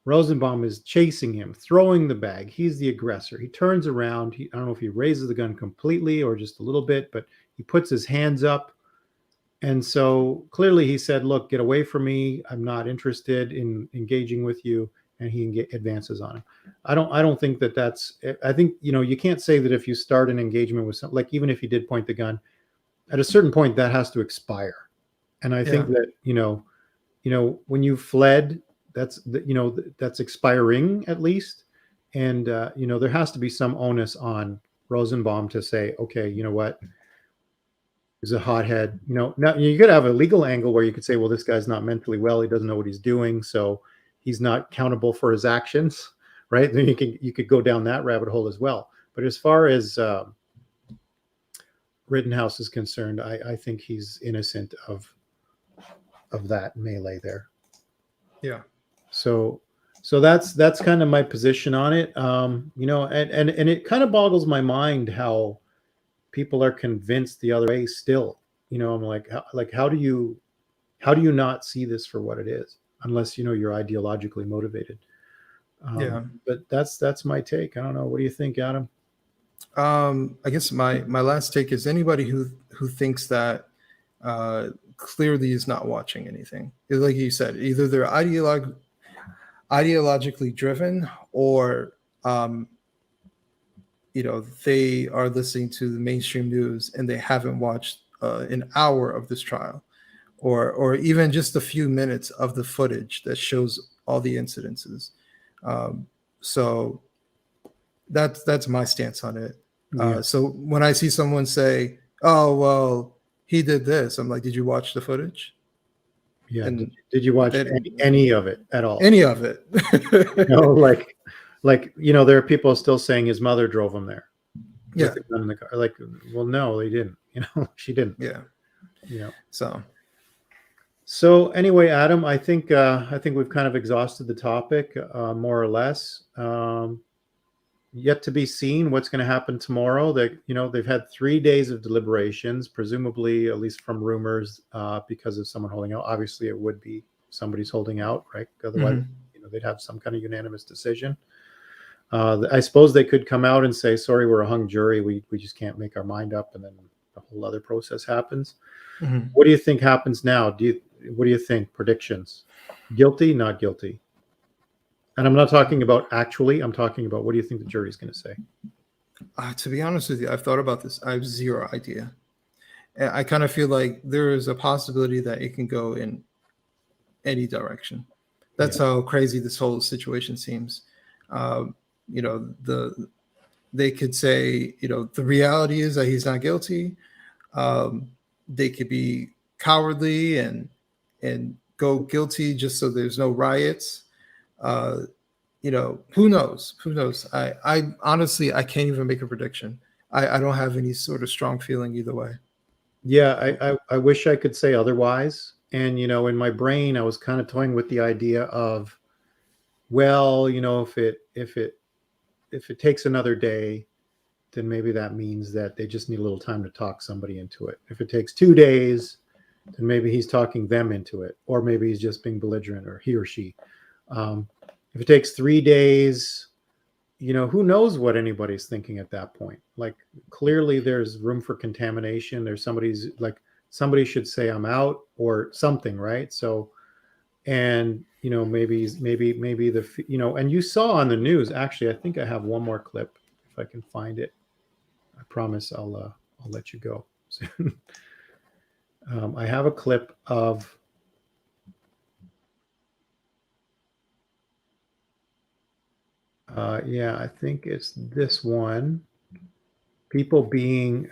Rosenbaum is chasing him, throwing the bag. He's the aggressor. He turns around. I don't know if he raises the gun completely or just a little bit, but he puts his hands up. And so clearly he said, look, get away from me. I'm not interested in engaging with you. And he advances on him. I don't think that's, I think, you can't say that if you start an engagement with something, like even if he did point the gun, at a certain point that has to expire. And I think that, when you fled, that's expiring at least. And, there has to be some onus on Rosenbaum to say, okay, you know what? He's a hothead. Now you could have a legal angle where you could say, well, this guy's not mentally well. He doesn't know what he's doing. So he's not accountable for his actions, right? Then you could go down that rabbit hole as well. But as far as Rittenhouse is concerned, I think he's innocent of that melee there. Yeah. So that's kind of my position on it. And it kind of boggles my mind how people are convinced the other way still. I'm like how do you not see this for what it is, unless you're ideologically motivated. But that's my take. I don't know. What do you think, Adam? I guess my last take is anybody who thinks that clearly is not watching anything. Like you said, either they're ideologically driven, or they are listening to the mainstream news and they haven't watched an hour of this trial, or even just a few minutes of the footage that shows all the incidences. So that's my stance on it. So when I see someone say, "Oh, well, he did this," I'm like, "Did you watch the footage?" Yeah. And did you watch any of it at all? Any of it? There are people still saying his mother drove him there. Yeah. With the gun in the car. Like, well, no, they didn't. She didn't. Yeah. So anyway, Adam, I think we've kind of exhausted the topic, more or less. Yet to be seen what's going to happen tomorrow. They've had 3 days of deliberations, presumably, at least from rumors, because of someone holding out. Obviously, it would be somebody's holding out, right? Otherwise, they'd have some kind of unanimous decision. I suppose they could come out and say, sorry, we're a hung jury. We just can't make our mind up. And then a whole other process happens. Mm-hmm. What do you think happens now? What do you think? Predictions? Guilty, not guilty? And I'm not talking about actually. I'm talking about what do you think the jury's going to say? To be honest with you, I've thought about this. I have zero idea. I kind of feel like there is a possibility that it can go in any direction. That's how crazy this whole situation seems. They could say, the reality is that he's not guilty. They could be cowardly and and go guilty just so there's no riots. Who knows? Who knows? I honestly, I can't even make a prediction. I don't have any sort of strong feeling either way. Yeah, I wish I could say otherwise. And in my brain, I was kind of toying with the idea of, well, if it takes another day, then maybe that means that they just need a little time to talk somebody into it. If it takes 2 days, then maybe he's talking them into it, or maybe he's just being belligerent, or he or she. If it takes 3 days, who knows what anybody's thinking at that point? Like, clearly there's room for contamination. There's somebody should say I'm out or something, right? So, and maybe and you saw on the news, actually, I think I have one more clip if I can find it. I promise I'll let you go soon. I have a clip of I think it's this one. People being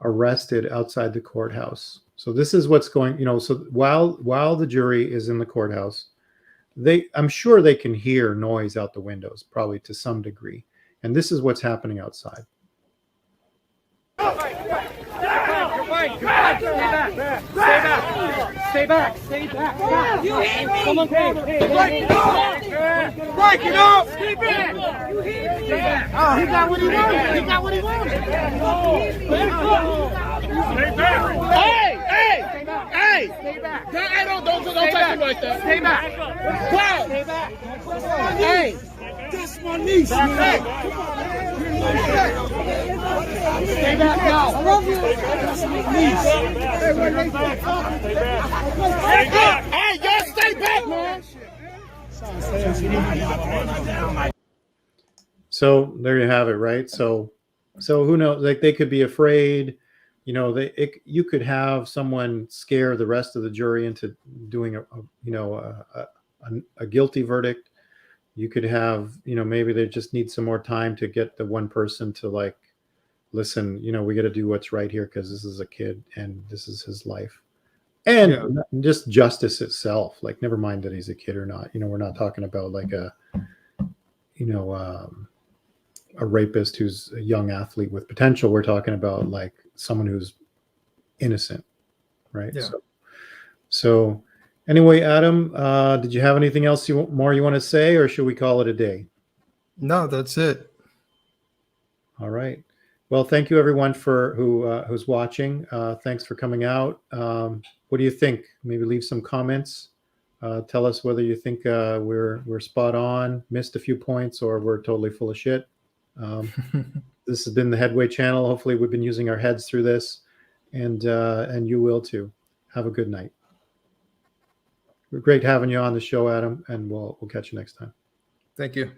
arrested outside the courthouse. So this is what's going. So while the jury is in the courthouse, I'm sure they can hear noise out the windows, probably to some degree. And this is what's happening outside. Stay back. Come on, Mike, get up! Stay back! Oh, he got what he wanted. Stay back! Hey! Stay back! Hey, don't touch him like that. Stay back! Wow! Stay back! Hey! That's my niece, man. Stay back now. I love you. That's my niece. Hey, y'all stay back, man. So there you have it, right? So who knows? Like, they could be afraid. You could have someone scare the rest of the jury into doing a guilty verdict. You could have, maybe they just need some more time to get the one person to, like, listen, we got to do what's right here because this is a kid and this is his life. And just justice itself, like, never mind that he's a kid or not. We're not talking about like a rapist who's a young athlete with potential. We're talking about like someone who's innocent, right? Yeah. So anyway, Adam, did you have anything else more you want to say, or should we call it a day? No, that's it. All right. Well, thank you everyone who's watching. Thanks for coming out. What do you think? Maybe leave some comments. Tell us whether you think we're spot on, missed a few points, or we're totally full of shit. This has been the Headway channel. Hopefully we've been using our heads through this, and you will too. Have a good night. Great having you on the show, Adam, and we'll catch you next time. Thank you.